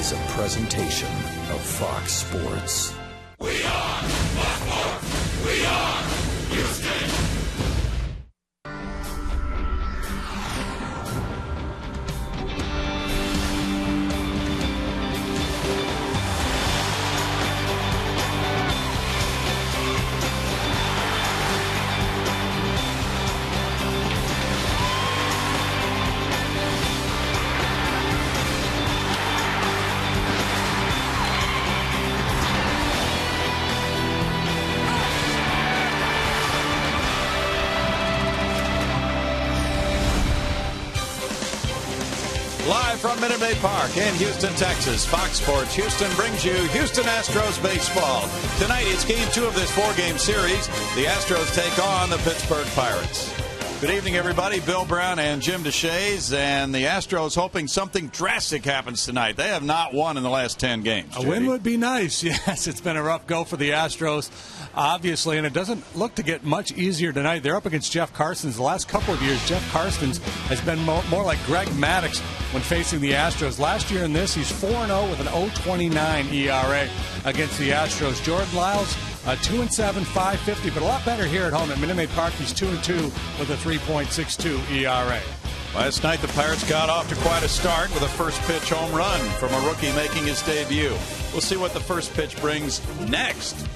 is a presentation of Fox Sports. We are Fox Sports. We are Houston. Live from Minute Maid Park in Houston, Texas, Fox Sports Houston brings you Houston Astros baseball. Tonight, it's Game 2 of this 4-game series. The Astros take on the Pittsburgh Pirates. Good evening, everybody. Bill Brown and Jim DeShays, and the Astros hoping something drastic happens tonight. They have not won in the last 10 games. A win would be nice. Yes, it's been a rough go for the Astros, obviously, and it doesn't look to get much easier tonight. They're up against Jeff Carstens. The last couple of years, Jeff Carstens has been more like Greg Maddux when facing the Astros. Last year in this, he's 4-0 with an 0.29 ERA against the Astros. Jordan Lyles, 2-7, 5.50, but a lot better here at home at Minute Maid Park. He's 2-2 with a 3.62 ERA. Last night, the Pirates got off to quite a start with a first-pitch home run from a rookie making his debut. We'll see what the first pitch brings next.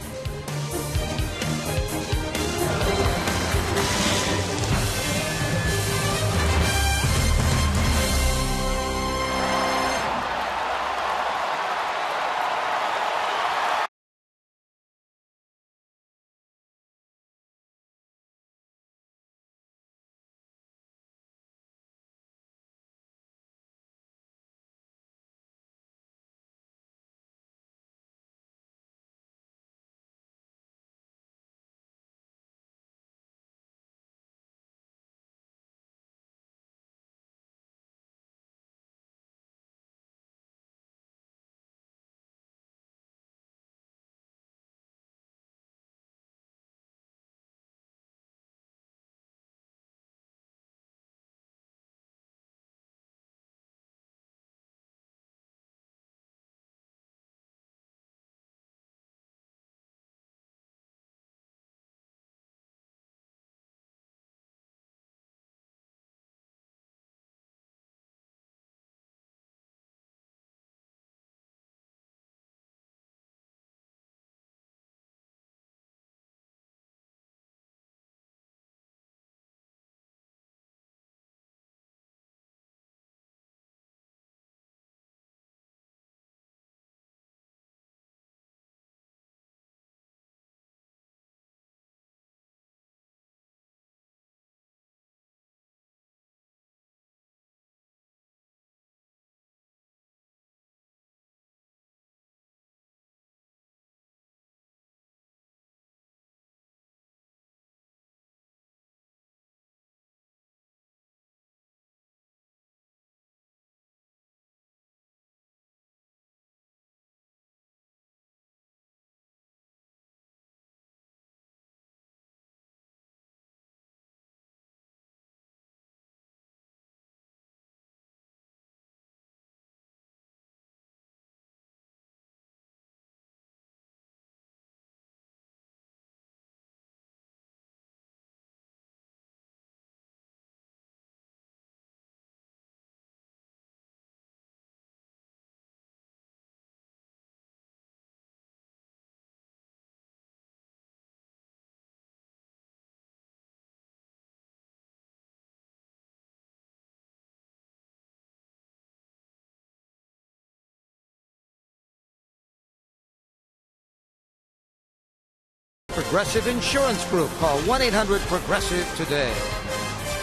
Progressive Insurance Group. Call 1-800-PROGRESSIVE today.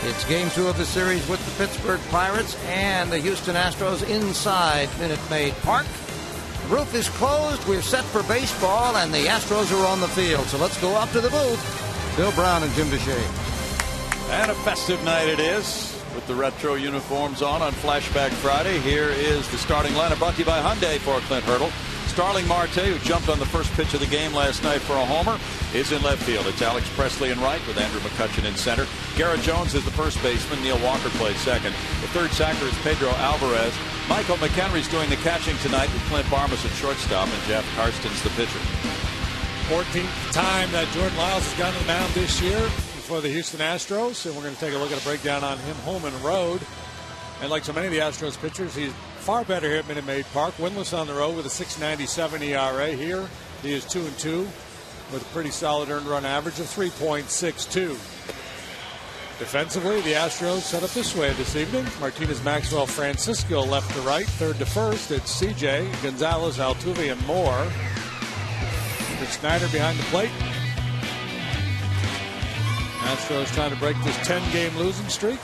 It's Game 2 of the series with the Pittsburgh Pirates and the Houston Astros inside Minute Maid Park. The roof is closed. We're set for baseball, and the Astros are on the field. So let's go up to the booth. Bill Brown and Jim DeShays. And a festive night it is with the retro uniforms on Flashback Friday. Here is the starting lineup brought to you by Hyundai for Clint Hurdle. Starling Marte, who jumped on the first pitch of the game last night for a homer, is in left field. It's Alex Presley in right with Andrew McCutchen in center. Garrett Jones is the first baseman. Neil Walker plays second. The third sacker is Pedro Alvarez. Michael McHenry's doing the catching tonight with Clint Barmas at shortstop, and Jeff Karsten's the pitcher. 14th time that Jordan Lyles has gone to the mound this year for the Houston Astros, and we're going to take a look at a breakdown on him home and road. And like so many of the Astros pitchers, he's far better here at Minute Maid Park. Winless on the road with a 6.97 ERA. Here he is 2-2 with a pretty solid earned run average of 3.62. Defensively, the Astros set up this way this evening. Martinez, Maxwell, Francisco left to right. Third to first, it's CJ, Gonzalez, Altuve, and Moore. Rich Snyder behind the plate. Astros trying to break this 10-game losing streak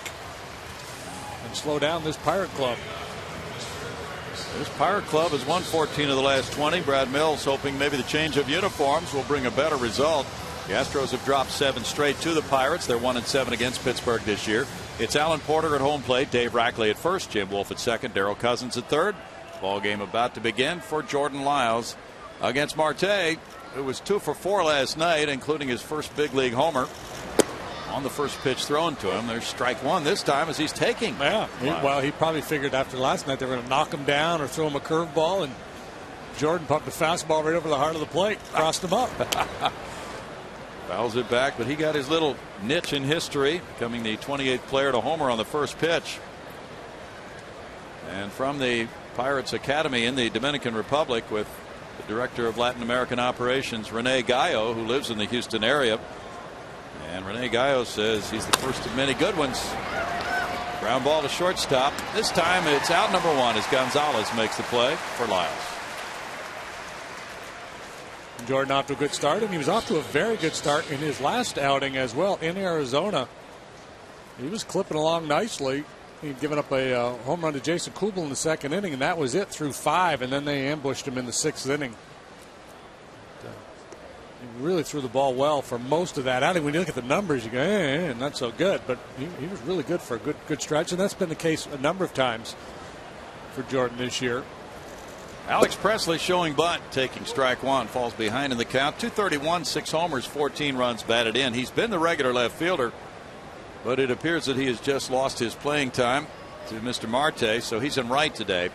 and slow down this Pirate Club. This Pirate Club has won 14 of the last 20. Brad Mills hoping maybe the change of uniforms will bring a better result. The Astros have dropped 7 straight to the Pirates. They're 1-7 against Pittsburgh this year. It's Alan Porter at home plate, Dave Rackley at first, Jim Wolf at second, Darryl Cousins at third. Ball game about to begin for Jordan Lyles against Marte, who was 2 for 4 last night, including his first big league homer. On the first pitch thrown to him, there's strike one this time as he's taking. Yeah, well, he probably figured after last night they were going to knock him down or throw him a curveball, and Jordan pumped a fastball right over the heart of the plate, crossed him up. Fouls it back, but he got his little niche in history, becoming the 28th player to homer on the first pitch. And from the Pirates Academy in the Dominican Republic, with the director of Latin American operations, Rene Gallo, who lives in the Houston area. And Rene Gallo says he's the first of many good ones. Ground ball to shortstop. This time it's out number 1 as Gonzalez makes the play for Lyles. Jordan off to a good start, and he was off to a very good start in his last outing as well in Arizona. He was clipping along nicely. He'd given up a home run to Jason Kubel in the second inning, and that was it through 5, and then they ambushed him in the 6th inning. He really threw the ball well for most of that outing. When you look at the numbers, you go, not so good, but he was really good for a good stretch, and that's been the case a number of times for Jordan this year. Alex Presley showing bunt, taking strike 1, falls behind in the count. 231, 6 homers, 14 runs batted in. He's been the regular left fielder, but it appears that he has just lost his playing time to Mr. Marte, so he's in right today.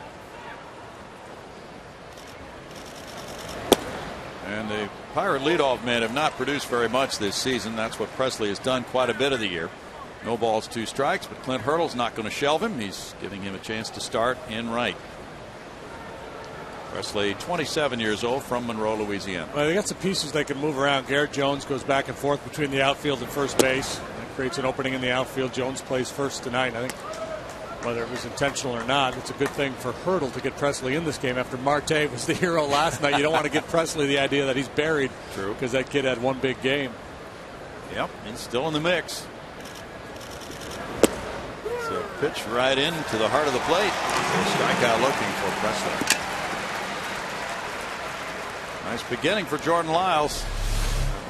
And the Pirate leadoff men have not produced very much this season. That's what Presley has done quite a bit of the year. No balls, 2 strikes, but Clint Hurdle's not going to shelve him. He's giving him a chance to start in right. Presley, 27 years old, from Monroe, Louisiana. Well, they got some pieces they can move around. Garrett Jones goes back and forth between the outfield and first base. That creates an opening in the outfield. Jones plays first tonight. I think whether it was intentional or not, it's a good thing for Hurdle to get Presley in this game after Marte was the hero last night. You don't want to give Presley the idea that he's buried. True. Because that kid had one big game. Yep, he's still in the mix. So pitch right into the heart of the plate. Strikeout looking for Presley. Nice beginning for Jordan Lyles.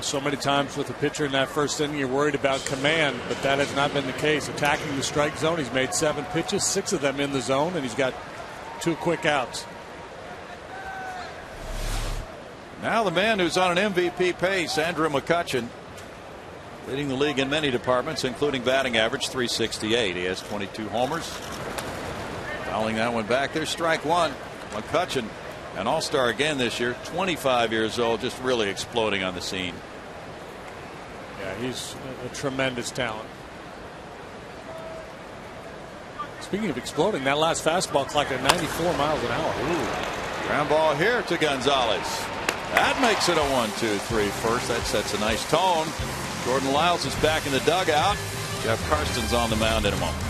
So many times with the pitcher in that first inning, you're worried about command, but that has not been the case. Attacking the strike zone, he's made 7 pitches, 6 of them in the zone, and he's got 2 quick outs. Now the man who's on an MVP pace, Andrew McCutchen, leading the league in many departments, including batting average, 368. He has 22 homers. Fouling that one back. There's strike 1. McCutchen, an all-star again this year, 25 years old, just really exploding on the scene. Yeah, he's a tremendous talent. Speaking of exploding, that last fastball clocked at 94 miles an hour. Ooh. Ground ball here to Gonzalez. That makes it a 1-2-3 first. That sets a nice tone. Jordan Lyles is back in the dugout. Jeff Karsten's on the mound in a moment.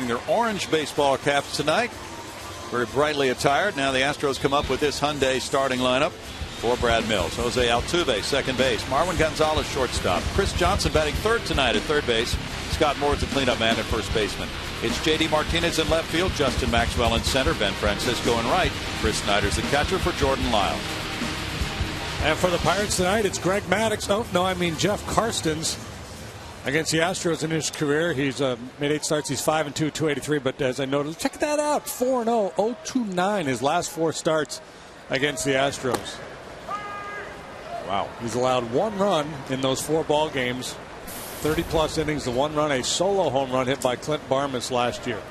wearing their orange baseball caps tonight. Very brightly attired. Now the Astros come up with this Hyundai starting lineup for Brad Mills. Jose Altuve, second base. Marwin Gonzalez, shortstop. Chris Johnson batting third tonight at third base. Scott Moore's the cleanup man at first baseman. It's J.D. Martinez in left field. Justin Maxwell in center. Ben Francisco in right. Chris Snyder's the catcher for Jordan Lyle. And for the Pirates tonight, it's Greg Maddux. Jeff Karstens. Against the Astros in his career, he's made 8 starts. He's 5-2, 283. But as I noted, check that out: 4-0, 0-2-9 his last 4 starts against the Astros. Wow, he's allowed 1 run in those 4 ball games, 30-plus innings. The 1 run, a solo home run hit by Clint Barmas last year.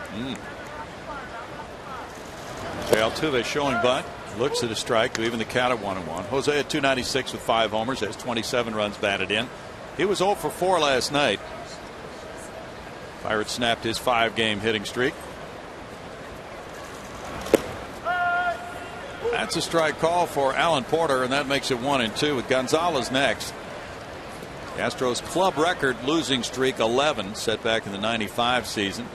Jose Altuve showing bunt, looks at a strike, leaving the count at 1-1. Jose at 296 with 5 homers, has 27 runs batted in. He was 0 for 4 last night. Pirates snapped his 5-game hitting streak. That's a strike call for Alan Porter, and that makes it 1-2 with Gonzalez next. The Astros club record losing streak 11, set back in the '95 season.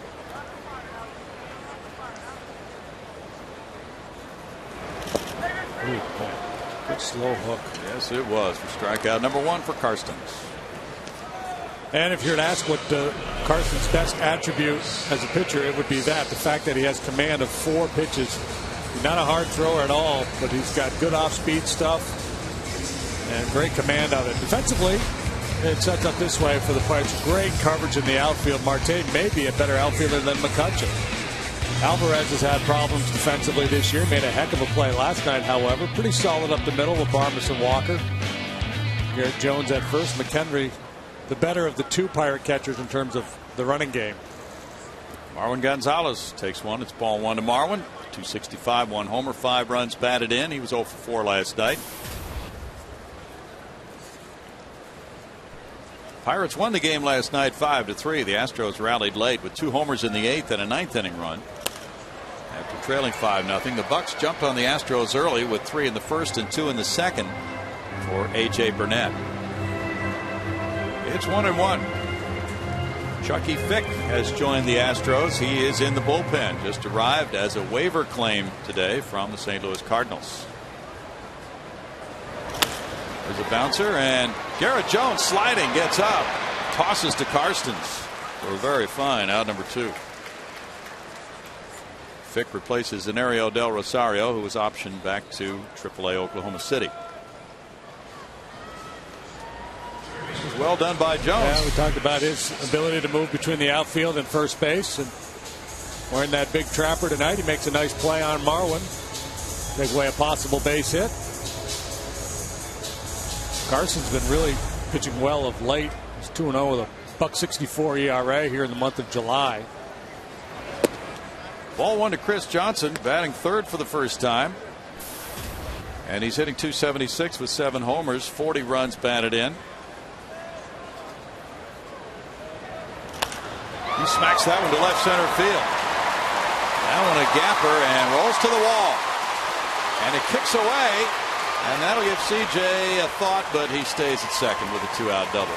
Good slow hook. Yes, it was for strikeout number 1 for Karstens. And if you're to ask what Carson's best attribute as a pitcher, it would be that, the fact that he has command of 4 pitches. He's not a hard thrower at all, but he's got good off-speed stuff and great command of it. Defensively, it sets up this way for the Pirates. Great coverage in the outfield. Marte may be a better outfielder than McCutchen. Alvarez has had problems defensively this year. Made a heck of a play last night, however. Pretty solid up the middle with Barmas and Walker. Garrett Jones at first. McHenry, the better of the 2 Pirate catchers in terms of the running game. Marwin Gonzalez takes one. It's ball 1 to Marwin. 265, 1 homer, 5 runs batted in. He was 0 for 4 last night. Pirates won the game last night 5-3. The Astros rallied late with 2 homers in the 8th and a 9th inning run. After trailing 5-0, the Bucks jumped on the Astros early with 3 in the first and 2 in the second for A.J. Burnett. It's 1-1. Chucky Fick has joined the Astros. He is in the bullpen. Just arrived as a waiver claim today from the St. Louis Cardinals. There's a bouncer, and Garrett Jones sliding, gets up, tosses to Karstens for a very fine out number 2. Fick replaces Zenario Del Rosario, who was optioned back to AAA Oklahoma City. Well done by Jones. Yeah, we talked about his ability to move between the outfield and first base, and wearing that big trapper tonight, he makes a nice play on Marwin. Take away a possible base hit. Carson's been really pitching well of late. He's 2-0 with a .164 ERA here in the month of July. Ball 1 to Chris Johnson, batting third for the first time. And he's hitting .276 with 7 homers, 40 runs batted in. He smacks that one to left center field. That one a gapper and rolls to the wall. And it kicks away. And that'll give C.J. a thought, but he stays at second with a 2-out double.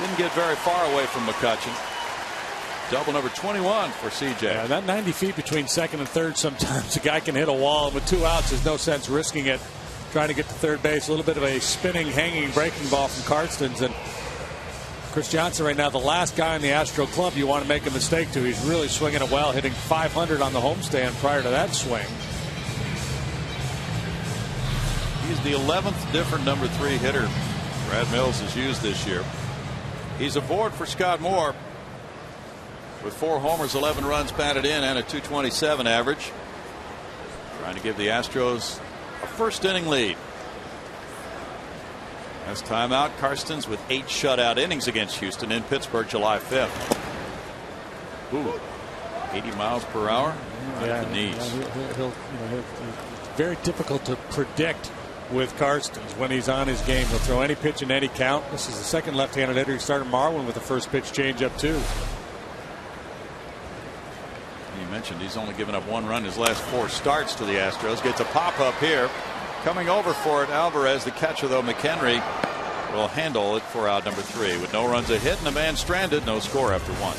Didn't get very far away from McCutchen. Double number 21 for C.J. Yeah, that 90 feet between second and third, sometimes a guy can hit a wall. And with 2 outs, there's no sense risking it. Trying to get to third base. A little bit of a spinning, hanging breaking ball from Karstens. And Chris Johnson right now, the last guy in the Astro club you want to make a mistake to. He's really swinging it well, hitting .500 on the homestand prior to that swing. He's the 11th different number 3 hitter Brad Mills has used this year. He's aboard for Scott Moore with 4 homers, 11 runs batted in, and a .227 average. Trying to give the Astros a first inning lead. As timeout, Karstens with 8 shutout innings against Houston in Pittsburgh July 5th. Ooh, 80 miles per hour. Yeah, the knees. He'll very difficult to predict with Karstens when he's on his game. He'll throw any pitch in any count. This is the second left-handed hitter. He started Marwin with the first pitch changeup too. You mentioned he's only given up 1 run his last 4 starts to the Astros. Gets a pop-up here. Coming over for it, Alvarez, the catcher, though, McHenry, will handle it for out number 3. With no runs a hit and a man stranded, no score after 1.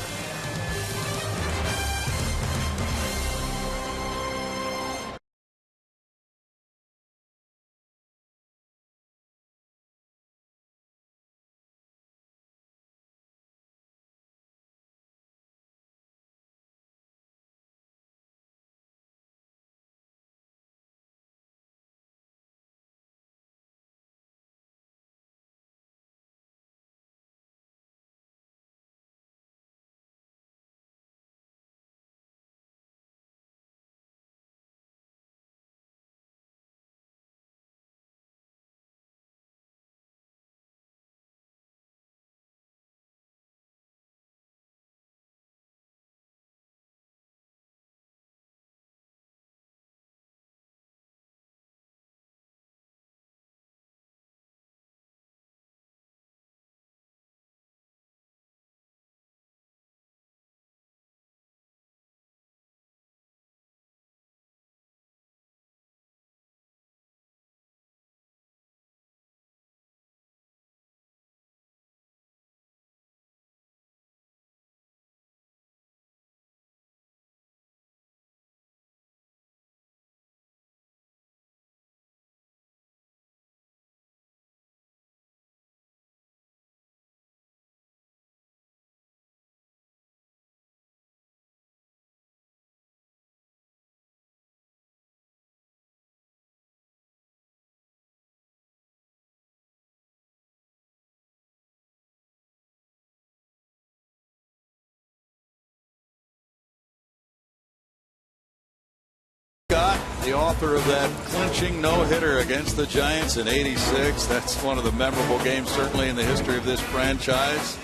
author of that clinching no-hitter against the Giants in '86. That's one of the memorable games, certainly in the history of this franchise.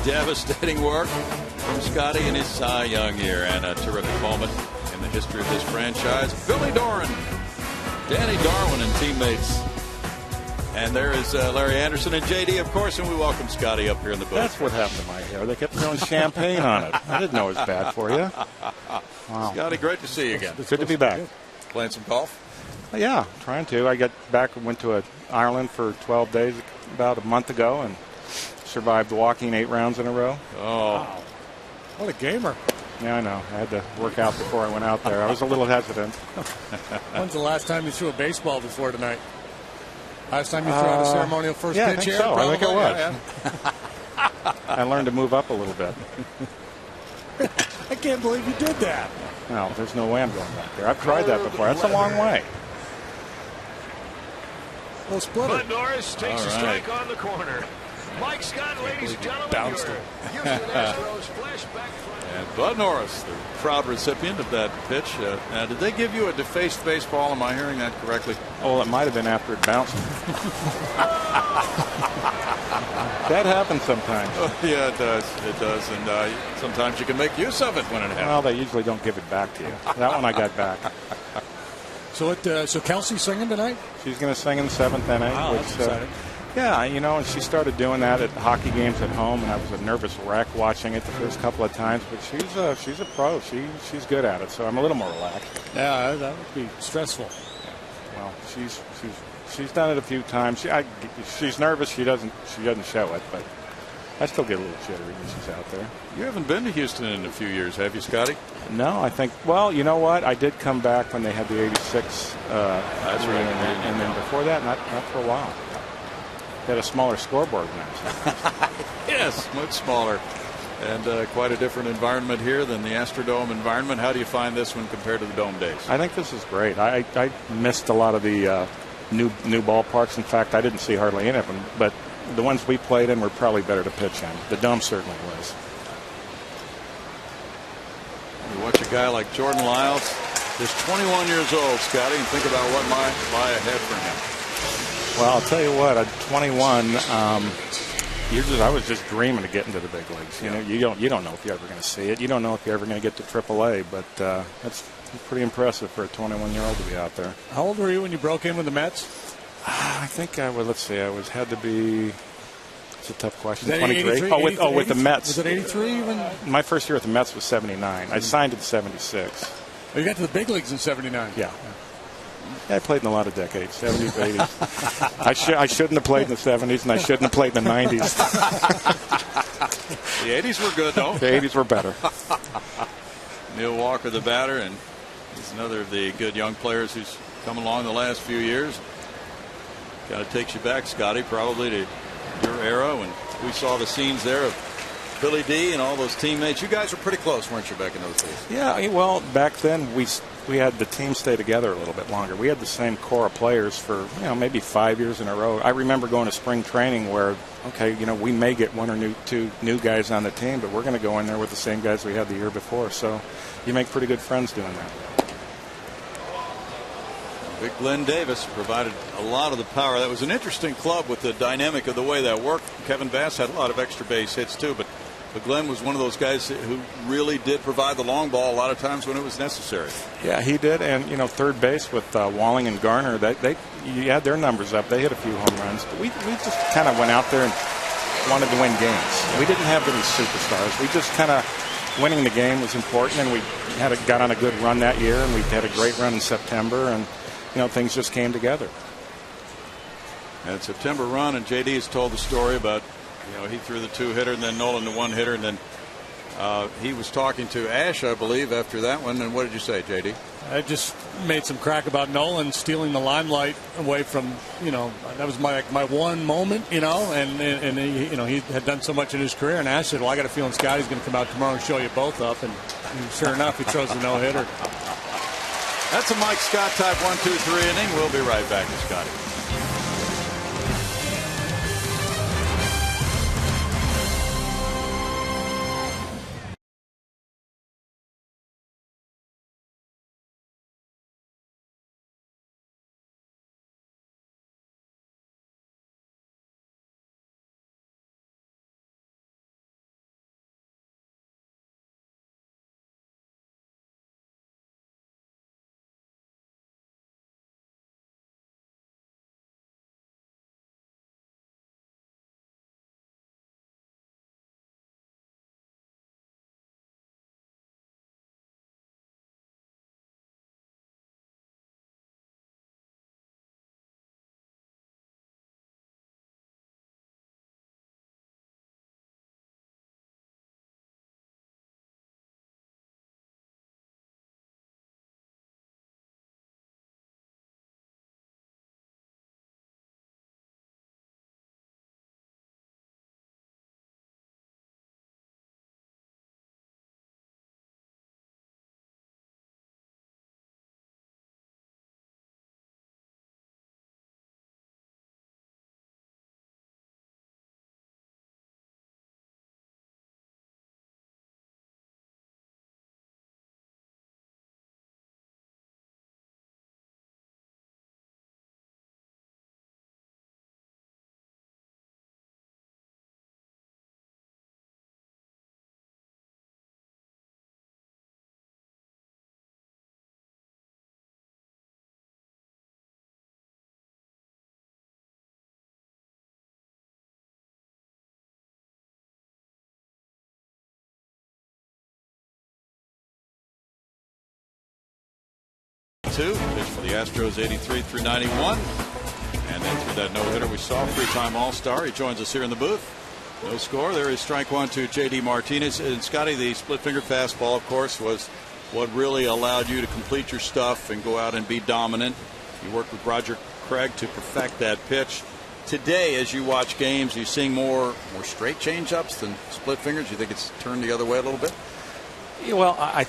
Devastating work from Scotty in his Cy Young year, and a terrific moment in the history of this franchise. Billy Doran, Danny Darwin, and teammates. And there is Larry Anderson and JD, of course, and we welcome Scotty up here in the booth. That's what happened to my hair. They kept throwing champagne on it. I didn't know it was bad for you. Wow. Scotty, great to see you again. Good to be back. Playing some golf? Yeah, trying to. I got back and went to Ireland for 12 days about a month ago and survived walking 8 rounds in a row. Oh. Wow. What a gamer. Yeah, I know. I had to work out before I went out there. I was a little hesitant. When's the last time you threw a baseball before tonight? Last time you threw out a ceremonial first pitch I think here? so. Probably. I think it was. Yeah. I learned to move up a little bit. I can't believe you did that. No, there's no way I'm going back there. I've tried that before. That's a long way. Well, split Bud it. Norris takes a strike on the corner. Mike Scott, ladies and gentlemen, your Bounced it. Houston Astros flashback. And Bud Norris, the proud recipient of that pitch. Now, did they give you a defaced baseball? Am I hearing that correctly? Oh, well, it might have been after it bounced. That happens sometimes. Oh, yeah, it does. It does. And sometimes you can make use of it when it happens. Well, they usually don't give it back to you. That one I got back. So Kelsey's singing tonight? She's going to sing in the 7th inning. Wow, that's exciting. Yeah, you know, and she started doing that at hockey games at home, and I was a nervous wreck watching it the first couple of times. But she's a pro. She's good at it, so I'm a little more relaxed. Yeah, that would be stressful. Yeah. Well, she's done it a few times. She's nervous. She doesn't show it, but I still get a little jittery when she's out there. You haven't been to Houston in a few years, have you, Scotty? No, I think. Well, you know what? I did come back when they had the '86. That's right. And then before that, not for a while. They had a smaller scoreboard than us. Yes, much smaller. And quite a different environment here than the Astrodome environment. How do you find this one compared to the Dome days? I think this is great. I missed a lot of the new ballparks. In fact, I didn't see hardly any of them. But the ones we played in were probably better to pitch in. The Dome certainly was. You watch a guy like Jordan Lyles, who's 21 years old, Scotty, and think about what might lie ahead for him. Well, I'll tell you what. At 21, I was just dreaming of getting to the big leagues. You know, you don't know if you're ever going to see it. You don't know if you're ever going to get to AAA. But that's pretty impressive for a 21-year-old to be out there. How old were you when you broke in with the Mets? I think I would. Let's see. Had to be. It's a tough question. 23. With the Mets. Was it 83 even? My first year with the Mets was 79. I signed in 76. Oh, you got to the big leagues in 79. Yeah, I played in a lot of decades, 70s, 80s. I shouldn't have played in the 70s, and I shouldn't have played in the 90s. The 80s were good, though. The 80s were better. Neil Walker, the batter, and he's another of the good young players who's come along the last few years. Kind of takes you back, Scotty, probably to your era when we saw the scenes there of Billy D and all those teammates. You guys were pretty close, weren't you, back in those days? Yeah, well, back then we had the team stay together a little bit longer. We had the same core of players for maybe 5 years in a row. I remember going to spring training where, we may get one or two new guys on the team, but we're going to go in there with the same guys we had the year before. So you make pretty good friends doing that. Big Glenn Davis provided a lot of the power. That was an interesting club with the dynamic of the way that worked. Kevin Bass had a lot of extra base hits too, but Glenn was one of those guys who really did provide the long ball a lot of times when it was necessary. Yeah, he did. And, third base with Walling and Garner, you had their numbers up. They hit a few home runs. But we just kind of went out there and wanted to win games. We didn't have any superstars. We just kind of winning the game was important, and we got on a good run that year, and we had a great run in September, and, things just came together. And September run, and JD has told the story about, he threw the 2-hitter and then Nolan the 1-hitter, and then he was talking to Ash, I believe, after that one. And what did you say, JD? I just made some crack about Nolan stealing the limelight away from, that was my one moment, and he had done so much in his career. And Ash said, well, I got a feeling Scotty's going to come out tomorrow and show you both up. And sure enough, he throws the no-hitter. That's a Mike Scott type 1-2-3 inning. We'll be right back with Scotty. 92. Pitched for the Astros 83 through 91. And then through that no-hitter we saw, three-time All-Star. He joins us here in the booth. No score. There is strike one to J.D. Martinez. And Scotty, the split-finger fastball, of course, was what really allowed you to complete your stuff and go out and be dominant. You worked with Roger Craig to perfect that pitch. Today, as you watch games, are you seeing more straight change-ups than split fingers? You think it's turned the other way a little bit? Yeah, well, I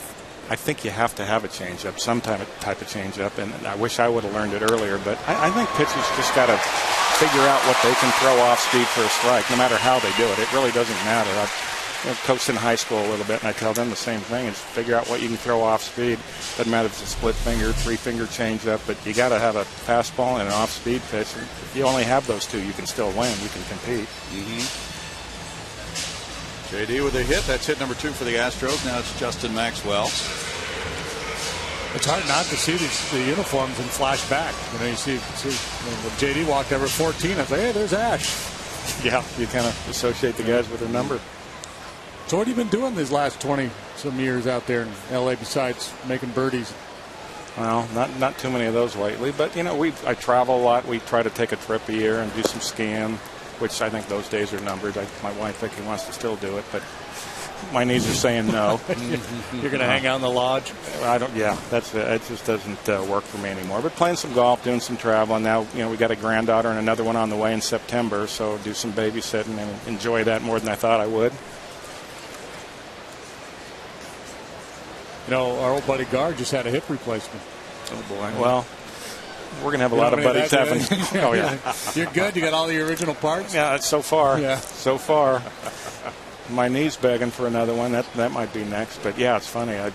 think you have to have a change-up, some type of change-up, and I wish I would have learned it earlier. But I think pitchers just got to figure out what they can throw off speed for a strike, no matter how they do it. It really doesn't matter. I've coached in high school a little bit, and I tell them the same thing: is figure out what you can throw off speed. Doesn't matter if it's a split finger, three-finger change-up, but you got to have a fastball and an off-speed pitch. If you only have those two, you can still win. You can compete. J.D. with a hit. That's hit number 2 for the Astros. Now it's Justin Maxwell. It's hard not to see the uniforms and flash back. You see when J.D. walked over 14, I was like, hey, there's Ash. Yeah, you kind of associate the guys with their number. So what have you been doing these last 20-some years out there in L.A. besides making birdies? Well, not too many of those lately, but I travel a lot. We try to take a trip a year and do some skiing, which I think those days are numbered. My wife think he wants to still do it, but my knees are saying no. You're going to hang out in the lodge? I don't. Yeah, that's it. It just doesn't work for me anymore. But playing some golf, doing some traveling. Now, we got a granddaughter and another one on the way in September, so do some babysitting and enjoy that more than I thought I would. Our old buddy Gard just had a hip replacement. Oh boy. Well, we're going to have a lot of buddies having. Oh yeah. You're good. You got all the original parts. Yeah, so far. Yeah. So far. My knee's begging for another one. That might be next. But yeah, it's funny. I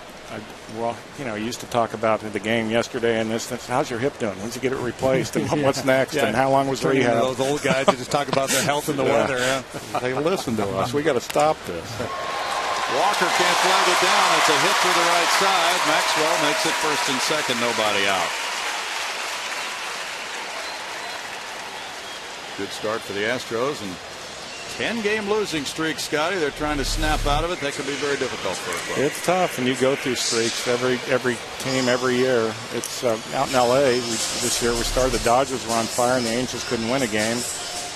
used to talk about the game yesterday and this. How's your hip doing? When'd you get it replaced? And what's next? And how long was rehab? Those old guys that just talk about their health and the weather. Yeah. Hey, listen to us. We got to stop this. Walker can't flag it down. It's a hit to the right side. Maxwell makes it first and second. Nobody out. Good start for the Astros and 10-game losing streak, Scotty. They're trying to snap out of it. That could be very difficult for a club. It's tough, and you go through streaks every team every year. It's out in L.A. This year we started. The Dodgers were on fire, and the Angels couldn't win a game.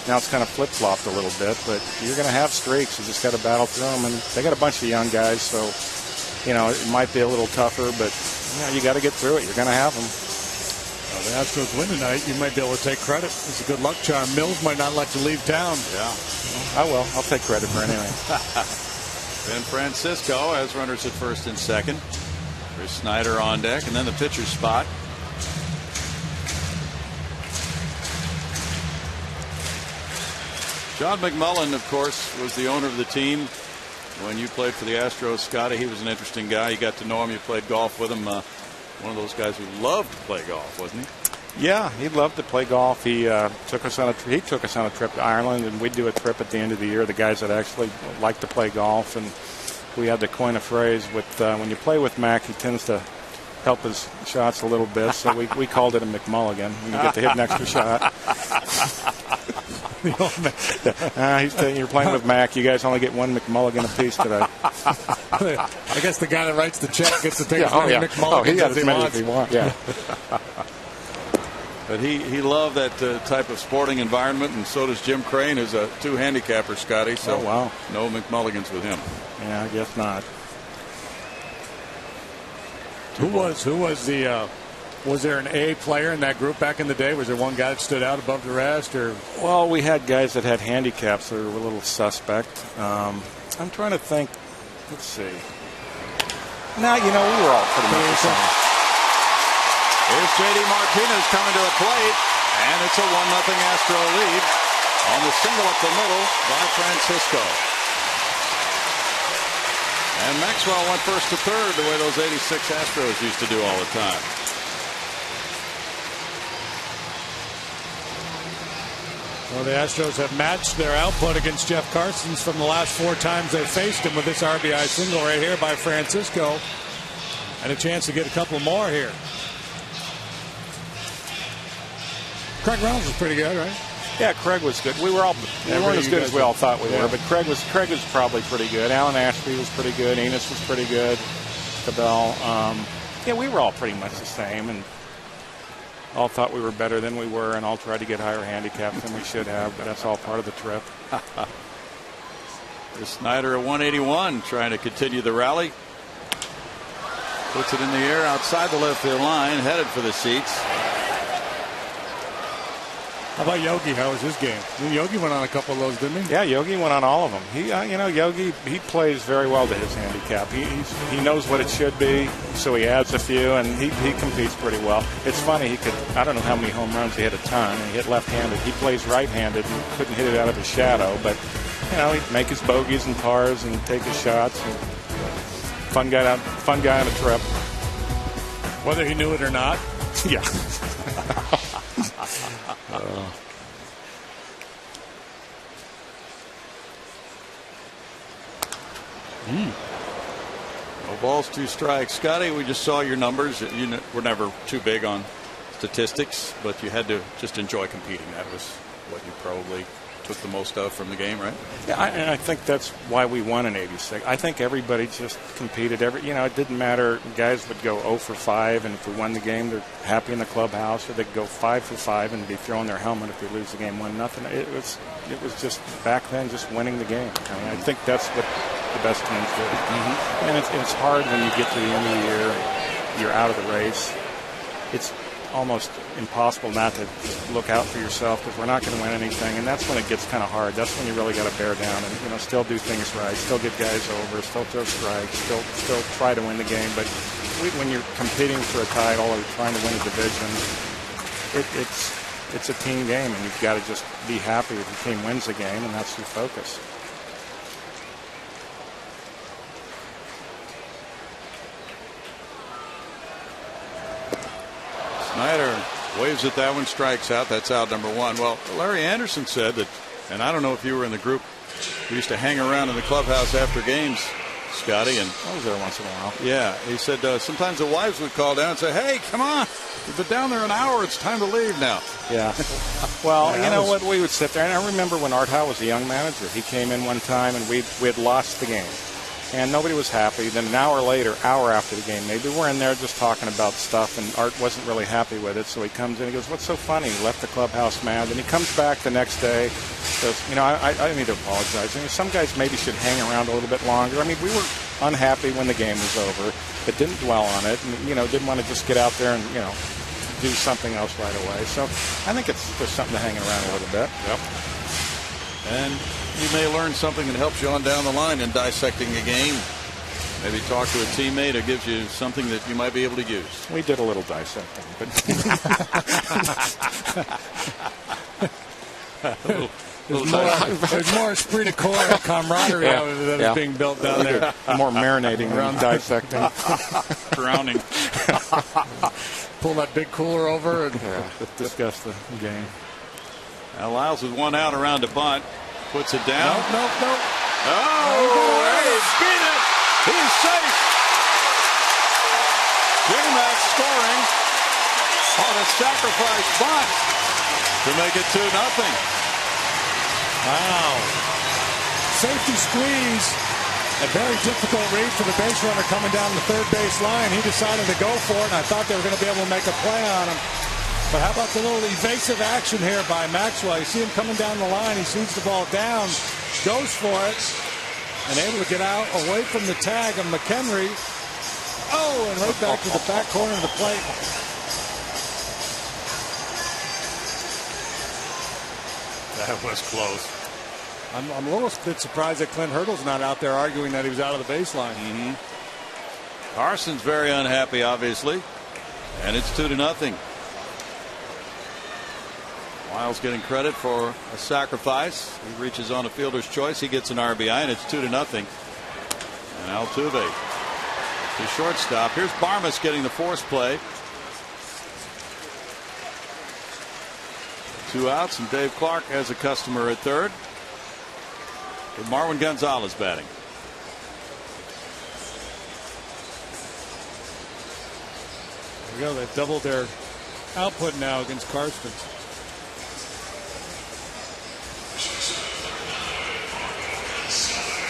Now it's kind of flip-flopped a little bit, but you're going to have streaks. You just got to battle through them, and they got a bunch of young guys, so it might be a little tougher, but you got to get through it. You're going to have them. Well, the Astros win tonight. You might be able to take credit. It's a good luck charm. Mills might not let you leave town. Yeah. I will. I'll take credit for anything. Ben Francisco has runners at first and second. Chris Snyder on deck, and then the pitcher's spot. John McMullen, of course, was the owner of the team when you played for the Astros. Scotty, he was an interesting guy. You got to know him. You played golf with him. One of those guys who loved to play golf, wasn't he? Yeah, he loved to play golf. He took us on a trip to Ireland, and we'd do a trip at the end of the year. The guys that actually like to play golf, and we had to coin a phrase with when you play with Mac, he tends to help his shots a little bit. So we called it a McMulligan when you get to hit an extra shot. You're playing with Mac. You guys only get one McMulligan apiece today. I guess the guy that writes the check gets to take as many McMulligans as he wants. If he wants. Yeah. But he loved that type of sporting environment, and so does Jim Crane, who's a 2-handicapper, Scotty. So wow. No McMulligans with him. Yeah, I guess not. Was there an A player in that group back in the day? Was there one guy that stood out above the rest? Or? Well, we had guys that had handicaps that were a little suspect. I'm trying to think. Let's see. No, we were all pretty much the same. Here's J.D. Martinez coming to the plate, and it's a 1-0 Astro lead on the single up the middle by Francisco. And Maxwell went first to third the way those 86 Astros used to do all the time. Well, the Astros have matched their output against Jeff Carson's from the last 4 times they faced him with this RBI single right here by Francisco. And a chance to get a couple more here. Craig Reynolds was pretty good, right? Yeah, Craig was good. We weren't as good as we all thought we were, but Craig was probably pretty good. Alan Ashby was pretty good. Enos was pretty good. Cabell. We were all pretty much the same. And all thought we were better than we were, and all tried to get higher handicaps than we should have. But that's all part of the trip. Snyder at 181, trying to continue the rally. Puts it in the air outside the left field line, headed for the seats. How about Yogi? How was his game? Yogi went on a couple of those, didn't he? Yeah, Yogi went on all of them. He, Yogi, he plays very well to his handicap. He knows what it should be, so he adds a few, and he competes pretty well. It's funny, I don't know how many home runs he hit, a ton, and he hit left-handed. He plays right-handed and couldn't hit it out of his shadow, but he'd make his bogeys and pars and take his shots. And fun guy on a trip. Whether he knew it or not. Yeah. No balls, 2 strikes. Scotty, we just saw your numbers. You were never too big on statistics, but you had to just enjoy competing. That was what you probably took the most of from the game, right? Yeah, and I think that's why we won in '86. I think everybody just competed. It didn't matter. Guys would go 0 for 5, and if we won the game, they're happy in the clubhouse, or they'd go 5 for 5 and be throwing their helmet if they lose the game 1-0. It was just back then, just winning the game. I think that's what the best teams do. Mm-hmm. And it's hard when you get to the end of the year, you're out of the race. It's almost impossible not to look out for yourself, because we're not going to win anything, and that's when it gets kind of hard. That's when you really got to bear down and still do things right, still get guys over, still throw strikes, still try to win the game. But when you're competing for a title or trying to win a division, it's a team game, and you've got to just be happy if your team wins the game, and that's your focus. Snyder waves at that one, strikes out. That's out number 1. Well, Larry Anderson said that, and I don't know if you were in the group, we used to hang around in the clubhouse after games, Scotty, and I was there once in a while. Yeah, he said sometimes the wives would call down and say, "Hey, come on, we've been down there an hour. It's time to leave now." Yeah. Well, what? We would sit there, and I remember when Art Howe was a young manager. He came in one time, and we had lost the game, and nobody was happy. Then an hour after the game, maybe we're in there just talking about stuff, and Art wasn't really happy with it. So he comes in, he goes, "What's so funny?" He left the clubhouse mad. Then he comes back the next day, goes, I need to apologize. Some guys maybe should hang around a little bit longer. We were unhappy when the game was over, but didn't dwell on it, and didn't want to just get out there and do something else right away. So I think there's something to hang around a little bit. Yep. And you may learn something that helps you on down the line in dissecting a game. Maybe talk to a teammate who gives you something that you might be able to use. We did a little dissecting, but there's more esprit de corps and camaraderie that is being built down there. More marinating than dissecting. Drowning. Pull that big cooler over and discuss the game. Now Lyles with 1 out around a bunt. Puts it down. No. Oh, hey, beat it. He's safe. Jimmy Max scoring on a sacrifice bunt to make it 2-0. Wow. Safety squeeze. A very difficult read for the base runner coming down the third base line. He decided to go for it, and I thought they were going to be able to make a play on him. But how about the little evasive action here by Maxwell? You see him coming down the line. He sees the ball down, goes for it, and able to get out away from the tag of McHenry. Oh, and right back to the back corner of the plate. That was close. I'm a little bit surprised that Clint Hurdle's not out there arguing that he was out of the baseline. Mm-hmm. Carson's very unhappy, obviously, and it's 2-0. Lyles getting credit for a sacrifice. He reaches on a fielder's choice. He gets an RBI, and it's 2-0. And Altuve to shortstop. Here's Barmas getting the force play. 2 outs, and Dave Clark has a customer at third. With Marwin Gonzalez batting. There we go. They've doubled their output now against Karstens.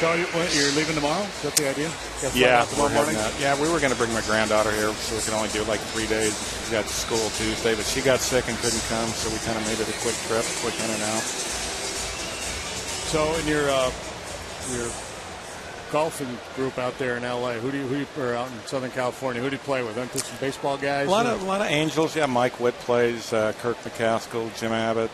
So you're leaving tomorrow? Is that the idea? Yeah, we're heading out. Yeah, we were going to bring my granddaughter here, so we could only do like 3 days. She got to school Tuesday, but she got sick and couldn't come, so we kind of made it a quick trip, quick in and out. So in your golfing group out there in LA, who do you or out in Southern California, who do you play with? Aren't there some baseball guys? A lot of Angels. Yeah, Mike Witt plays, Kirk McCaskill, Jim Abbott.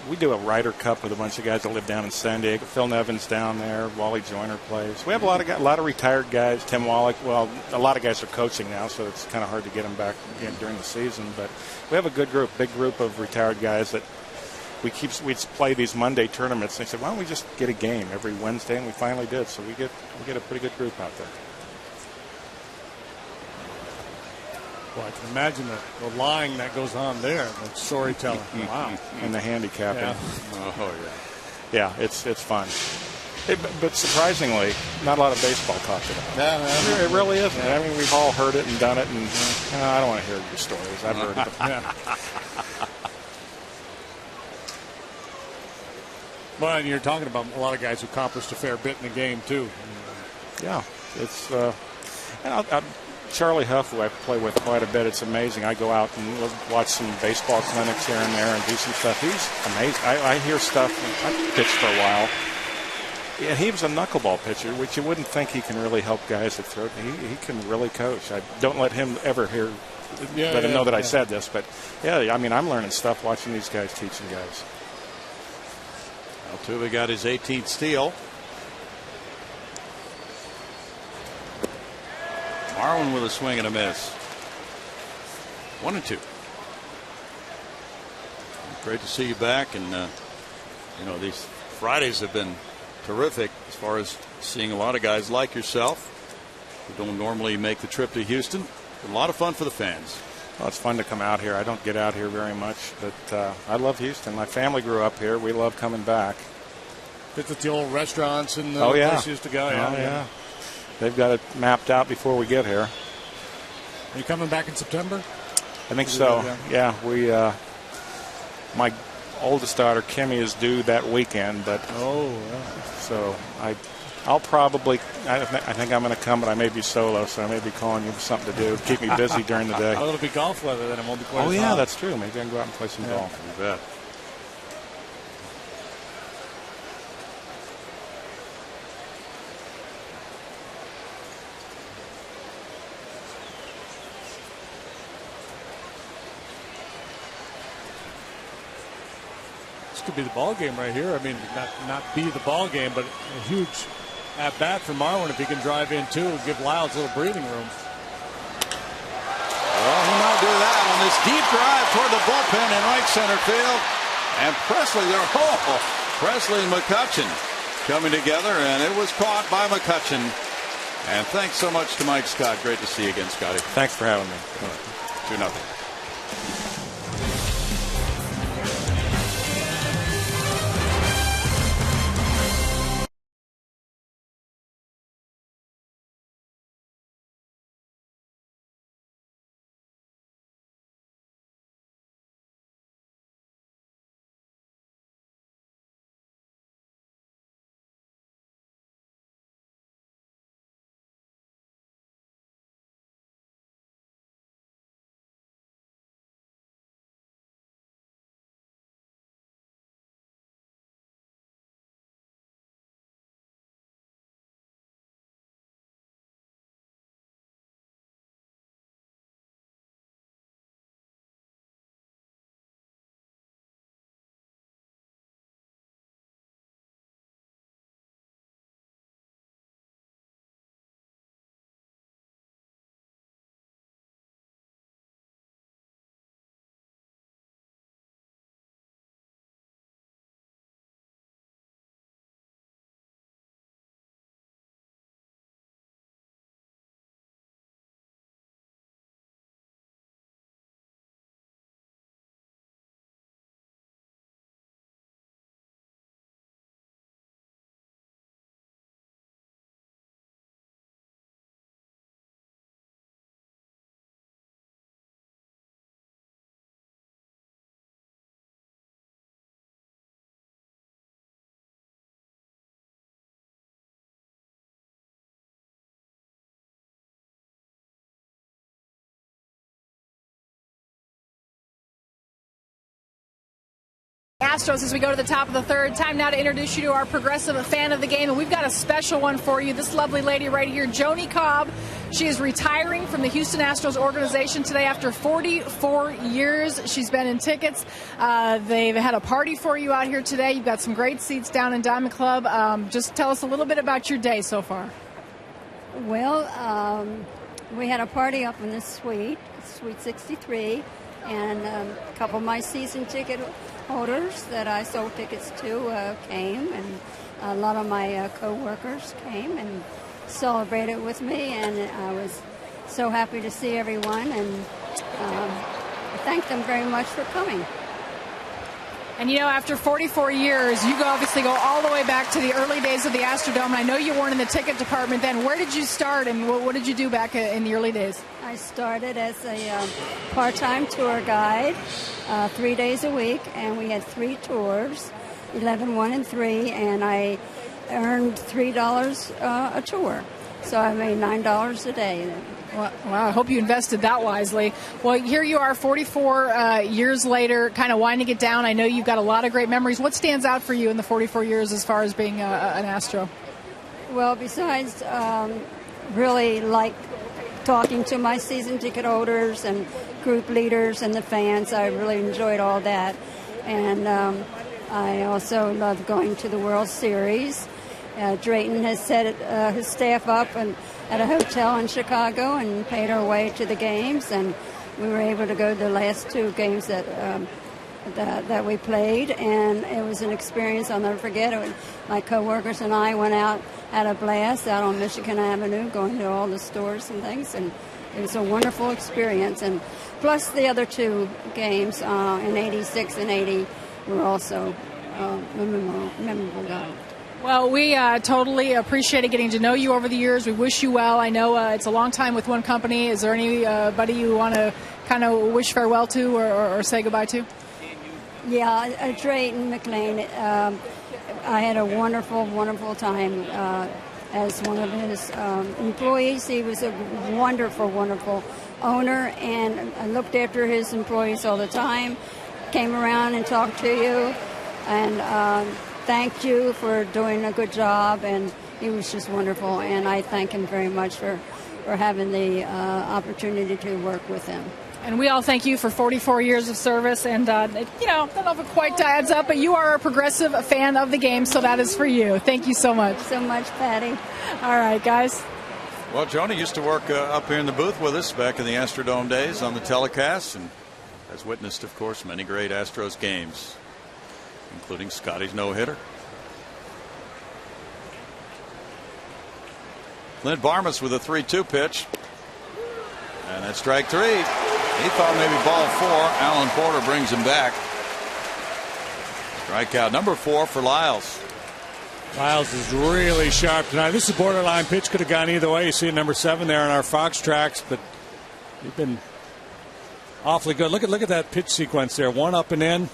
We do a Ryder Cup with a bunch of guys that live down in San Diego. Phil Nevin's down there. Wally Joyner plays. We have a lot of retired guys. Tim Wallach. Well, a lot of guys are coaching now, so it's kind of hard to get them back again during the season. But we have a good group, big group of retired guys that we play these Monday tournaments. And they said, why don't we just get a game every Wednesday? And we finally did. So we get a pretty good group out there. Well, I can imagine the lying that goes on there, the storytelling. Wow. And the handicapping. Yeah. Oh, yeah. Yeah, it's fun. But surprisingly, not a lot of baseball talked about. Yeah. It really isn't. Yeah. I mean, we've all heard it and done it, and I don't want to hear your stories. I've heard them. Yeah. Well, and you're talking about a lot of guys who accomplished a fair bit in the game, too. Yeah. It's Charlie Huff, who I play with quite a bit, it's amazing. I go out and watch some baseball clinics here and there and do some stuff. He's amazing. I hear stuff. I pitched for a while. Yeah, he was a knuckleball pitcher, which you wouldn't think he can really help guys that throw. He can really coach. I don't let him ever let him know that I said this. But, yeah, I mean, I'm learning stuff watching these guys teaching guys. Altuve got his 18th steal. Marwin with a swing and a miss. 1-2. Great to see you back, and these Fridays have been terrific as far as seeing a lot of guys like yourself who don't normally make the trip to Houston. A lot of fun for the fans. Well, it's fun to come out here. I don't get out here very much, but I love Houston. My family grew up here. We love coming back. Visit the old restaurants and the place you used to go. Yeah. They've got it mapped out before we get here. Are you coming back in September? I think so. Yeah, we. My oldest daughter Kimmy is due that weekend, but so I'll probably. I think I'm going to come, but I may be solo, so I may be calling you for something to do, keep me busy during the day. Oh, it'll be golf weather then. It won't be quite as hot. That's true. Maybe I can go out and play some golf. You bet. Could be the ball game right here. I mean, not be the ball game, but a huge at bat for Marwin if he can drive in too and give Lyles a little breathing room. Well, he might do that on this deep drive toward the bullpen in right center field. And Presley there. Presley and McCutchen coming together, and it was caught by McCutchen. And thanks so much to Mike Scott. Great to see you again, Scotty. Thanks for having me. 2-0. Astros as we go to the top of the third. Time now to introduce you to our progressive fan of the game, and we've got a special one for you. This lovely lady right here, Joni Cobb. She is retiring from the Houston Astros organization today after 44 years. She's been in tickets. They've had a party for you out here today. You've got some great seats down in Diamond Club. Just tell us a little bit about your day so far. Well, we had a party up in the suite 63, and a couple of my season ticket holders that I sold tickets to came, and a lot of my co-workers came and celebrated with me, and I was so happy to see everyone, and I thank them very much for coming. And you know, after 44 years, you obviously go all the way back to the early days of the Astrodome. I know you weren't in the ticket department then. Where did you start, and what did you do back in the early days? I started as a part-time tour guide, 3 days a week, and we had 3 tours, 11, 1, and 3, and I earned $3 a tour. So I made $9 a day. Wow, I hope you invested that wisely. Well, here you are 44 years later, kind of winding it down. I know you've got a lot of great memories. What stands out for you in the 44 years as far as being an Astro? Well, besides really like talking to my season ticket holders and group leaders and the fans, I really enjoyed all that. And I also love going to the World Series. Drayton has set his staff up at a hotel in Chicago and paid our way to the games, and we were able to go to the last 2 games that we played, and it was an experience I'll never forget. My co-workers and I went out, had a blast out on Michigan Avenue, going to all the stores and things, and it was a wonderful experience. And plus the other 2 games in 86 and 80 were also memorable. Well, we totally appreciated getting to know you over the years. We wish you well. I know it's a long time with one company. Is there anybody you want to kind of wish farewell to or say goodbye to? Yeah, Drayton McLean. I had a wonderful, wonderful time as one of his employees. He was a wonderful, wonderful owner, and I looked after his employees all the time, came around and talked to you, and thanked you for doing a good job, and he was just wonderful, and I thank him very much for having the opportunity to work with him. And we all thank you for 44 years of service, and I don't know if it quite adds up, but you are a progressive fan of the game, so that is for you. Thank you so much. So much, Patty. All right, guys. Well, Joni used to work up here in the booth with us back in the Astrodome days on the telecast, and has witnessed, of course, many great Astros games, including Scotty's no-hitter. Clint Barmas with a 3-2 pitch. And that's strike 3. He thought maybe ball 4. Alan Porter brings him back. Strikeout number 4 for Lyles. Lyles is really sharp tonight. This is a borderline pitch. Could have gone either way. You see number 7 there on our Fox tracks, but he's been awfully good. Look at that pitch sequence there. 1 up and in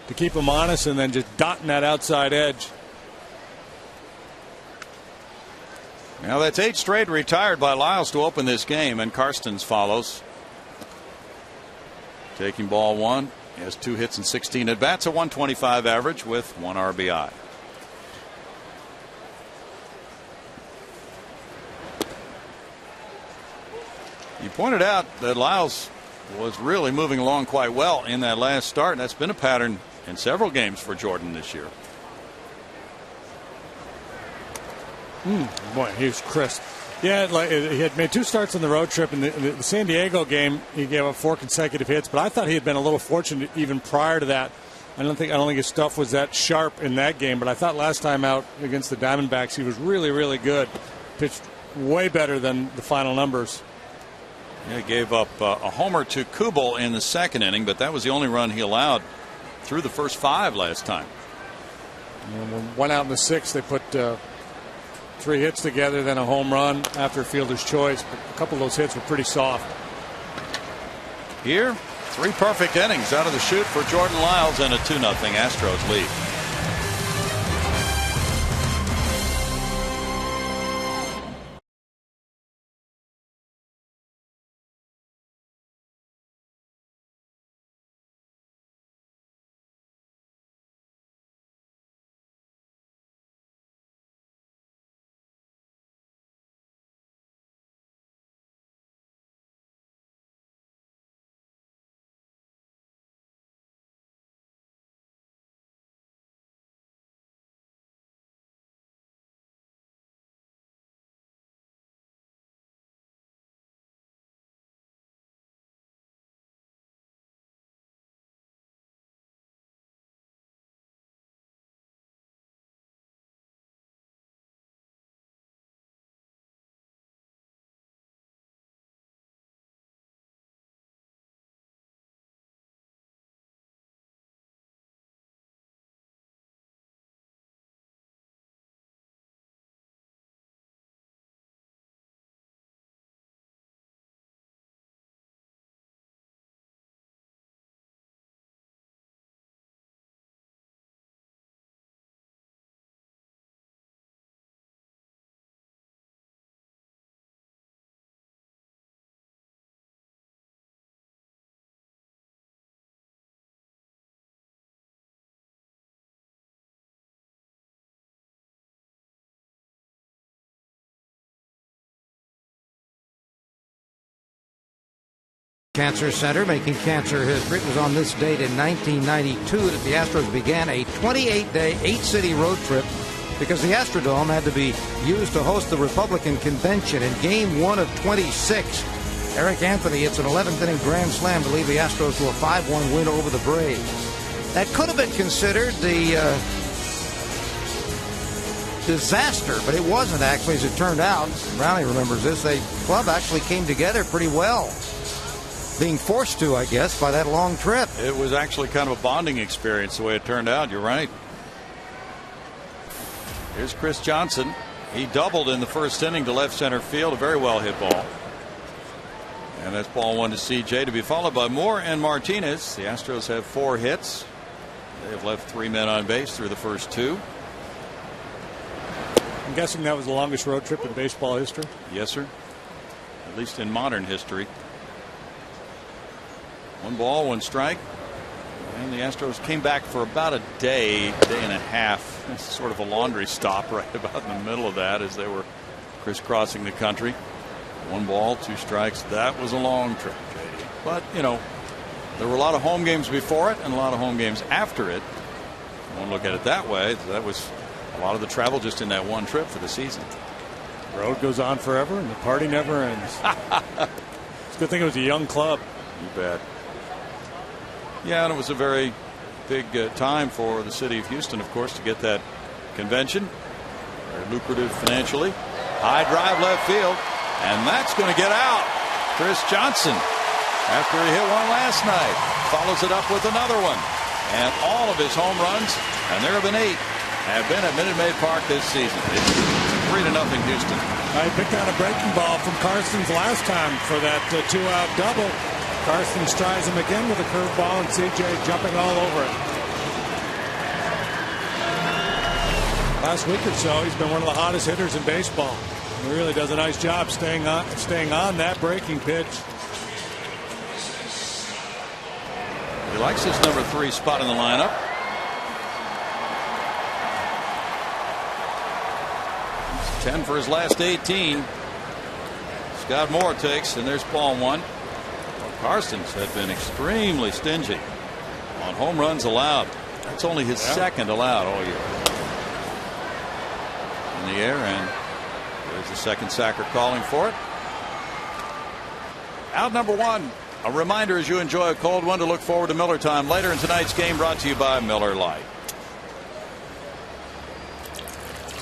to keep him honest, and then just dotting that outside edge. Now that's 8 straight retired by Lyles to open this game, and Karstens follows. Taking ball 1. He has 2 hits and 16 at bats, a 125 average with 1 RBI. You pointed out that Lyles was really moving along quite well in that last start, and that's been a pattern in several games for Jordan this year. Boy, he was crisp. Yeah, he had made 2 starts on the road trip. In the San Diego game, he gave up 4 consecutive hits, but I thought he had been a little fortunate even prior to that. I don't think his stuff was that sharp in that game, but I thought last time out against the Diamondbacks he was really, really good. Pitched way better than the final numbers. Yeah, he gave up a homer to Kubel in the 2nd inning, but that was the only run he allowed through the first 5 last time. And when out in the 6th, they put 3 hits together, then a home run after fielder's choice. But a couple of those hits were pretty soft. Here, 3 perfect innings out of the chute for Jordan Lyles and a 2-0 Astros lead. Cancer Center, making cancer history. It was on this date in 1992 that the Astros began a 28-day, 8-city road trip because the Astrodome had to be used to host the Republican convention. In Game 1 of 26, Eric Anthony hits an 11th-inning grand slam to lead the Astros to a 5-1 win over the Braves. That could have been considered the disaster, but it wasn't actually, as it turned out. Brownie remembers this. The club actually came together pretty well, being forced to, I guess, by that long trip. It was actually kind of a bonding experience the way it turned out. You're right. Here's Chris Johnson. He doubled in the first inning to left center field. A very well hit ball. And that's ball 1 to CJ, to be followed by Moore and Martinez. The Astros have 4 hits. They have left 3 men on base through the first 2. I'm guessing that was the longest road trip in baseball history. Yes, sir. At least in modern history. 1 ball, 1 strike. And the Astros came back for about a day and a half. It's sort of a laundry stop right about in the middle of that as they were crisscrossing the country. 1 ball, 2 strikes. That was a long trip, JD. But, you know, there were a lot of home games before it and a lot of home games after it. I won't look at it that way. That was a lot of the travel just in that 1 trip for the season. The road goes on forever and the party never ends. It's a good thing it was a young club. You bet. Yeah, and it was a very big time for the city of Houston, of course, to get that convention. Very lucrative financially. High drive left field, and that's going to get out. Chris Johnson, after he hit one last night, follows it up with another one. And all of his home runs, and there have been 8, have been at Minute Maid Park this season. It's 3-0 Houston. I picked out a breaking ball from Karstens last time for that 2-out double. Karstens tries him again with a curveball, and CJ jumping all over it. Last week or so, he's been one of the hottest hitters in baseball. He really does a nice job staying on that breaking pitch. He likes his number 3 spot in the lineup. He's 10 for his last 18. Scott Moore takes, and there's ball 1. Karstens had been extremely stingy on home runs allowed. That's only his second allowed all year. In the air, and there's the second sacker calling for it. Out number 1. A reminder as you enjoy a cold one to look forward to Miller time later in tonight's game, brought to you by Miller Lite.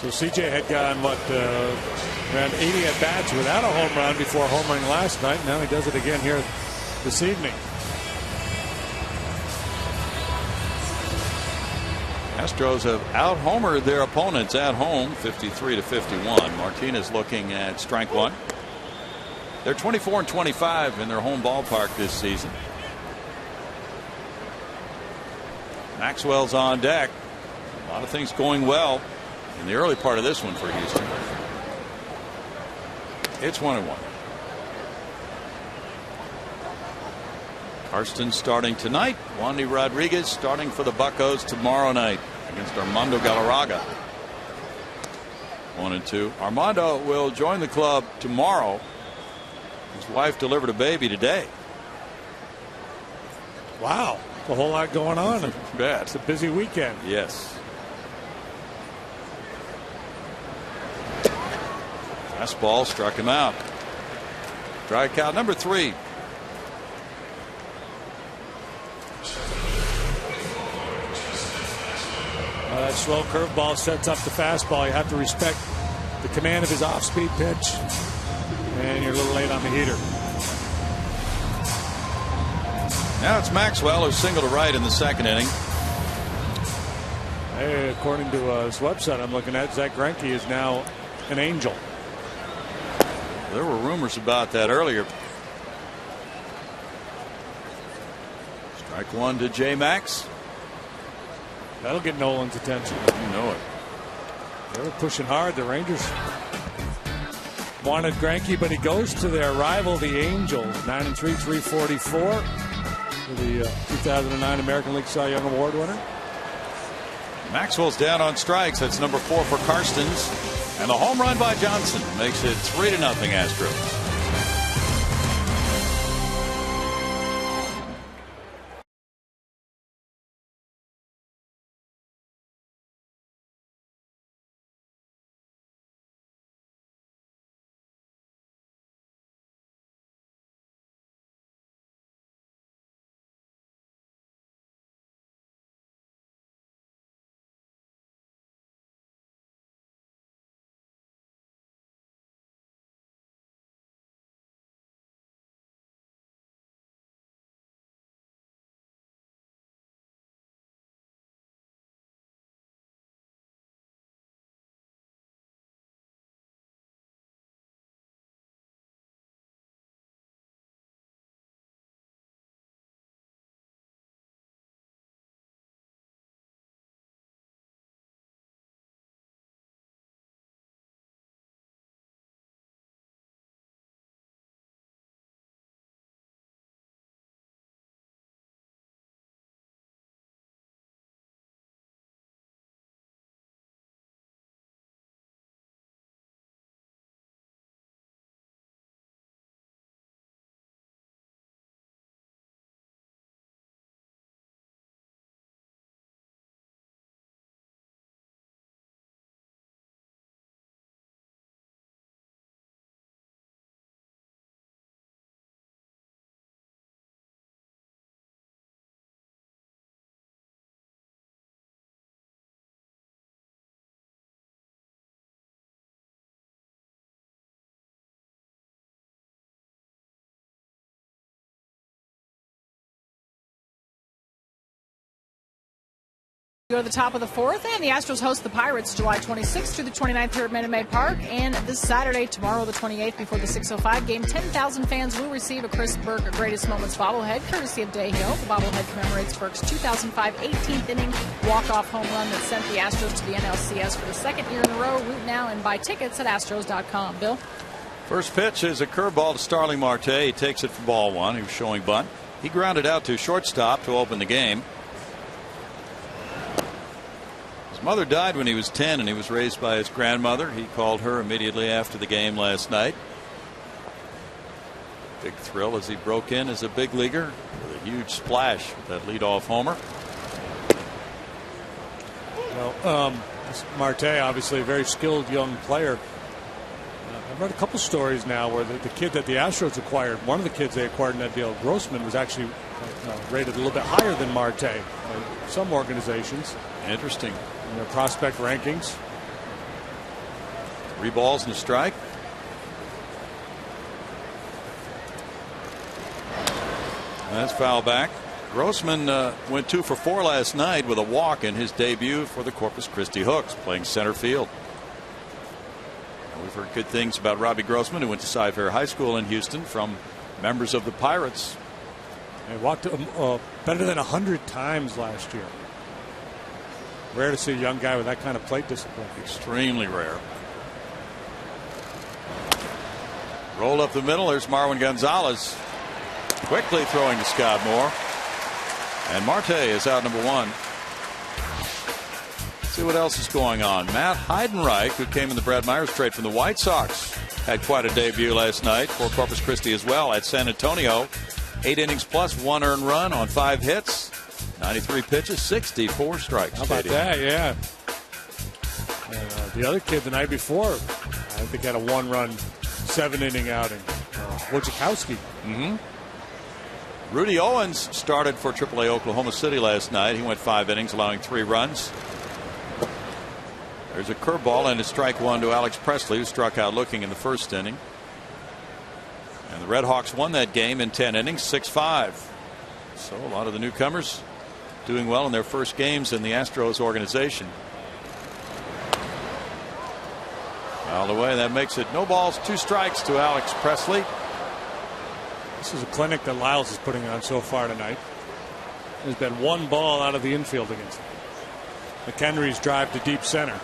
So CJ had gotten around 80 at bats without a home run before homering last night. Now he does it again here this evening. Astros have out-homered their opponents at home 53-51. Martinez looking at strike 1. They're 24-25 in their home ballpark this season. Maxwell's on deck. A lot of things going well in the early part of this one for Houston. It's 1-1. Karstens starting tonight. Wandy Rodriguez starting for the Buccos tomorrow night against Armando Galarraga. 1-2. Armando will join the club tomorrow. His wife delivered a baby today. Wow, a whole lot going on. Bet. It's a busy weekend. Yes. Fastball struck him out. Strike out number 3. That slow curveball sets up the fastball. You have to respect the command of his off-speed pitch. And you're a little late on the heater. Now it's Maxwell who singled to right in the second inning. Hey, according to this website I'm looking at, Zach Greinke is now an angel. There were rumors about that earlier. Strike 1 to J. Max. That'll get Nolan's attention. You know it. They were pushing hard. The Rangers wanted Greinke, but he goes to their rival, the Angels. 9-3, 344. The 2009 American League Cy Young Award winner. Maxwell's down on strikes. That's number 4 for Karstens. And the home run by Johnson makes it 3-0 Astros. Go to the top of the fourth, and the Astros host the Pirates July 26th through the 29th here at Minute Maid Park. And this Saturday, tomorrow the 28th, before the 6:05 game, 10,000 fans will receive a Chris Burke Greatest Moments bobblehead, courtesy of Day Hill. The bobblehead commemorates Burke's 2005 18th inning walk-off home run that sent the Astros to the NLCS for the second year in a row. Root now and buy tickets at Astros.com. Bill? First pitch is a curveball to Starling Marte. He takes it for ball one. He was showing bunt. He grounded out to shortstop to open the game. His mother died when he was 10, and he was raised by his grandmother. He called her immediately after the game last night. Big thrill as he broke in as a big leaguer with a huge splash with that leadoff homer. Well, Marte, obviously a very skilled young player. I've read a couple stories now where the kid that the Astros acquired, one of the kids they acquired in that deal, Grossman, was actually rated a little bit higher than Marte by some organizations. Interesting. In their prospect rankings. 3 balls and a strike. That's foul back. Grossman went 2 for 4 last night with a walk in his debut for the Corpus Christi Hooks, playing center field. We've heard good things about Robbie Grossman, who went to Cy-Fair High School in Houston, from members of the Pirates. He walked better than 100 times last year. Rare to see a young guy with that kind of plate discipline. Extremely rare. Roll up the middle. There's Marwin Gonzalez. Quickly throwing to Scott Moore. And Marte is out number 1. Let's see what else is going on. Matt Heidenreich, who came in the Brad Myers trade from the White Sox, had quite a debut last night for Corpus Christi as well at San Antonio. 8 innings plus 1 earned run on 5 hits. 93 pitches, 64 strikes. How about that? Yeah. The other kid the night before, I think, had a 1-run 7-inning outing. Wojciechowski. Rudy Owens started for AAA Oklahoma City last night. He went 5 innings, allowing 3 runs. There's a curveball and a strike 1 to Alex Presley, who struck out looking in the first inning. And the Red Hawks won that game in 10 innings, 6-5. So a lot of the newcomers doing well in their first games in the Astros organization. Fouled away. That makes it no balls, 2 strikes to Alex Presley. This is a clinic that Lyles is putting on so far tonight. There's been 1 ball out of the infield against him. McHenry's drive to deep center.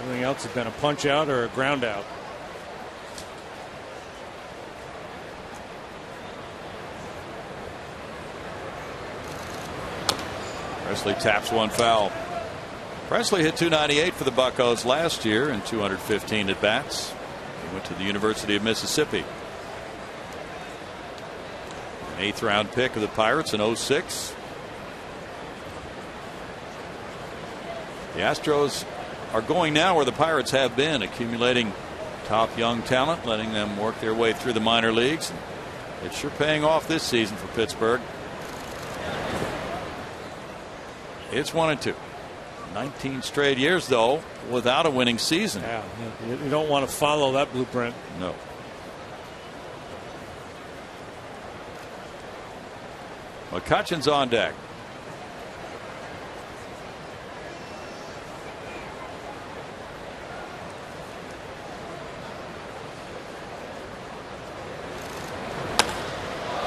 Everything else has been a punch out or a ground out. Presley taps 1 foul. Presley hit .298 for the Buccos last year in 215 at bats. He went to the University of Mississippi. An 8th round pick of the Pirates in 06. The Astros are going now where the Pirates have been, accumulating top young talent, letting them work their way through the minor leagues. It's sure paying off this season for Pittsburgh. It's 1-2. 19 straight years, though, without a winning season. Yeah, you don't want to follow that blueprint. No. McCutchen's on deck.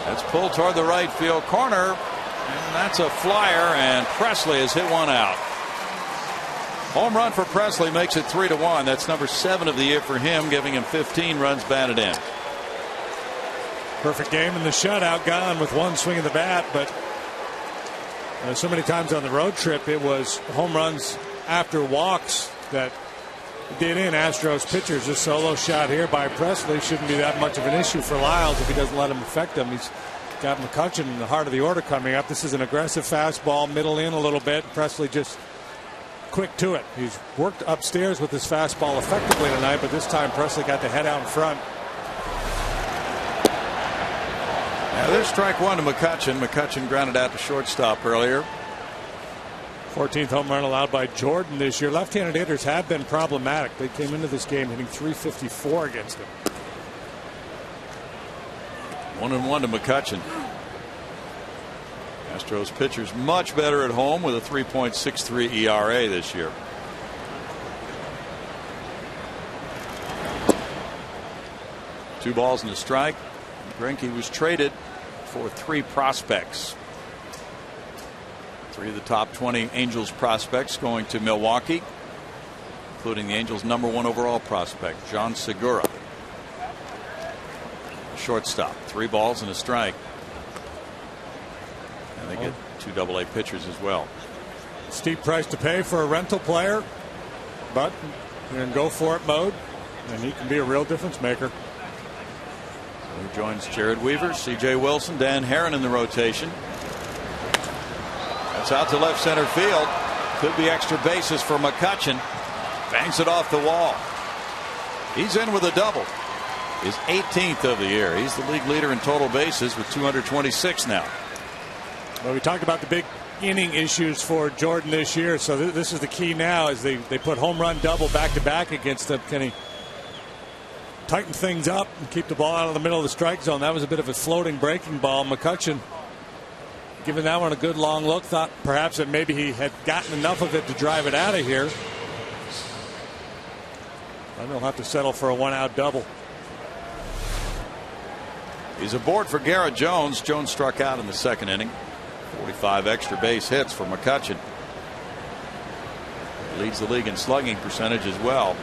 That's pulled toward the right field corner. And that's a flyer, and Presley has hit 1 out. Home run for Presley makes it 3-1. That's number 7 of the year for him, giving him 15 runs batted in. Perfect game in the shutout, gone with 1 swing of the bat, but so many times on the road trip it was home runs after walks that did in Astros pitchers. This solo shot here by Presley shouldn't be that much of an issue for Lyles if he doesn't let him affect him. He's got McCutchen in the heart of the order coming up. This is an aggressive fastball, middle in a little bit. Presley just quick to it. He's worked upstairs with his fastball effectively tonight, but this time Presley got the head out in front. Now there's strike 1 to McCutchen. McCutchen grounded out to shortstop earlier. 14th home run allowed by Jordan this year. Left-handed hitters have been problematic. They came into this game hitting .354 against him. 1-1 to McCutchen. Astros pitchers much better at home with a 3.63 ERA this year. Two balls and a strike. Greinke was traded for 3 prospects. 3 of the top 20 Angels prospects going to Milwaukee, including the Angels' #1 overall prospect, John Segura. Shortstop. 3 balls and a strike. And they get 2 AA pitchers as well. Steep price to pay for a rental player, but you're in go for it mode, and he can be a real difference maker. He joins Jared Weaver, C.J. Wilson, Dan Herron in the rotation. That's out to left center field. Could be extra bases for McCutchen. Bangs it off the wall. He's in with a double. His 18th of the year. He's the league leader in total bases with 226 now. Well, we talked about the big inning issues for Jordan this year, so this is the key now as they put home run double back to back against them. Can he tighten things up and keep the ball out of the middle of the strike zone? That was a bit of a floating breaking ball. McCutchen, giving that one a good long look, thought perhaps that maybe he had gotten enough of it to drive it out of here. And they'll have to settle for a 1-out double. He's aboard for Garrett Jones. Jones struck out in the 2nd inning. 45 extra base hits for McCutchen. Leads the league in slugging percentage as well.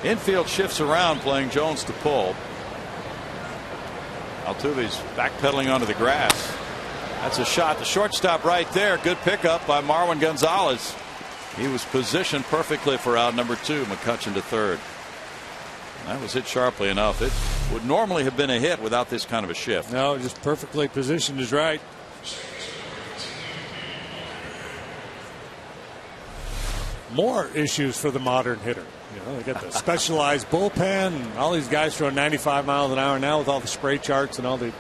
Infield shifts around, playing Jones to pull. Altuve's backpedaling onto the grass. That's a shot. The shortstop right there. Good pickup by Marwin Gonzalez. He was positioned perfectly for out number 2. McCutchen to third. That was hit sharply enough. It would normally have been a hit without this kind of a shift. No, just perfectly positioned is right. More issues for the modern hitter. You know, they got the specialized bullpen, and all these guys throwing 95 miles an hour now with all the spray charts and all the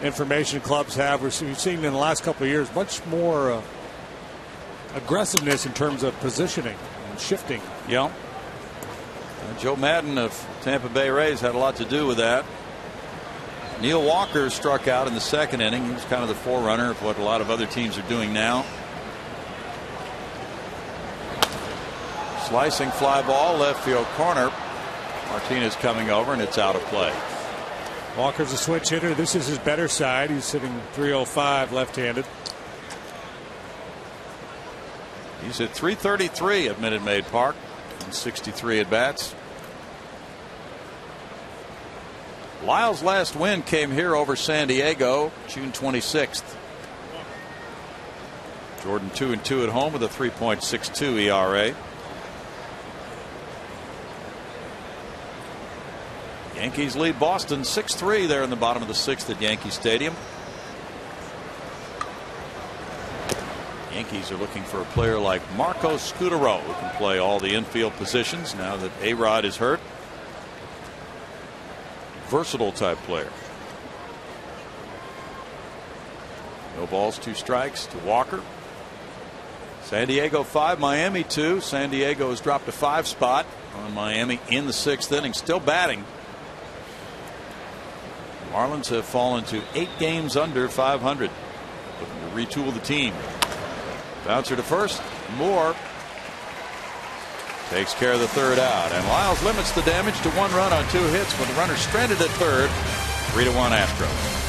information clubs have. We've seen in the last couple of years much more aggressiveness in terms of positioning and shifting. Yeah. Joe Madden of Tampa Bay Rays had a lot to do with that. Neil Walker struck out in the 2nd inning. He was kind of the forerunner of what a lot of other teams are doing now. Slicing fly ball, left field corner. Martinez coming over, and it's out of play. Walker's a switch hitter. This is his better side. He's sitting 305 left-handed. He's at 333 at Minute Maid Park. 63 at bats. Lyle's last win came here over San Diego, June 26th. Jordan 2-2 at home with a 3.62 ERA. Yankees lead Boston 6-3 there in the bottom of the 6th at Yankee Stadium. Yankees are looking for a player like Marco Scutaro, who can play all the infield positions now that A-Rod is hurt. Versatile type player. No balls, 2 strikes to Walker. San Diego 5, Miami 2. San Diego has dropped a 5 spot on Miami in the 6th inning, still batting. Marlins have fallen to 8 games under 500. Looking to retool the team. Bouncer to first. Moore takes care of the 3rd out, and Lyles limits the damage to 1 run on 2 hits with the runner stranded at 3rd. 3-1 Astros.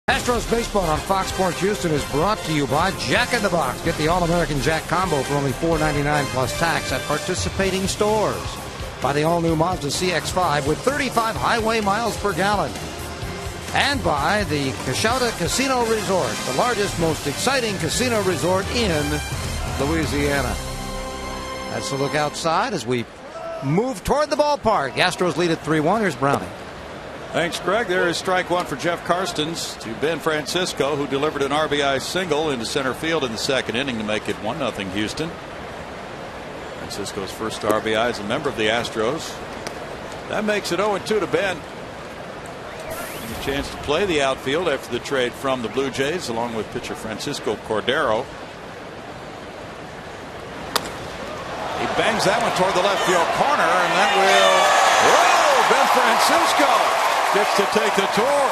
Astros baseball on Fox Sports Houston is brought to you by Jack in the Box. Get the All-American Jack combo for only $4.99 plus tax at participating stores. By the all-new Mazda CX-5 with 35 highway miles per gallon. And by the Cachauda Casino Resort, the largest, most exciting casino resort in Louisiana. That's a look outside as we move toward the ballpark. Astros lead at 3-1. Here's Browning. Thanks, Greg. There is strike one for Jeff Karstens to Ben Francisco, who delivered an RBI single into center field in the second inning to make it 1-0 Houston. Francisco's first RBI as a member of the Astros. That makes it 0-2 to Ben. And a chance to play the outfield after the trade from the Blue Jays, along with pitcher Francisco Cordero. He bangs that one toward the left field corner, and that will. Whoa! Ben Francisco gets to take the tour.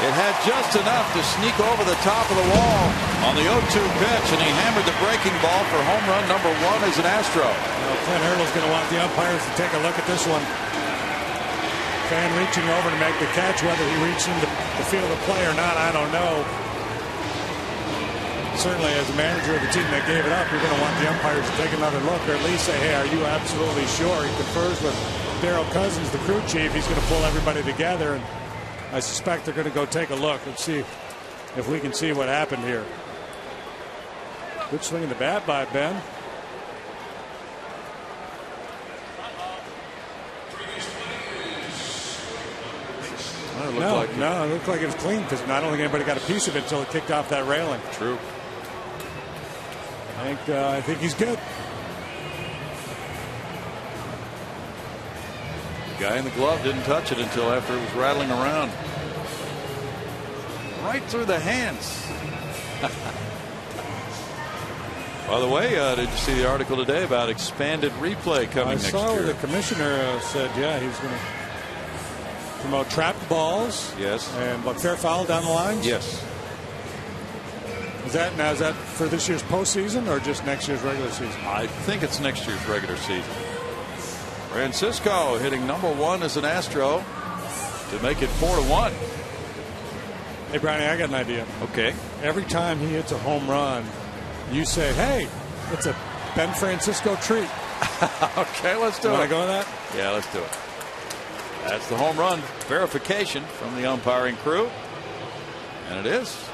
It had just enough to sneak over the top of the wall on the 0-2 pitch, and he hammered the breaking ball for home run number 1 as an Astro. Clint Hurdle's going to want the umpires to take a look at this one. Fan reaching over to make the catch. Whether he reached into the field of play or not, I don't know. Certainly, as a manager of the team that gave it up, you're going to want the umpires to take another look, or at least say, hey, are you absolutely sure? He confers with Darryl Cousins, the crew chief. He's going to pull everybody together, and I suspect they're going to go take a look and see if we can see what happened here. Good swing in the bat by Ben. No, it looked like it was clean because I don't think anybody got a piece of it until it kicked off that railing. True. I think he's good. The guy in the glove didn't touch it until after it was rattling around. Right through the hands. By the way, did you see the article today about expanded replay coming next year? I saw the commissioner said, yeah, he's going to promote trapped balls. Yes. And fair foul down the line? Yes. Is that for this year's postseason or just next year's regular season? I think it's next year's regular season. Francisco hitting number 1 as an Astro to make it 4-1. Hey, Brownie, I got an idea. Okay. Every time he hits a home run, you say, hey, it's a Ben Francisco treat. Okay, let's do it. Want to go with that? Yeah, let's do it. That's the home run verification from the umpiring crew. And it is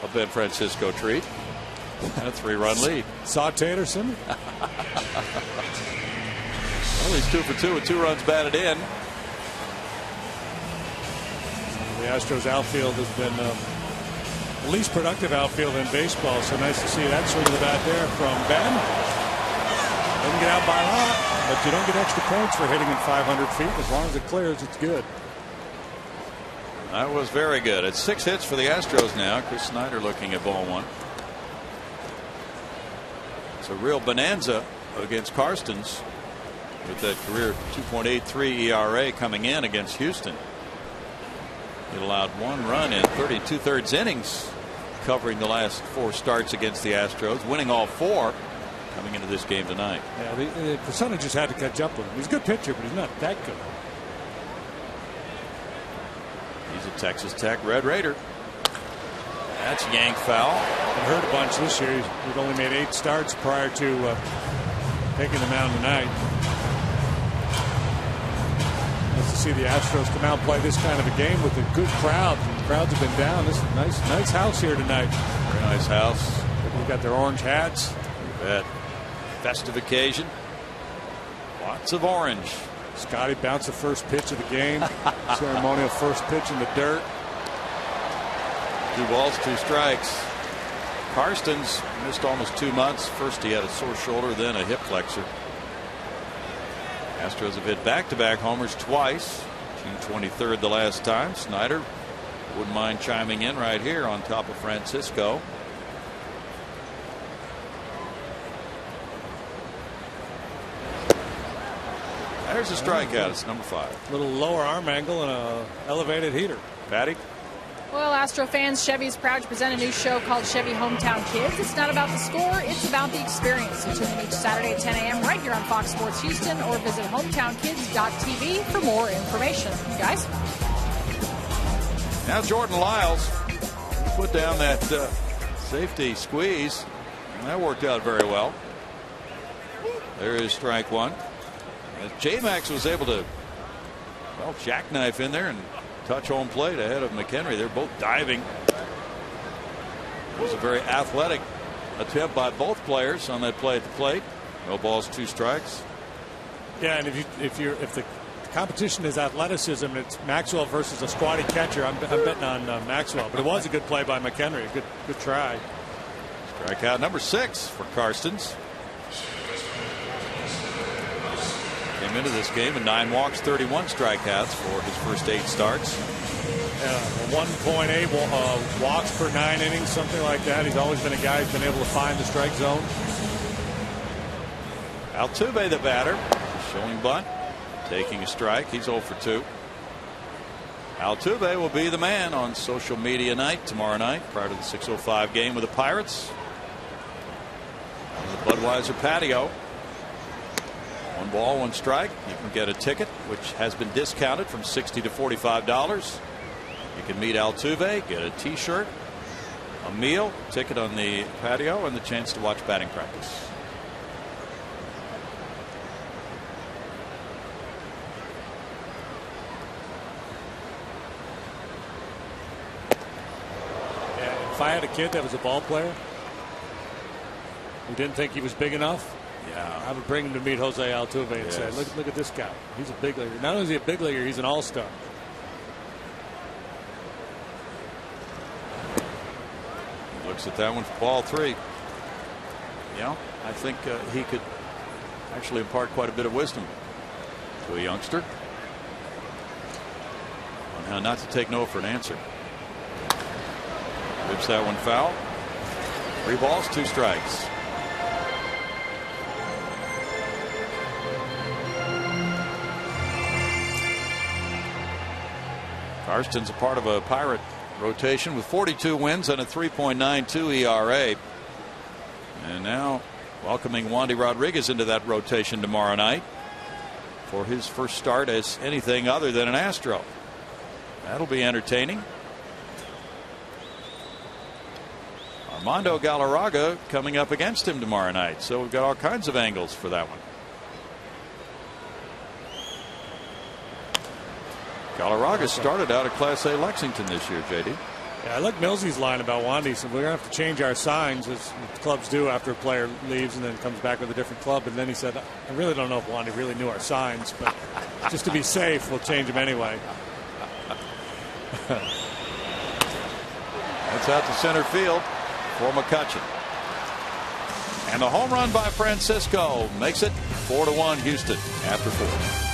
a Ben Francisco treat. And a 3-run lead. Sauteed or something? Well, he's 2 for 2 with 2 runs batted in. The Astros outfield has been the least productive outfield in baseball. So nice to see that swing of the bat there from Ben. Doesn't get out by a lot, but you don't get extra points for hitting it 500 feet. As long as it clears, it's good. That was very good. It's 6 hits for the Astros now. Chris Snyder looking at ball 1. It's a real bonanza against Karstens with that career 2.83 ERA coming in against Houston. It allowed 1 run in 32/3 innings, covering the last 4 starts against the Astros, winning all 4 coming into this game tonight. Yeah, the percentages had to catch up with him. He's a good pitcher, but he's not that good. He's a Texas Tech Red Raider. That's yanked foul. Been hurt a bunch this year. He'd only made 8 starts prior to taking the mound tonight. Nice to see the Astros come out and play this kind of a game with a good crowd. The crowds have been down. This is a nice house here tonight. Very nice house. They've got their orange hats. You bet. Festive occasion. Lots of orange. Scotty bounced the first pitch of the game. Ceremonial first pitch in the dirt. 2 balls, 2 strikes. Karstens missed almost 2 months. First he had a sore shoulder, then a hip flexor. Astros have hit back-to-back homers twice. June 23rd the last time. Snyder wouldn't mind chiming in right here on top of Francisco. There's a strikeout. It's number 5. A little lower arm angle and a elevated heater. Patty? Well, Astro fans, Chevy's proud to present a new show called Chevy Hometown Kids. It's not about the score, it's about the experience. So tune in each Saturday at 10 a.m. right here on Fox Sports Houston, or visit hometownkids.tv for more information. You guys? Now Jordan Lyles put down that safety squeeze, and that worked out very well. There is strike one. J-Max was able to, well, jackknife in there and touch home plate ahead of McHenry. They're both diving. It was a very athletic attempt by both players on that play at the plate. No balls, 2 strikes. Yeah, and if the competition is athleticism and it's Maxwell versus a squatty catcher, I'm betting on Maxwell. But it was a good play by McHenry. Good try. Strikeout number 6 for Karstens. Came into this game with 9 walks, 31 strikeouts for his first 8 starts. 1.8 walks per 9 innings, something like that. He's always been a guy who's been able to find the strike zone. Altuve, the batter, showing bunt, taking a strike. He's 0 for 2. Altuve will be the man on social media night tomorrow night prior to the 6:05 game with the Pirates on the Budweiser patio. 1 ball, 1 strike. You can get a ticket, which has been discounted from $60 to $45. You can meet Altuve, get a T-shirt, a meal, ticket on the patio, and the chance to watch batting practice. Yeah, if I had a kid that was a ball player who didn't think he was big enough, I would bring him to meet Jose Altuve and say, look at this guy. He's a big leaguer. Not only is he a big leaguer, he's an all-star. Looks at that one for ball 3. Yeah, I think he could actually impart quite a bit of wisdom to a youngster on how not to take no for an answer. Whips that one foul. 3 balls, 2 strikes. Karstens a part of a Pirate rotation with 42 wins and a 3.92 ERA. And now welcoming Wandy Rodriguez into that rotation tomorrow night for his first start as anything other than an Astro. That'll be entertaining. Armando Galarraga coming up against him tomorrow night. So we've got all kinds of angles for that one. Galarraga started out at Class A Lexington this year, JD. Yeah, I like Millsy's line about Wandy. So we're going to have to change our signs, as clubs do after a player leaves and then comes back with a different club. And then he said, I really don't know if Wandy really knew our signs, but just to be safe, we'll change them anyway. That's out to center field for McCutchen. And the home run by Francisco makes it 4-1 Houston after 4.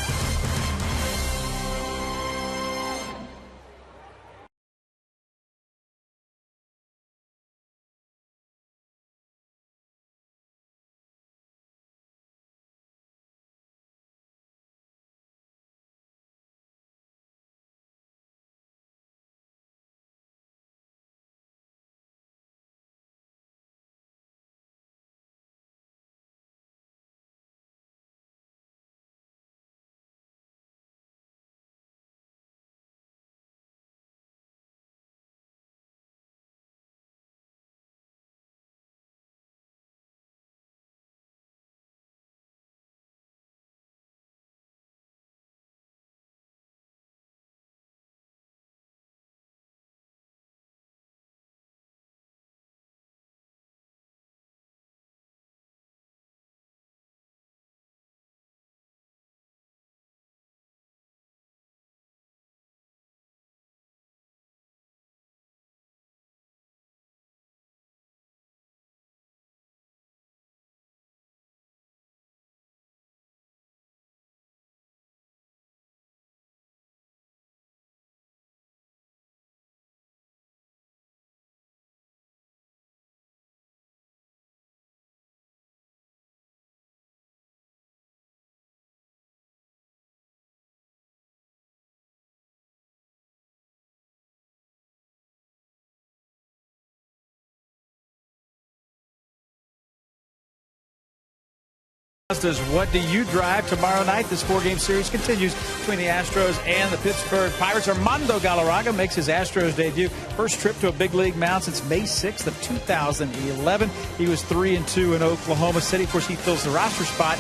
does What Do You Drive tomorrow night. This 4-game series continues between the Astros and the Pittsburgh Pirates. Armando Galarraga makes his Astros debut. First trip to a big league mound since May 6th of 2011. He was 3-2 in Oklahoma City. Of course, he fills the roster spot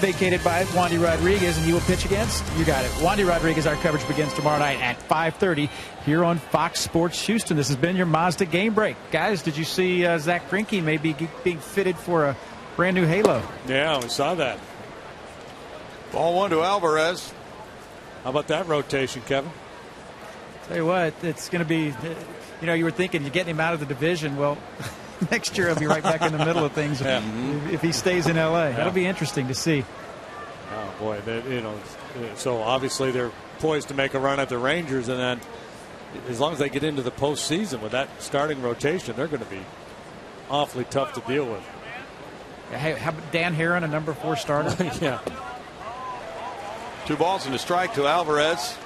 vacated by Wandy Rodriguez, and he will pitch against, you got it, Wandy Rodriguez. Our coverage begins tomorrow night at 5:30 here on Fox Sports Houston. This has been your Mazda Game Break. Guys, did you see Zach Greinke may be being fitted for a brand new halo? Yeah, we saw that. Ball 1 to Alvarez. How about that rotation, Kevin? Tell you what, it's going to be, you were thinking you're getting him out of the division. Well, next year he'll be right back in the middle of things if he stays in L.A. Yeah. That'll be interesting to see. Oh, boy. So obviously they're poised to make a run at the Rangers, and then as long as they get into the postseason with that starting rotation, they're going to be awfully tough to deal with. Hey, how about Dan Herron, a number 4 starter? Yeah. 2 balls and a strike to Alvarez.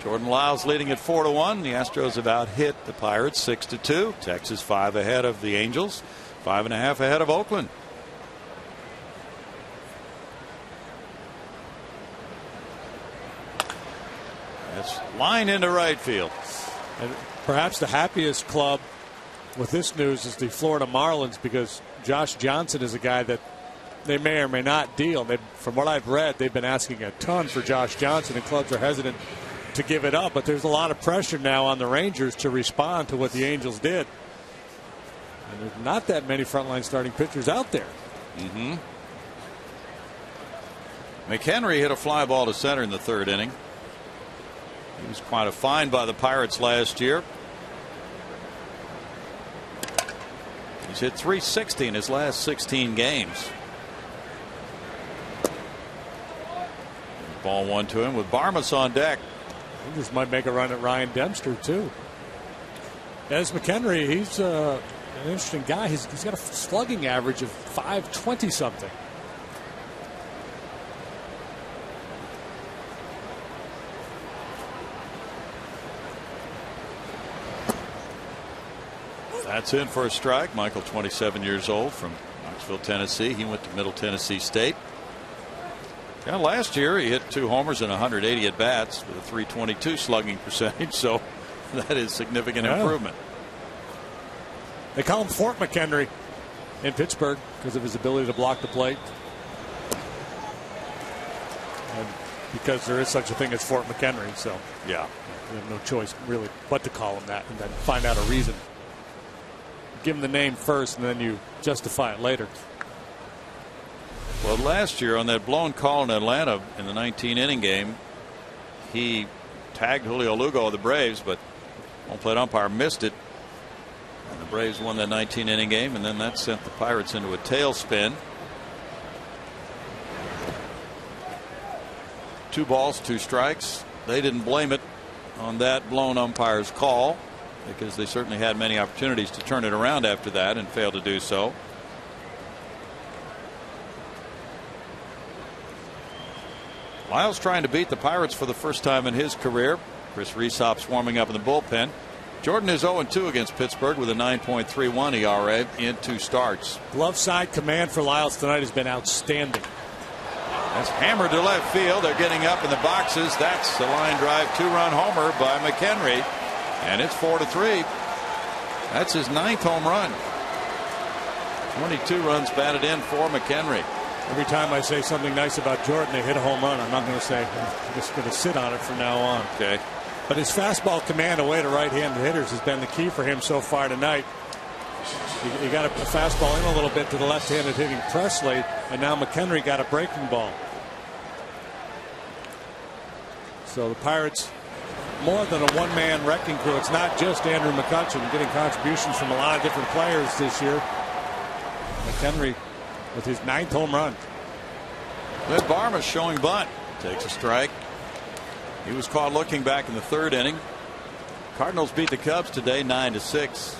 Jordan Lyles leading at 4-1. The Astros have out hit the Pirates 6-2. Texas 5 ahead of the Angels, 5.5 ahead of Oakland. That's line into right field. And perhaps the happiest club with this news is the Florida Marlins, because Josh Johnson is a guy that they may or may not deal. From what I've read, they've been asking a ton for Josh Johnson, and clubs are hesitant to give it up. But there's a lot of pressure now on the Rangers to respond to what the Angels did. And there's not that many frontline starting pitchers out there. Mm-hmm. McHenry hit a fly ball to center in the 3rd inning. He was quite a find by the Pirates last year. He's hit .360 in his last 16 games. Ball 1 to him with Barmas on deck. Rangers might make a run at Ryan Dempster too. As McHenry, he's an interesting guy. He's got a slugging average of .520 something. That's in for a strike. Michael, 27 years old, from Knoxville, Tennessee. He went to Middle Tennessee State. Yeah, last year he hit 2 homers and 180 at bats with a .322 slugging percentage, so that is significant improvement. They call him Fort McHenry in Pittsburgh because of his ability to block the plate. And because there is such a thing as Fort McHenry, so yeah, you have no choice really but to call him that and then find out a reason. Give him the name first and then you justify it later. Well, last year on that blown call in Atlanta in the 19-inning game, he tagged Julio Lugo of the Braves, but home plate umpire missed it. And the Braves won that 19-inning game, and then that sent the Pirates into a tailspin. 2 balls, 2 strikes. They didn't blame it on that blown umpire's call, because they certainly had many opportunities to turn it around after that and failed to do so. Lyles trying to beat the Pirates for the first time in his career. Chris Rhysop's warming up in the bullpen. Jordan is 0-2 against Pittsburgh with a 9.31 ERA in 2 starts. Glove side command for Lyles tonight has been outstanding. That's hammered to left field. They're getting up in the boxes. That's the line drive 2-run homer by McHenry. And it's 4-3. That's his 9th home run. 22 runs batted in for McHenry. Every time I say something nice about Jordan, they hit a home run. I'm not going to say, I'm just going to sit on it from now on. Okay. But his fastball command away to right-handed hitters has been the key for him so far tonight. He got a fastball in a little bit to the left-handed hitting Presley, and now McHenry got a breaking ball. So the Pirates, more than a one-man wrecking crew. It's not just Andrew McCutchen getting contributions from a lot of different players this year. McHenry with his 9th home run. Then Barmas showing bunt. Takes a strike. He was caught looking back in the 3rd inning. Cardinals beat the Cubs today 9-6.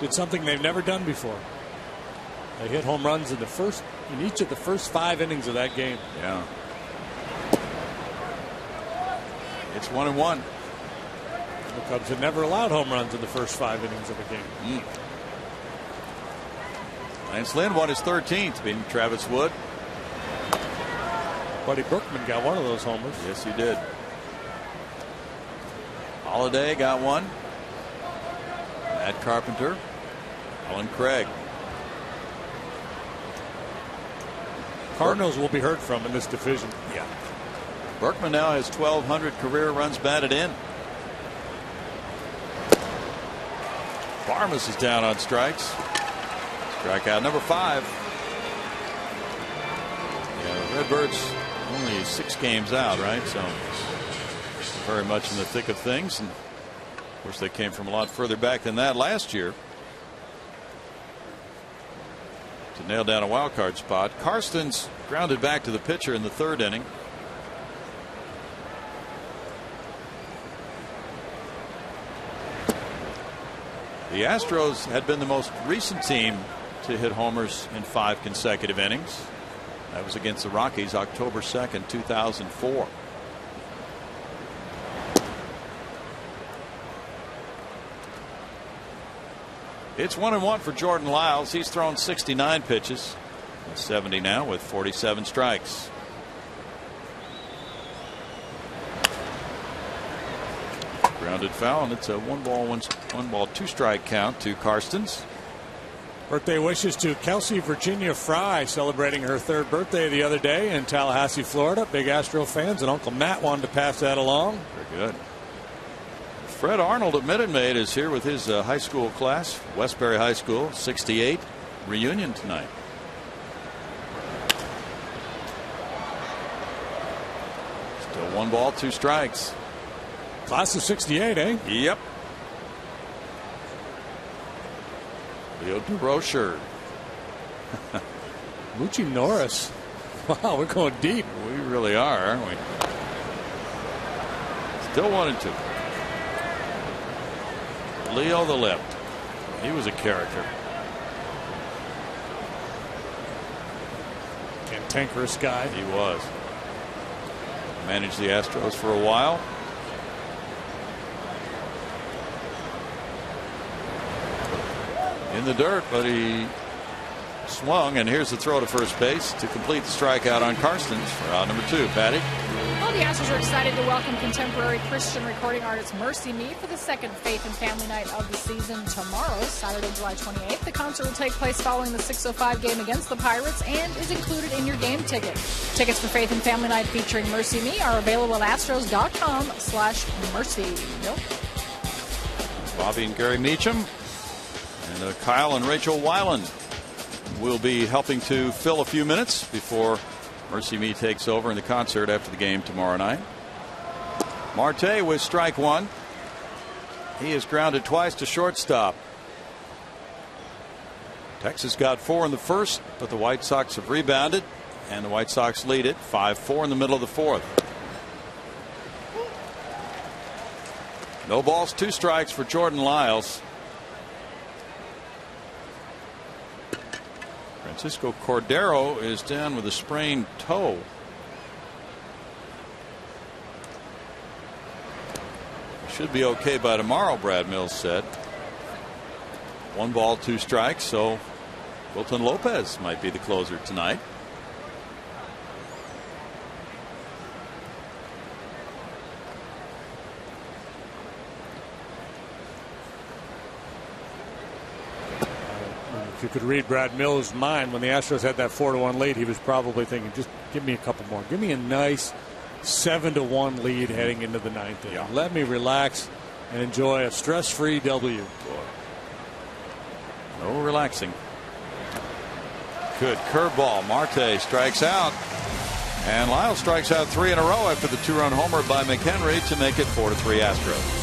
Did something they've never done before. They hit home runs in each of the first 5 innings of that game. Yeah. It's 1-1. The Cubs had never allowed home runs in the first 5 innings of a game. Lance Lynn won his 13th, beating Travis Wood. Buddy Brookman got one of those homers. Yes, he did. Holiday got one. Matt Carpenter. Alan Craig. Cardinals will be heard from in this division. Yeah. Berkman now has 1,200 career runs batted in. Farmas is down on strikes. Strikeout number 5. Yeah, the Redbirds only 6 games out, right? So very much in the thick of things. And of course, they came from a lot further back than that last year to nail down a wild card spot. Karstens grounded back to the pitcher in the 3rd inning. The Astros had been the most recent team to hit homers in 5 consecutive innings. That was against the Rockies, October 2nd, 2004. It's 1-1 for Jordan Lyles. He's thrown 69 pitches. He's 70 now with 47 strikes. Grounded foul, and it's a 1-ball, 2-strike count to Karstens. Birthday wishes to Kelsey Virginia Fry, celebrating her 3rd birthday the other day in Tallahassee, Florida. Big Astro fans, and Uncle Matt wanted to pass that along. Very good. Fred Arnold at Minute Maid is here with his high school class, Westbury High School, 68 reunion tonight. Still 1-ball, 2 strikes. Class of 68, eh? Yep. Leo DeRocher. Lucci Norris. Wow, we're going deep. We really are, aren't we? Still 1-2. Leo the left. He was a character. Cantankerous guy. He was. Managed the Astros for a while. In the dirt, but he swung, and here's the throw to first base to complete the strikeout on Karstens for out number 2. Patty? Well, the Astros are excited to welcome contemporary Christian recording artist Mercy Me for the 2nd Faith and Family Night of the season tomorrow, Saturday, July 28th. The concert will take place following the 6:05 game against the Pirates and is included in your game ticket. Tickets for Faith and Family Night featuring Mercy Me are available at astros.com/mercy. Bill? Bobby and Gary Meacham and Kyle and Rachel Weiland will be helping to fill a few minutes before Mercy Me takes over in the concert after the game tomorrow night. Marte with strike 1. He is grounded twice to shortstop. Texas got 4 in the 1st, but the White Sox have rebounded, and the White Sox lead it 5-4 in the middle of the 4th. No balls, 2 strikes for Jordan Lyles. Francisco Cordero is down with a sprained toe. Should be okay by tomorrow, Brad Mills said. 1-ball, 2 strikes, so Wilton Lopez might be the closer tonight. If you could read Brad Mills' mind, when the Astros had that 4-1 lead, he was probably thinking, just give me a couple more. Give me a nice 7-1 lead heading into the 9th inning. Yeah. Let me relax and enjoy a stress-free W. No relaxing. Good curveball. Marte strikes out. And Lyles strikes out 3 in a row after the 2-run homer by McHenry to make it 4-3 Astros.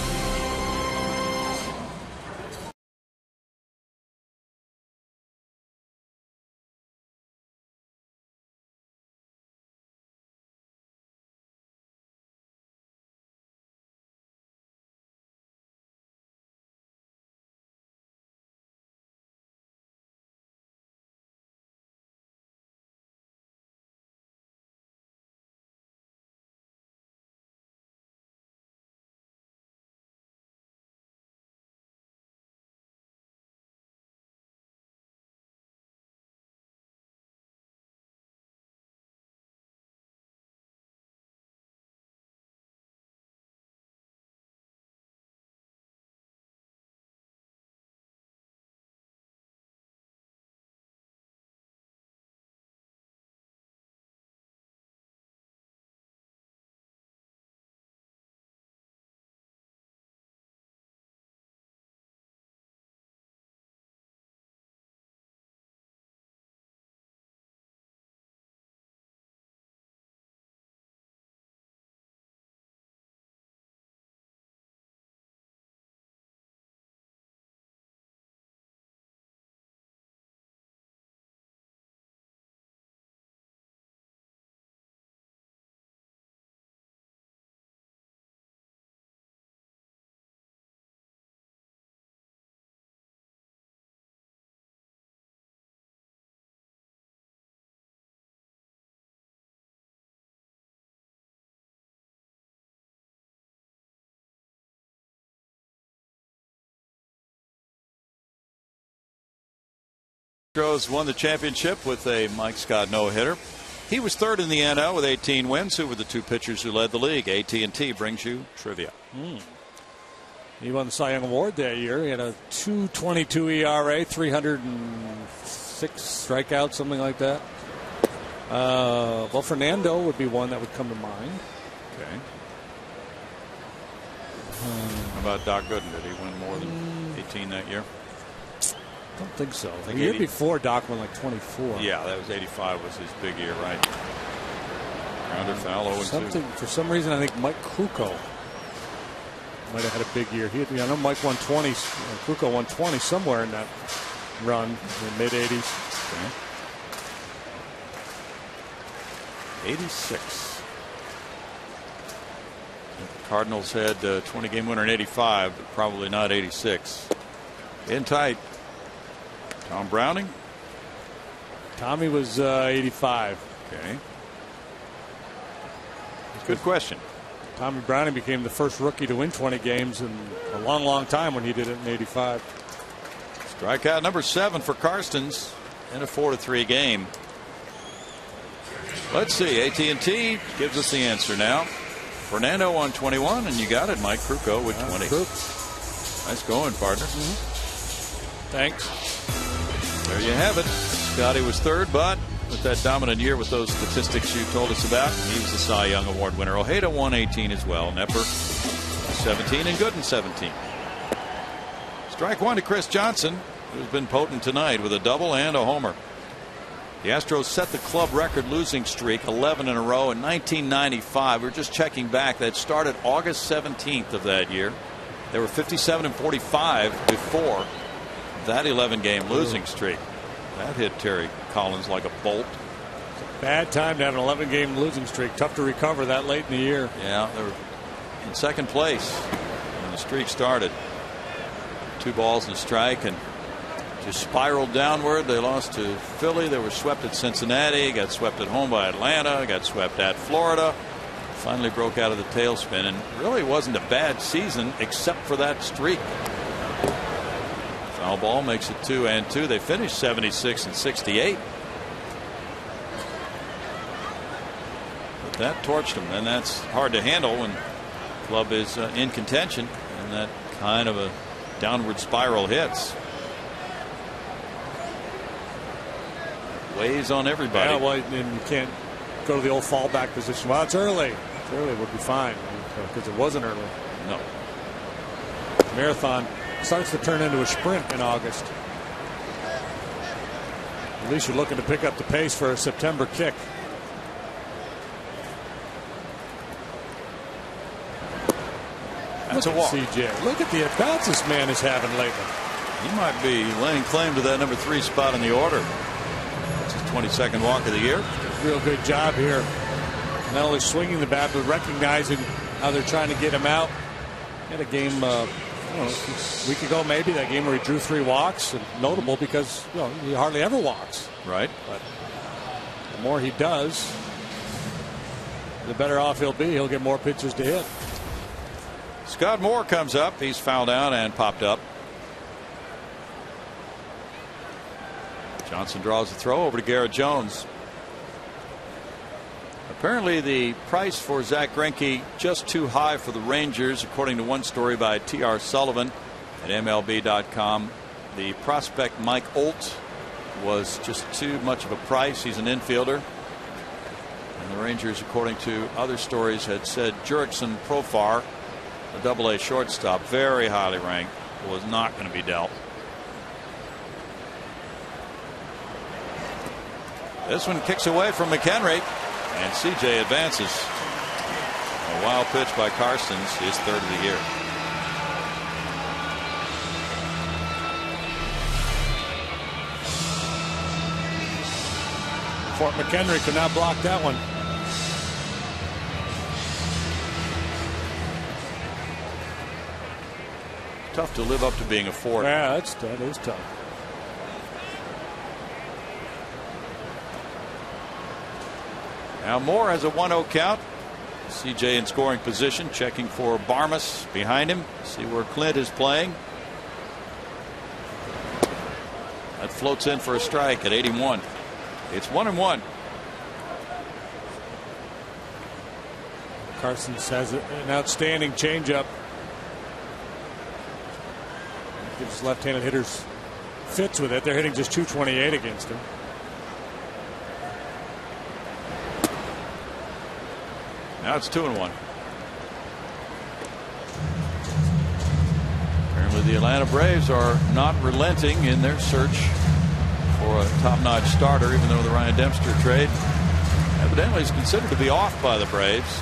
Astros won the championship with a Mike Scott no-hitter. He was third in the NL with 18 wins. Who were the two pitchers who led the league? AT&T brings you trivia. He won the Cy Young Award that year. He had a 2.22 ERA, 306 strikeouts, something like that. Well, Fernando would be one that would come to mind. Okay. How about Doc Gooden? Did he win more than 18 that year? I don't think so. The year before, Doc won like 24. Yeah, that was 85 was his big year, right? Grounder foul, 0-2. For some reason, I think Mike Krukow might have had a big year. I know Mike won 20. Krukow won 20 somewhere in that run in the mid-80s. Okay. 86. The Cardinals had a 20-game winner in 85, but probably not 86. In tight. Tom Browning? Tommy was 85. Okay. Good question. Tommy Browning became the first rookie to win 20 games in a long, long time when he did it in 85. Strikeout number 7 for Karstens in a 4-3 game. Let's see. AT&T gives us the answer now. Fernando on 21, and you got it. Mike Krukow with 20. Nice going, partner. Thanks. There you have it. Scotty was third, but with that dominant year with those statistics you told us about, he was the Cy Young Award winner. Ojeda won 18 as well. Nepper 17 and Gooden 17. Strike one to Chris Johnson, who's been potent tonight with a double and a homer. The Astros set the club record losing streak 11 in a row in 1995. We're just checking back. That started August 17th of that year. They were 57 and 45 before that 11-game losing streak. That hit Terry Collins like a bolt. Bad time to have an 11-game losing streak. Tough to recover that late in the year. Yeah, they were in second place when the streak started. 2 balls and a strike, and just spiraled downward. They lost to Philly. They were swept at Cincinnati. Got swept at home by Atlanta. Got swept at Florida. Finally broke out of the tailspin, and really wasn't a bad season except for that streak. Foul ball makes it 2-2. They finished 76 and 68. But that torched them, and that's hard to handle when the club is in contention and that kind of a downward spiral hits. Weighs on everybody. Yeah, well, and you can't go to the old fallback position. Well, it's early. It's early. We'll be fine because it wasn't early. No. Marathon starts to turn into a sprint in August. At least you're looking to pick up the pace for a September kick. That's a walk. CJ. Look at the at-bats this man is having lately. He might be laying claim to that number 3 spot in the order. That's his 22nd walk of the year. Real good job here. Not only swinging the bat, but recognizing how they're trying to get him out. He had a game a week ago, maybe, that game where he drew 3 walks. And notable because he hardly ever walks. Right. But the more he does, the better off he'll be. He'll get more pitches to hit. Scott Moore comes up. He's fouled out and popped up. Johnson draws the throw over to Garrett Jones. Apparently the price for Zach Greinke just too high for the Rangers, according to one story by T.R. Sullivan at MLB.com. The prospect Mike Olt was just too much of a price. He's an infielder. And the Rangers, according to other stories, had said Jurickson Profar, a Double-A shortstop, very highly ranked, was not going to be dealt. This one kicks away from McHenry, and CJ advances. A wild pitch by Karstens, his 3rd of the year. Fort McHenry could not block that one. Tough to live up to being a Fort. Yeah, that is tough. Now Moore has a 1-0 count. CJ in scoring position, checking for Barmas behind him. See where Clint is playing. That floats in for a strike at 81. It's 1-1. Carstens has an outstanding changeup. Gives left-handed hitters fits with it. They're hitting just .228 against him. Now it's 2-1. Apparently the Atlanta Braves are not relenting in their search for a top-notch starter, even though the Ryan Dempster trade evidently is considered to be off by the Braves.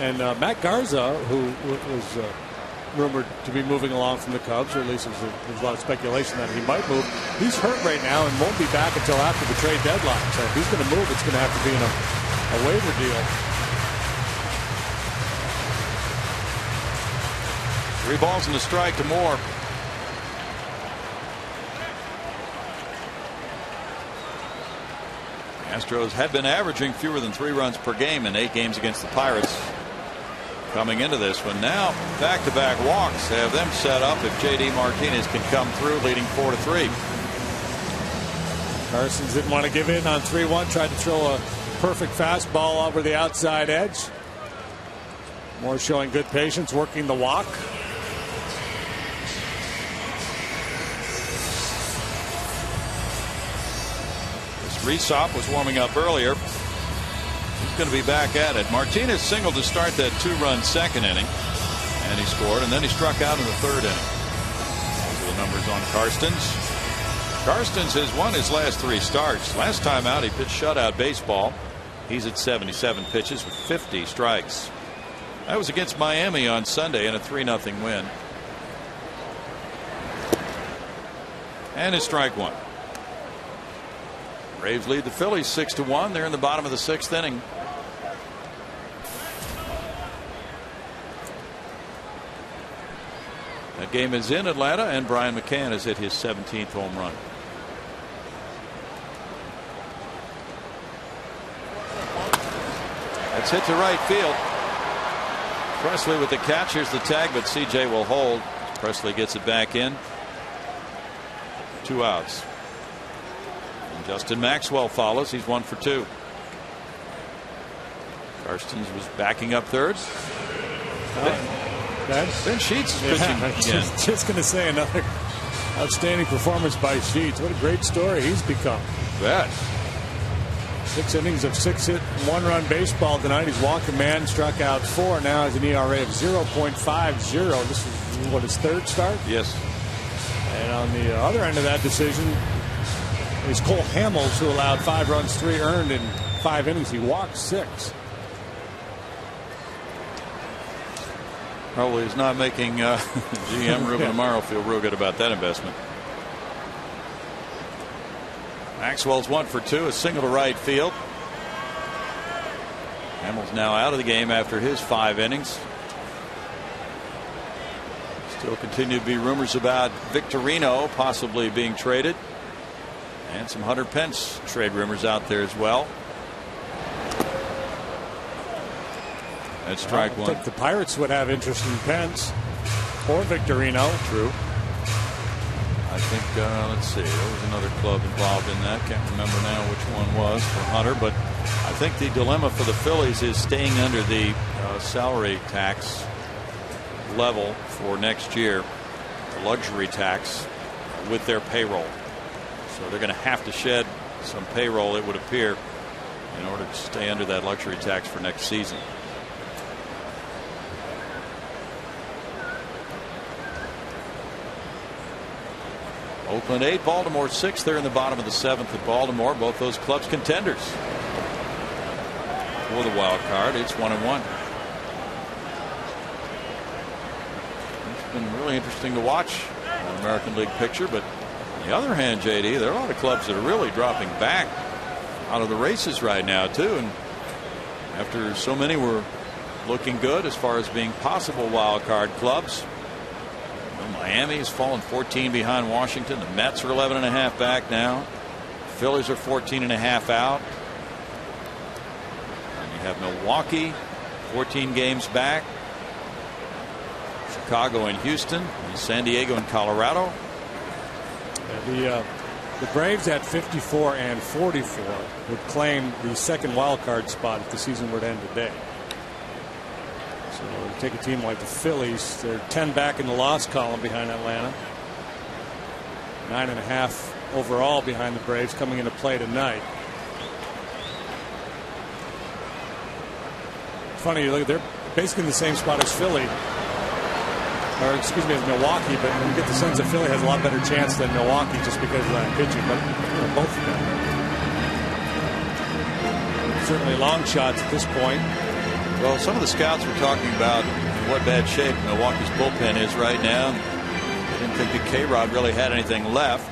And Matt Garza, who was rumored to be moving along from the Cubs, or at least there's a lot of speculation that he might move. He's hurt right now and won't be back until after the trade deadline. So if he's going to move, it's going to have to be in a waiver deal. 3 balls and a strike to Moore. Astros had been averaging fewer than 3 runs per game in 8 games against the Pirates coming into this one. Now back-to-back walks have them set up if JD Martinez can come through, leading 4-3. Carstens didn't want to give in on 3-1, tried to throw a perfect fastball over the outside edge. Moore showing good patience, working the walk. Resop was warming up earlier. He's going to be back at it. Martinez singled to start that 2-run second inning, and he scored, and then he struck out in the 3rd inning. Those are the numbers on Carstens. Carstens has won his last 3 starts. Last time out, he pitched shutout baseball. He's at 77 pitches with 50 strikes. That was against Miami on Sunday in a 3-0 win. And his strike 1. Braves lead the Phillies 6-1. They're in the bottom of the 6th inning. That game is in Atlanta, and Brian McCann has hit his 17th home run. That's hit to right field. Presley with the catch. Here's the tag, but CJ will hold. Presley gets it back in. 2 outs. Justin Maxwell follows. He's 1 for 2. Carstens was backing up third. Ben Sheets is pitching again. Just going to say another outstanding performance by Sheets. What a great story he's become. Bet. 6 innings of 6-hit, 1-run baseball tonight. He's walked a man, struck out 4. Now has an ERA of 0.50. This is what, his 3rd start? Yes. And on the other end of that decision is Cole Hamels, who allowed 5 runs, 3 earned in 5 innings. He walked 6. Probably is not making GM Ruben Amaro feel real good about that investment. Maxwell's 1 for 2, a single to right field. Hamels now out of the game after his 5 innings. Still continue to be rumors about Victorino possibly being traded. And some Hunter Pence trade rumors out there as well. That's strike 1. I think the Pirates would have interest in Pence or Victorino. True. I think, let's see, there was another club involved in that. Can't remember now which one was for Hunter, but I think the dilemma for the Phillies is staying under the salary tax level for next year, the luxury tax, with their payroll. So they're going to have to shed some payroll, it would appear, in order to stay under that luxury tax for next season. Oakland 8, Baltimore 6. They're in the bottom of the 7th at Baltimore. Both those clubs contenders for the wild card. It's 1-1. It's been really interesting to watch the American League picture, but on the other hand, JD, there are a lot of clubs that are really dropping back out of the races right now too, and after so many were looking good as far as being possible wild card clubs, Miami has fallen 14 behind Washington. The Mets are 11.5 back now. Phillies are 14.5 out. And you have Milwaukee 14 games back. Chicago and Houston, and San Diego and Colorado. The Braves at 54 and 44 would claim the second wild card spot if the season were to end today. So take a team like the Phillies, they're 10 back in the loss column behind Atlanta. 9.5 overall behind the Braves coming into play tonight. Funny, you look, they're basically in the same spot as Philly, or excuse me, as Milwaukee, but you get the sense that Philly has a lot better chance than Milwaukee just because of that pitching. But both of them certainly long shots at this point. Well, some of the scouts were talking about in what bad shape Milwaukee's bullpen is right now. They didn't think that K-Rod really had anything left,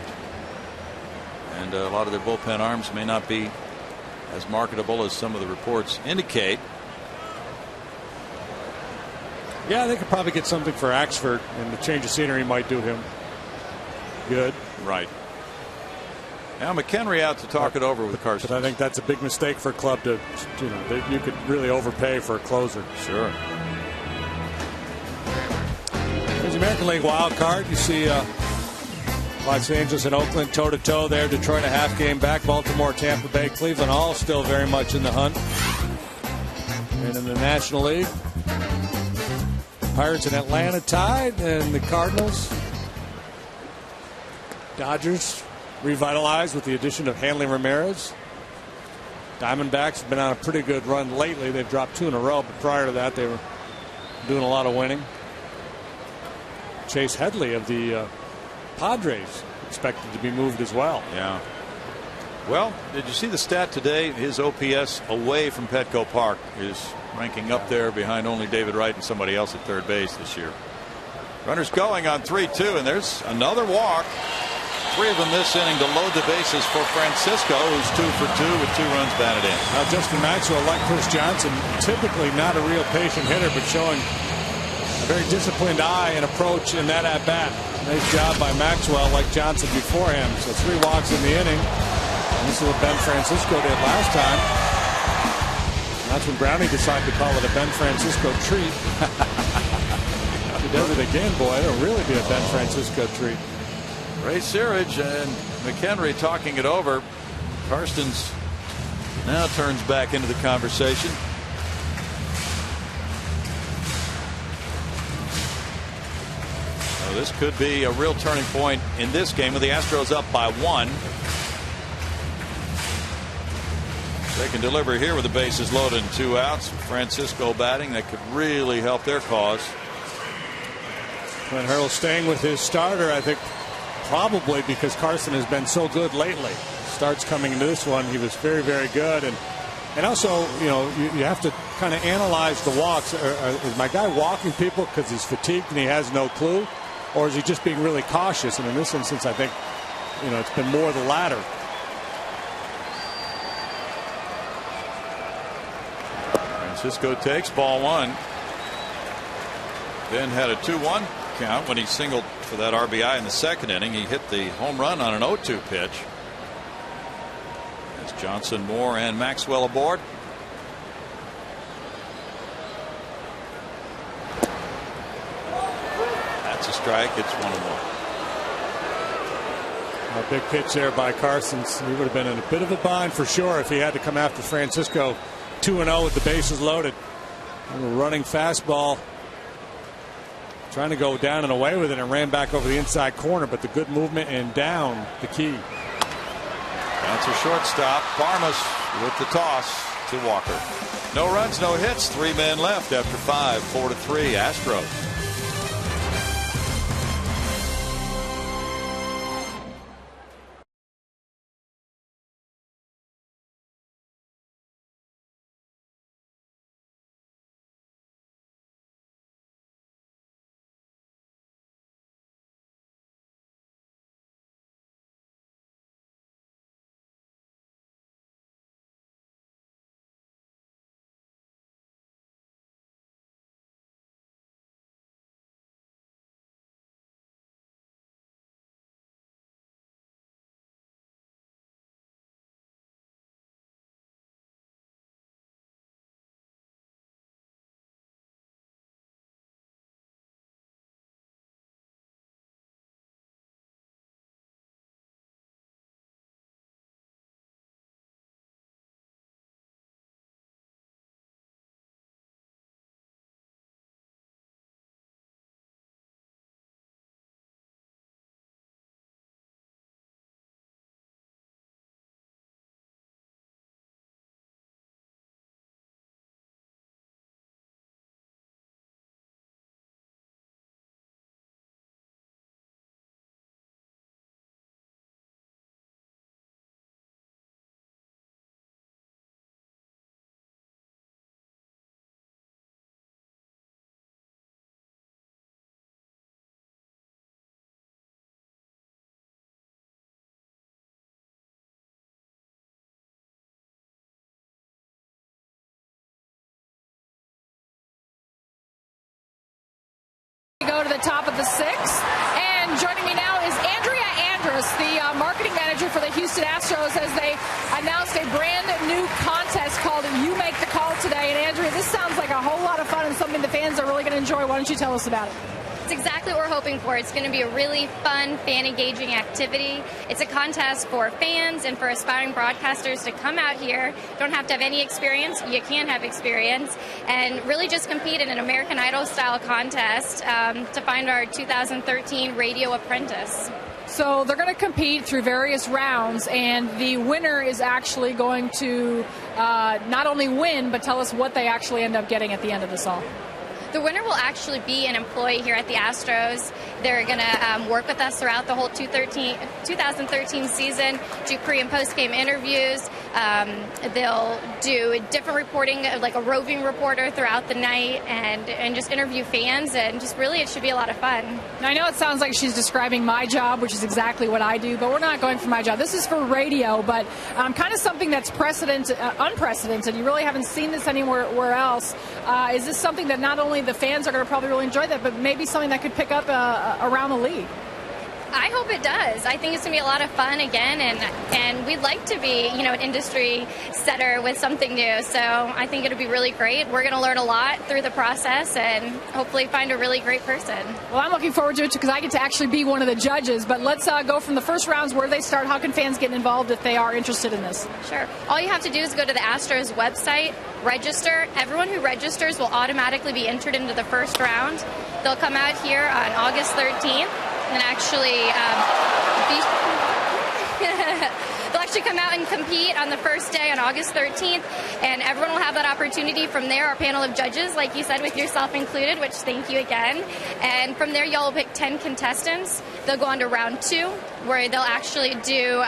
and a lot of their bullpen arms may not be as marketable as some of the reports indicate. Yeah, they could probably get something for Axford, and the change of scenery might do him good. Right. Now McHenry out to talk it over with Carson. But I think that's a big mistake for a club to, you could really overpay for a closer. Sure. There's the American League wild card. You see Los Angeles and Oakland toe-to-toe there. Detroit a half game back. Baltimore, Tampa Bay, Cleveland all still very much in the hunt. And in the National League, Pirates and Atlanta tied, and the Cardinals, Dodgers revitalized with the addition of Hanley Ramirez. Diamondbacks have been on a pretty good run lately. They've dropped 2 in a row, but prior to that they were doing a lot of winning. Chase Headley of the Padres expected to be moved as well. Yeah. Well, did you see the stat today? His OPS away from Petco Park is ranking up there behind only David Wright and somebody else at third base this year. Runners going on 3-2, and there's another walk. 3 of them this inning to load the bases for Francisco, who's 2 for 2 with 2 runs batted in. Justin Maxwell, like Chris Johnson, typically not a real patient hitter, but showing a very disciplined eye and approach in that at bat. Nice job by Maxwell, like Johnson before him. So 3 walks in the inning. And this is what Ben Francisco did last time. That's when Brownie decided to call it a Ben Francisco treat. If he does it again, boy, it'll really be a Ben Francisco treat. Ray Searage and McHenry talking it over. Karstens now turns back into the conversation. So this could be a real turning point in this game with the Astros up by 1. They can deliver here with the bases loaded and 2 outs. Francisco batting, that could really help their cause. Glenn Hurl staying with his starter, I think, probably because Carson has been so good lately. Starts coming into this one, he was very, very good, and also, you have to kind of analyze the walks. Is my guy walking people because he's fatigued and he has no clue, or is he just being really cautious? And in this instance, I think, it's been more the latter. Francisco takes ball 1. Ben had a 2-1 count when he singled for that RBI in the second inning. He hit the home run on an 0-2 pitch. As Johnson, Moore, and Maxwell aboard. That's a strike. It's 1-1. A big pitch there by Carstens. He would have been in a bit of a bind for sure if he had to come after Francisco 2-0 with the bases loaded. A running fastball, trying to go down and away with it, and ran back over the inside corner, but the good movement and down the key. That's a shortstop. Barmas with the toss to Walker. No runs, no hits. 3 men left after 5. 4-3 Astros. go to the top of the 6th. And joining me now is Andrea Andrus, the marketing manager for the Houston Astros, as they announced a brand new contest called You Make the Call today. And Andrea, this sounds like a whole lot of fun and something the fans are really going to enjoy. Why don't you tell us about it? It's exactly what we're hoping for. It's going to be a really fun, fan-engaging activity. It's a contest for fans and for aspiring broadcasters to come out here. You don't have to have any experience. You can have experience. And really just compete in an American Idol-style contest to find our 2013 radio apprentice. So they're going to compete through various rounds, and the winner is actually going to not only win, but tell us what they actually end up getting at the end of this all. The winner will actually be an employee here at the Astros. They're going to work with us throughout the whole 2013 season, do pre- and post-game interviews. They'll do different reporting, like a roving reporter throughout the night, and just interview fans, and just really it should be a lot of fun. Now, I know it sounds like she's describing my job, which is exactly what I do, but we're not going for my job. This is for radio, but kind of something that's unprecedented. You really haven't seen this anywhere else. Is this something that not only the fans are going to probably really enjoy that, but maybe something that could pick up around the league? I hope it does. I think it's going to be a lot of fun again, and we'd like to be, an industry setter with something new. So I think it'll be really great. We're going to learn a lot through the process and hopefully find a really great person. Well, I'm looking forward to it because I get to actually be one of the judges. But let's go from the first rounds, where they start. How can fans get involved if they are interested in this? Sure. All you have to do is go to the Astros website, register. Everyone who registers will automatically be entered into the first round. They'll come out here on August 13th. And actually, they'll actually come out and compete on the first day on August 13th, and everyone will have that opportunity. From there, our panel of judges, like you said, with yourself included, which thank you again. And from there, y'all will pick 10 contestants. They'll go on to round 2, where they'll actually do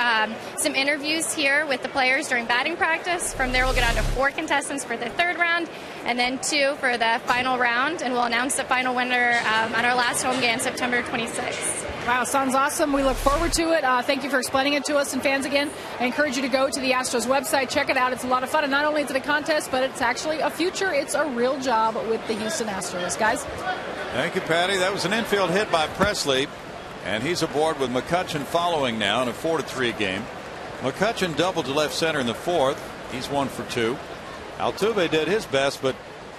some interviews here with the players during batting practice. From there, we'll get on to 4 contestants for the third round, and then 2 for the final round, and we'll announce the final winner on our last home game, September 26th. Wow, sounds awesome. We look forward to it. Thank you for explaining it to us. And fans, again, I encourage you to go to the Astros website, check it out. It's a lot of fun. And not only is it a contest, but it's actually a future. It's a real job with the Houston Astros. Guys? Thank you, Patty. That was an infield hit by Presley. And he's aboard with McCutchen following now in a 4-3 game. McCutchen doubled to left center in the 4th. He's 1 for 2. Altuve did his best, but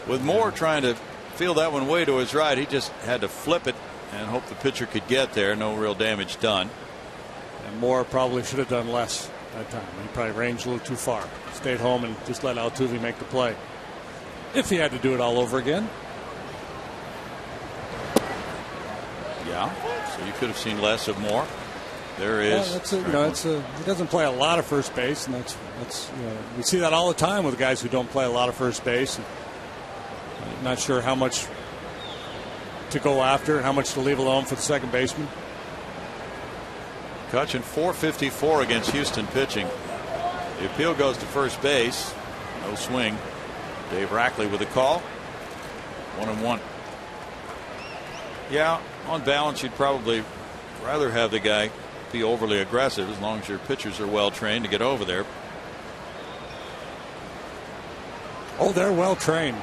with Moore trying to feel that one way to his right, he just had to flip it and hope the pitcher could get there. No real damage done. And Moore probably should have done less that time. He probably ranged a little too far. Stayed home and just let Altuve make the play. If he had to do it all over again. Yeah. So you could have seen less of Moore. There is. He doesn't play a lot of first base, and that's we see that all the time with guys who don't play a lot of first base. And I'm not sure how much to go after and how much to leave alone for the second baseman. McCutchen 454 against Houston pitching. The appeal goes to first base. No swing. Dave Rackley with a call. 1-1. Yeah, on balance, you'd probably rather have the guy be overly aggressive as long as your pitchers are well trained to get over there. Oh, they're well trained.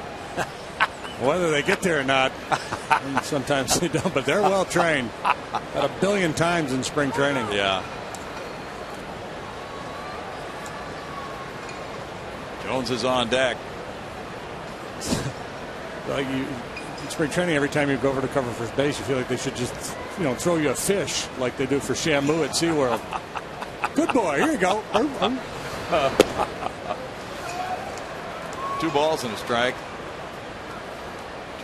Whether they get there or not, sometimes they don't, but they're well trained. About 1 billion times in spring training. Yeah. Jones is on deck. Like in spring training, every time you go over to cover first base, you feel like they should just, throw you a fish like they do for Shamu at SeaWorld. Good boy, here you go. 2 balls and a strike.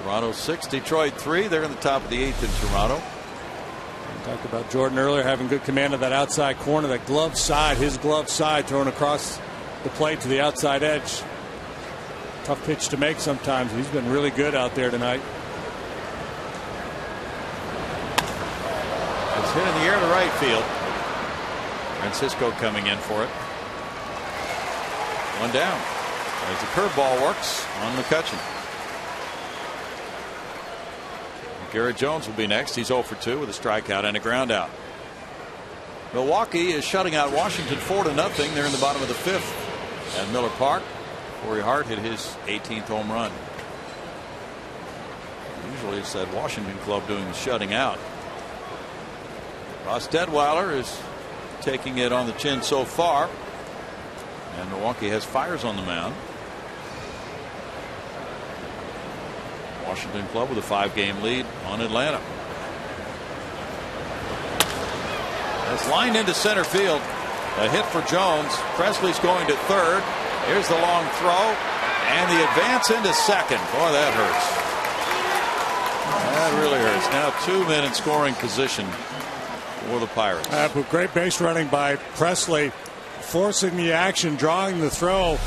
Toronto 6, Detroit 3. They're in the top of the 8th in Toronto. We talked about Jordan earlier having good command of that outside corner, that glove side, his glove side thrown across the plate to the outside edge. Tough pitch to make sometimes. He's been really good out there tonight. It's hit in the air to right field. Francisco coming in for it. 1 down. As the curveball works on McCutchen. Garrett Jones will be next. He's 0 for 2 with a strikeout and a ground out. Milwaukee is shutting out Washington 4-0. They're in the bottom of the 5th at Miller Park. Corey Hart hit his 18th home run. Usually it's that Washington club doing the shutting out. Ross Detweiler is taking it on the chin so far. And Milwaukee has fires on the mound. Washington club with a 5-game lead on Atlanta. It's lined into center field. A hit for Jones. Presley's going to third. Here's the long throw. And the advance into second. Boy, that hurts. That really hurts. Now 2 men in scoring position for the Pirates. Great base running by Presley, forcing the action, drawing the throw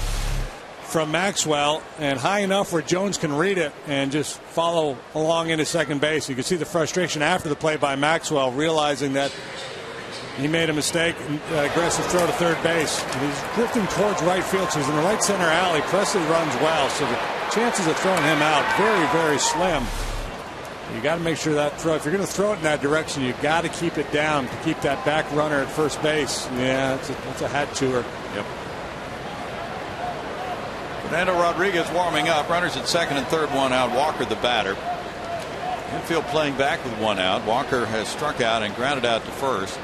from Maxwell, and high enough where Jones can read it and just follow along into second base. You can see the frustration after the play by Maxwell, realizing that he made a mistake, aggressive throw to third base. And he's drifting towards right field, so he's in the right center alley. Presley runs well, so the chances of throwing him out very, very slim. You got to make sure that throw, if you're going to throw it in that direction, you got to keep it down to keep that back runner at first base. Yeah, it's a hat chewer. Yep. Fernando Rodriguez warming up. Runners at second and third, one out. Walker the batter. Infield playing back with one out. Walker has struck out and grounded out to first.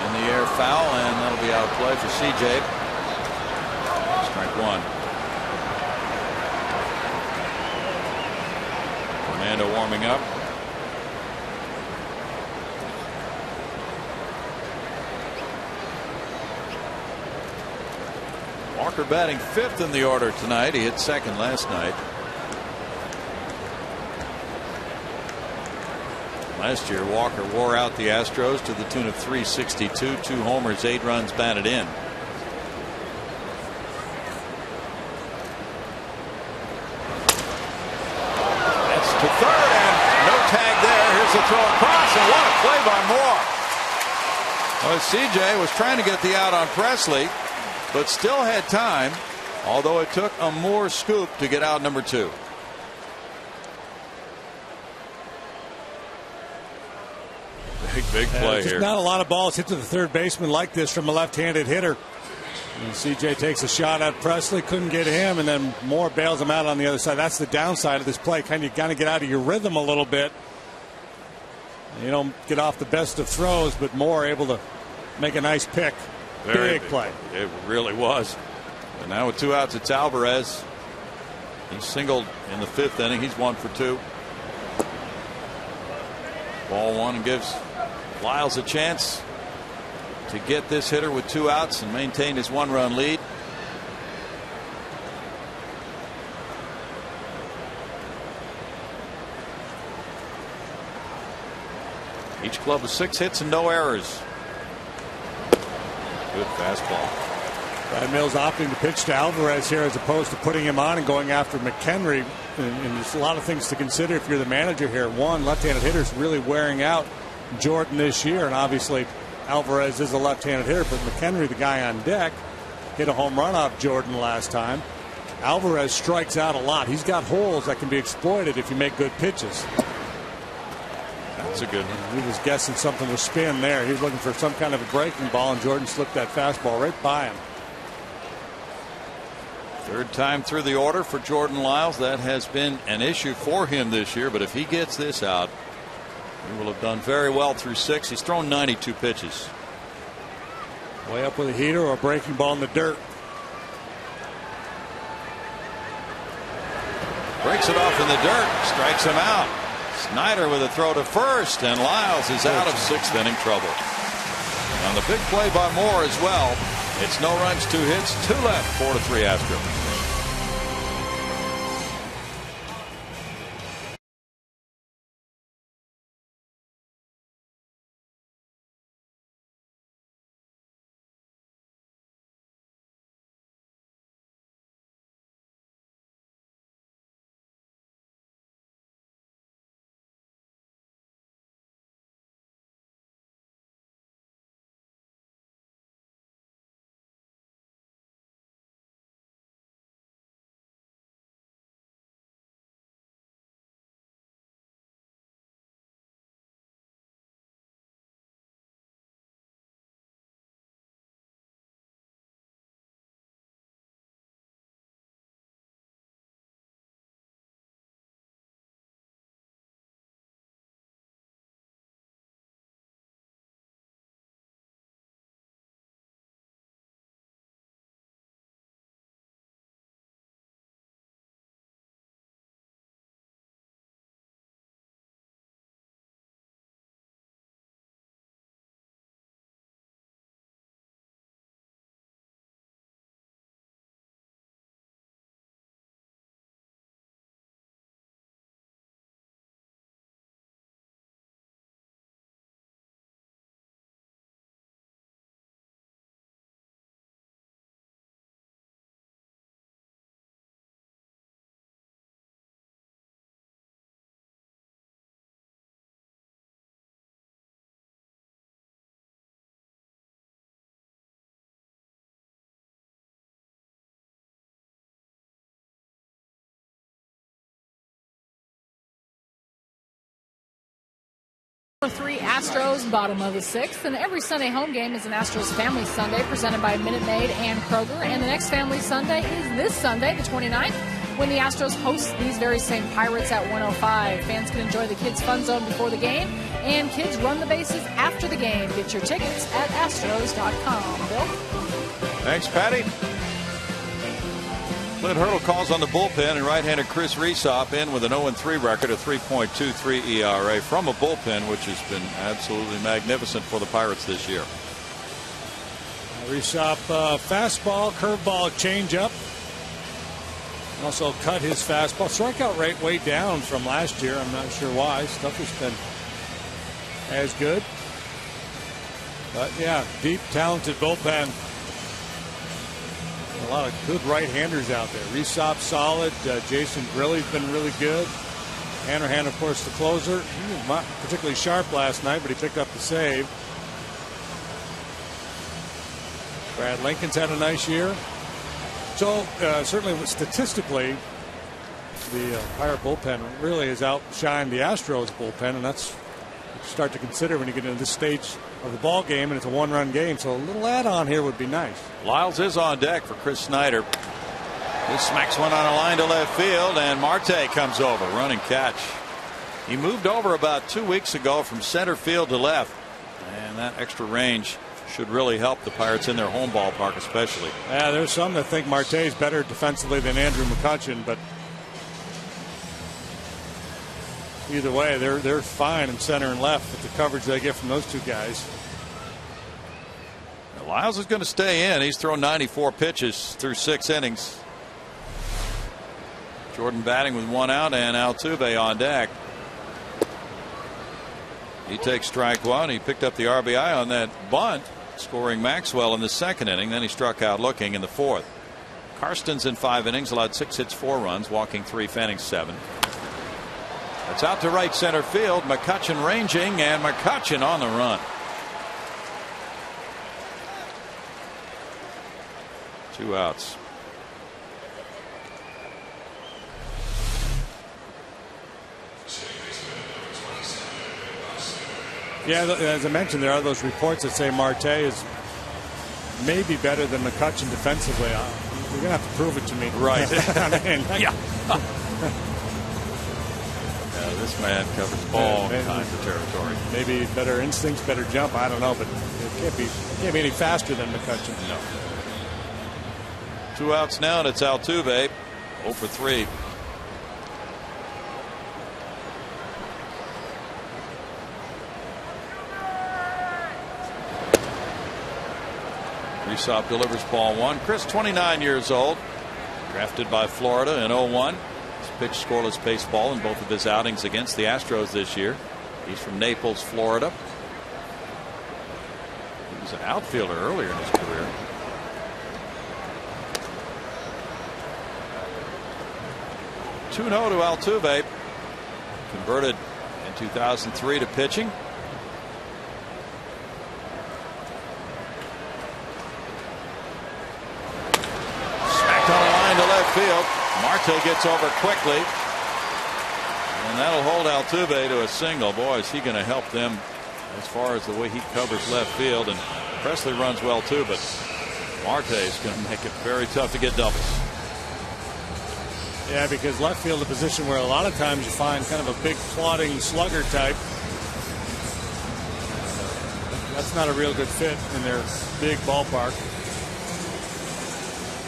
In the air, foul, and that'll be out of play for CJ. Strike one. Fernando warming up. Walker batting fifth in the order tonight. He hit second last night. Last year, Walker wore out the Astros to the tune of 362. 2 homers, 8 runs batted in. To third, and no tag there. Here's the throw across, and what a play by Moore. Well, CJ was trying to get the out on Presley, but still had time, although it took a Moore scoop to get out number 2. Big play here. Not a lot of balls hit to the third baseman like this from a left-handed hitter. And CJ takes a shot at Presley, couldn't get him, and then Moore bails him out on the other side. That's the downside of this play. Kind of got to get out of your rhythm a little bit. You don't get off the best of throws, but Moore able to make a nice pick. Big play. It really was. And now with 2 outs, it's Alvarez. He singled in the 5th inning. He's 1 for 2. Ball 1 and gives Lyles a chance to get this hitter with 2 outs and maintain his 1-run lead. Each club with 6 hits and no errors. Good fastball. Brad Mills opting to pitch to Alvarez here as opposed to putting him on and going after McHenry. And there's a lot of things to consider if you're the manager here. One, left-handed hitters really wearing out Jordan this year, and obviously Alvarez is a left-handed hitter, but McHenry, the guy on deck, hit a home run off Jordan last time. Alvarez strikes out a lot. He's got holes that can be exploited if you make good pitches. That's a good one. He was guessing something with spin there. He was looking for some kind of a breaking ball, and Jordan slipped that fastball right by him. Third time through the order for Jordan Lyles. That has been an issue for him this year, but if he gets this out, he will have done very well through 6. He's thrown 92 pitches. Way up with a heater or a breaking ball in the dirt. Breaks it off in the dirt. Strikes him out. Snyder with a throw to first, and Lyles is out of 6th inning trouble. On the big play by Moore as well. It's no runs, 2 hits, 2 left, 4-3 Astros. 3 Astros, bottom of the 6th, and every Sunday home game is an Astros Family Sunday presented by Minute Maid and Kroger. And the next Family Sunday is this Sunday, the 29th, when the Astros host these very same Pirates at 105. Fans can enjoy the Kids Fun Zone before the game, and kids run the bases after the game. Get your tickets at Astros.com. Bill? Thanks, Patty. Clint Hurdle calls on the bullpen, and right-handed Chris Rhysop in with an 0-3 record, a 3.23 ERA from a bullpen, which has been absolutely magnificent for the Pirates this year. Rhysop, fastball, curveball, changeup. Also cut his fastball. Strikeout rate way down from last year. I'm not sure why. Stuff has been as good. But yeah, deep, talented bullpen. A lot of good right-handers out there. Rhysop solid. Jason Grilly's been really good. Hanrahan, of course, the closer. He was not particularly sharp last night, but he picked up the save. Brad Lincoln's had a nice year. So certainly statistically, the Pirate bullpen really has outshined the Astros bullpen, and that's what you start to consider when you get into this stage of the ball game, and it's a one-run game. So a little add-on here would be nice. Lyles is on deck for Chris Snyder. He smacks one on a line to left field, and Marte comes over, running catch. He moved over about 2 weeks ago from center field to left, and that extra range should really help the Pirates in their home ballpark, especially. Yeah, there's some that think Marte is better defensively than Andrew McCutchen, but either way, they're fine in center and left with the coverage they get from those two guys. Now, Lyles is going to stay in. He's thrown 94 pitches through 6 innings. Jordan batting with 1 out, and Altuve on deck. He takes strike 1. He picked up the RBI on that bunt, scoring Maxwell in the 2nd inning. Then he struck out looking in the 4th. Karstens in 5 innings allowed 6 hits, 4 runs, walking 3, fanning 7. It's out to right center field. McCutchen ranging, and McCutchen on the run. 2 outs. Yeah, as I mentioned, there are those reports that say Marte is maybe better than McCutchen defensively. You're going to have to prove it to me. Right. Yeah. This man covers all kinds of territory. Maybe better instincts, better jump. I don't know, but it can't be any faster than McCutchen. No. 2 outs now, and it's Altuve, 0 for 3. Rhysop delivers ball 1. Chris, 29 years old, drafted by Florida in 01. He's pitched scoreless baseball in both of his outings against the Astros this year. He's from Naples, Florida. He was an outfielder earlier in his career. Two 0 to Altuve, converted in 2003 to pitching. Field. Marte gets over quickly, and that'll hold Altuve to a single. Boy, is he going to help them as far as the way he covers left field. And Presley runs well too, but Marte is going to make it very tough to get doubles. Yeah, because left field is a position where a lot of times you find kind of a big plodding slugger type. That's not a real good fit in their big ballpark.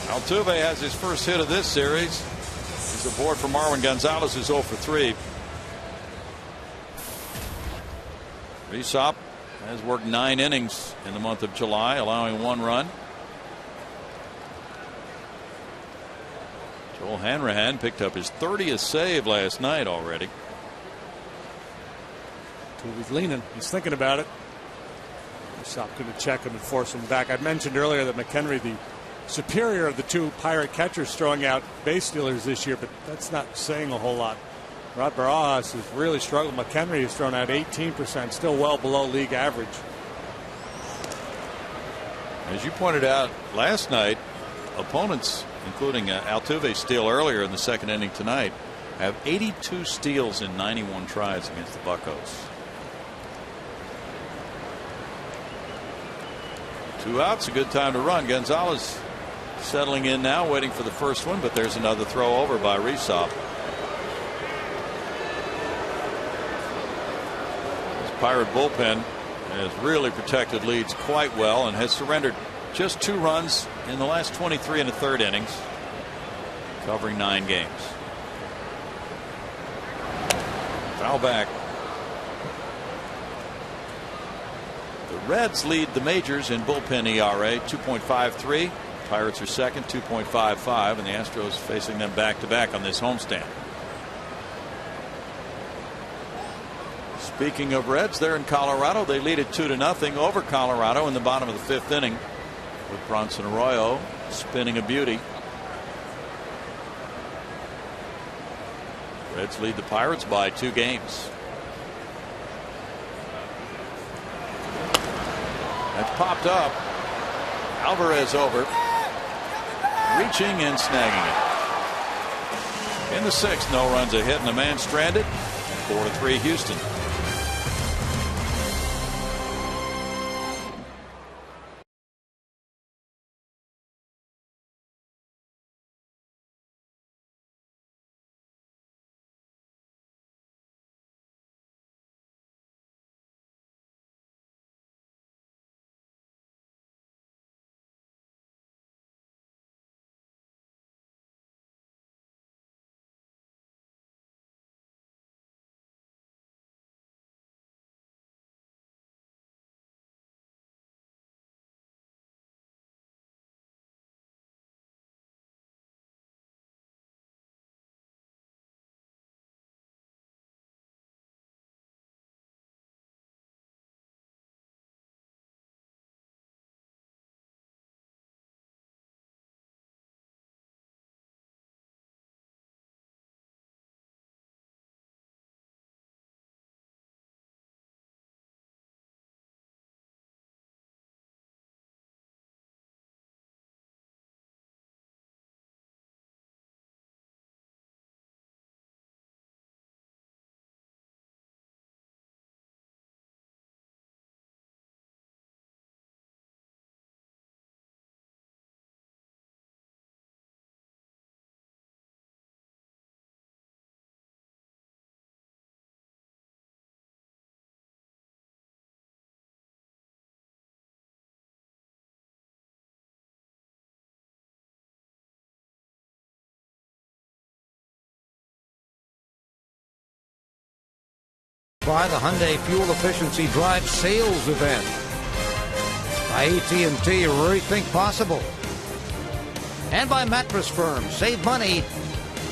Altuve has his first hit of this series. He's aboard for Marwin Gonzalez, who's 0 for 3. Rhysop has worked 9 innings in the month of July, allowing 1 run. Joel Hanrahan picked up his 30th save last night already. He's leaning. He's thinking about it. Rhysop going to check him and force him back. I mentioned earlier that McHenry, the superior of the 2 Pirate catchers, throwing out base stealers this year, but that's not saying a whole lot. Rod Barajas has really struggled. McHenry has thrown out 18%, still well below league average. As you pointed out last night, opponents, including Altuve's steal earlier in the 2nd inning tonight, have 82 steals in 91 tries against the Buccos. 2 outs, a good time to run. Gonzalez settling in now, waiting for the first one, but there's another throw over by Resop. This Pirate bullpen has really protected leads quite well and has surrendered just 2 runs in the last 23 and a third innings, covering 9 games. Foul back. The Reds lead the majors in bullpen ERA, 2.53. Pirates are second, 2.55, and the Astros facing them back-to-back on this homestand. Speaking of Reds, they're in Colorado. They lead it 2-0 over Colorado in the bottom of the 5th inning, with Bronson Arroyo spinning a beauty. Reds lead the Pirates by 2 games. That's popped up. Alvarez over, reaching and snagging it. In the 6th, no runs, a hit and a man stranded. 4-3 Houston. By the Hyundai Fuel Efficiency Drive Sales Event. By AT&T, rethink possible. And by Mattress Firm. Save money,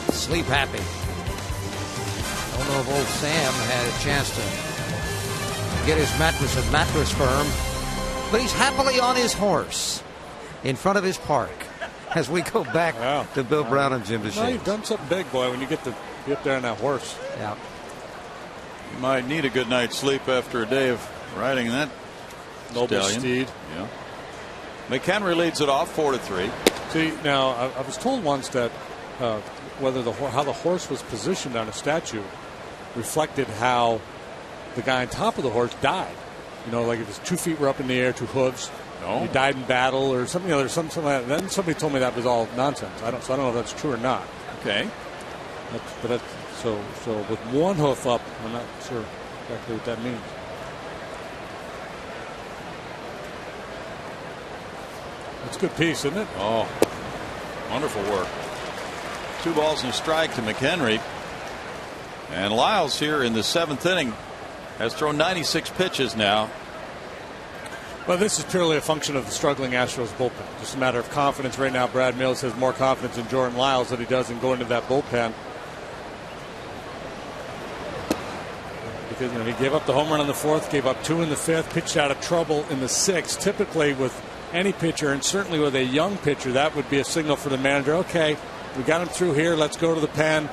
sleep happy. I don't know if old Sam had a chance to get his mattress at Mattress Firm, but he's happily on his horse in front of his park as we go back to Bill Brown and Jim DeShane. Well, you've done something big, boy, when you get there on that horse. Yeah. You might need a good night's sleep after a day of riding that noble stallion. steed. Yeah. McHenry leads it off 4-3. See, now I was told once that how the horse was positioned on a statue reflected how the guy on top of the horse died. You know, like if his 2 feet were up in the air, 2 hooves. No. He died in battle or something. There's something like that. Then somebody told me that was all nonsense. I don't know if that's true or not. Okay. So with 1 hoof up, I'm not sure exactly what that means. It's a good piece, isn't it? Oh, wonderful work. 2 balls and a strike to McHenry. And Lyles here in the 7th inning has thrown 96 pitches now. Well, this is purely a function of the struggling Astros bullpen. Just a matter of confidence right now. Brad Mills has more confidence in Jordan Lyles than he does in going to that bullpen. Because he gave up the home run in the 4th, gave up 2 in the 5th, pitched out of trouble in the 6th. Typically with any pitcher, and certainly with a young pitcher, that would be a signal for the manager. Okay, we got him through here. Let's go to the pen.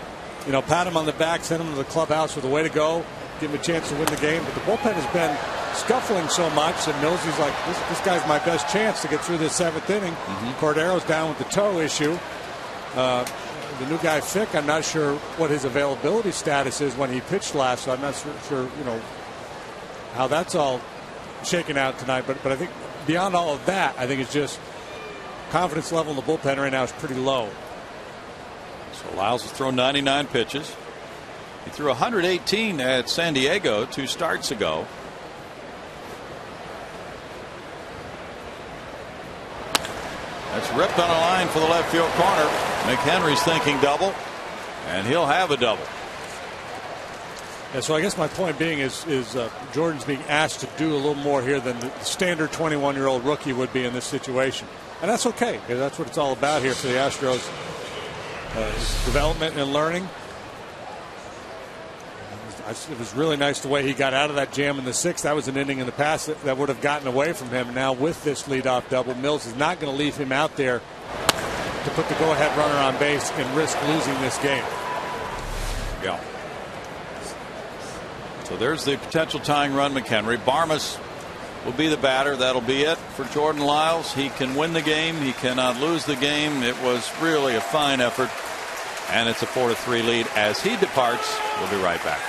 Pat him on the back, send him to the clubhouse with a way to go, give him a chance to win the game. But the bullpen has been scuffling so much that Millsy's like, this guy's my best chance to get through this 7th inning. Cordero's down with the toe issue. The new guy, Fick, I'm not sure what his availability status is when he pitched last, so I'm not sure how that's all shaken out tonight. But I think beyond all of that, I think it's just confidence level in the bullpen right now is pretty low. So Lyles has thrown 99 pitches. He threw 118 at San Diego 2 starts ago. That's ripped on a line for the left field corner. McHenry's thinking double, and he'll have a double. Yeah, so I guess my point being is Jordan's being asked to do a little more here than the standard 21-year-old rookie would be in this situation. And that's okay, because that's what it's all about here for the Astros. Development and learning. It was really nice the way he got out of that jam in the 6th. That was an inning in the past that would have gotten away from him. Now with this leadoff double, Mills is not going to leave him out there to put the go-ahead runner on base and risk losing this game. Yeah. So there's the potential tying run, McHenry. Barmes will be the batter. That'll be it for Jordan Lyles. He can win the game. He cannot lose the game. It was really a fine effort. And it's a 4-3 lead as he departs. We'll be right back.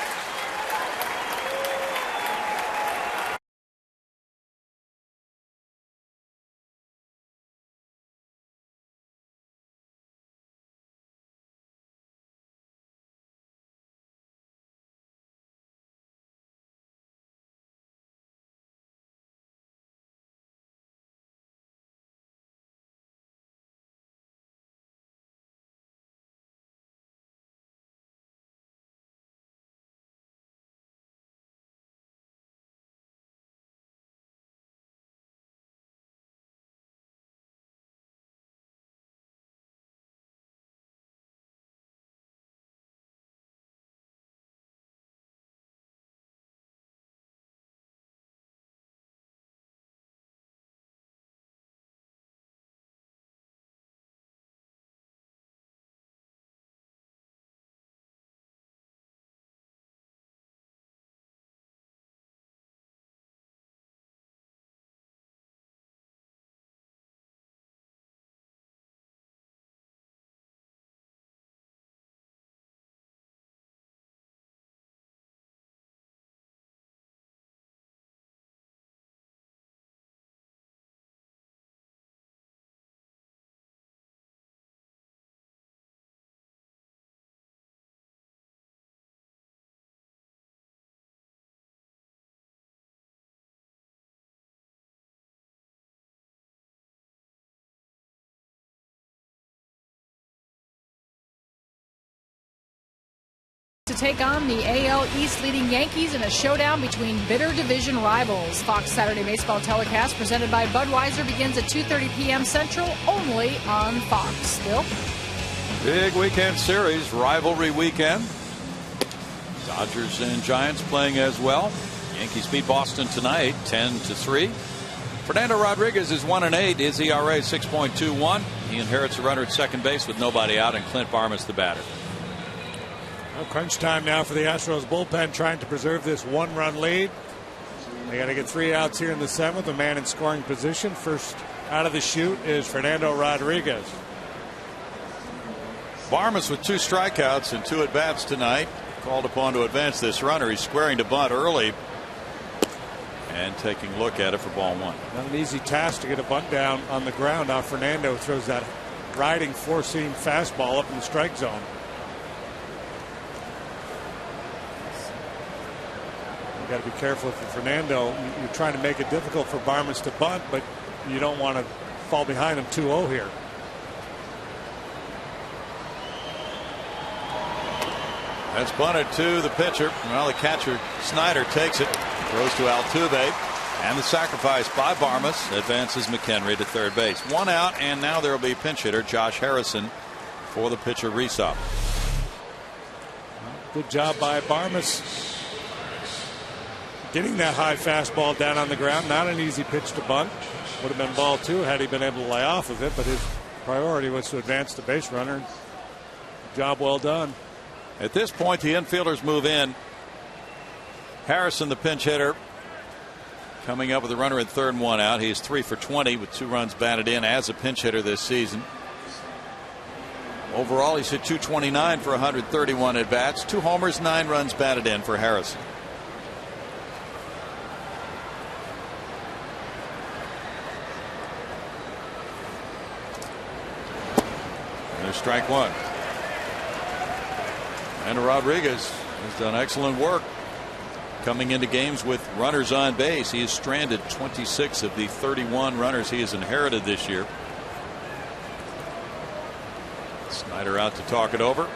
To take on the AL East leading Yankees in a showdown between bitter division rivals. Fox Saturday Baseball telecast presented by Budweiser begins at 2:30 p.m. Central only on Fox. Bill? Big weekend series, rivalry weekend. Dodgers and Giants playing as well. Yankees beat Boston tonight 10-3. Fernando Rodriguez is 1-8. His ERA 6.21. He inherits a runner at second base with nobody out, and Clint Barmes the batter. Well, crunch time now for the Astros bullpen, trying to preserve this 1-run lead. They got to get 3 outs here in the 7th. A man in scoring position. First out of the chute is Fernando Rodriguez. Barmes with 2 strikeouts and 2 at-bats tonight. Called upon to advance this runner. He's squaring to bunt early and taking a look at it for ball 1. Not an easy task to get a bunt down on the ground. Now Fernando throws that riding 4-seam fastball up in the strike zone. You got to be careful for Fernando. You're trying to make it difficult for Barmes to bunt, but you don't want to fall behind him 2-0 here. That's bunted to the pitcher. Well, the catcher Snyder takes it, throws to Altuve, and the sacrifice by Barmes advances McHenry to third base. 1 out, and now there will be pinch hitter Josh Harrison for the pitcher Resop. Good job by Barmes getting that high fastball down on the ground. Not an easy pitch to bunt. Would have been ball 2 had he been able to lay off of it, but his priority was to advance the base runner. Job well done. At this point, the infielders move in. Harrison, the pinch hitter, coming up with a runner at third and 1 out. He's 3 for 20 with 2 runs batted in as a pinch hitter this season. Overall, he's hit .229 for 131 at bats, 2 homers, 9 runs batted in for Harrison. There's strike one. And Rodriguez has done excellent work coming into games with runners on base. He has stranded 26 of the 31 runners he has inherited this year. Snyder out to talk it over.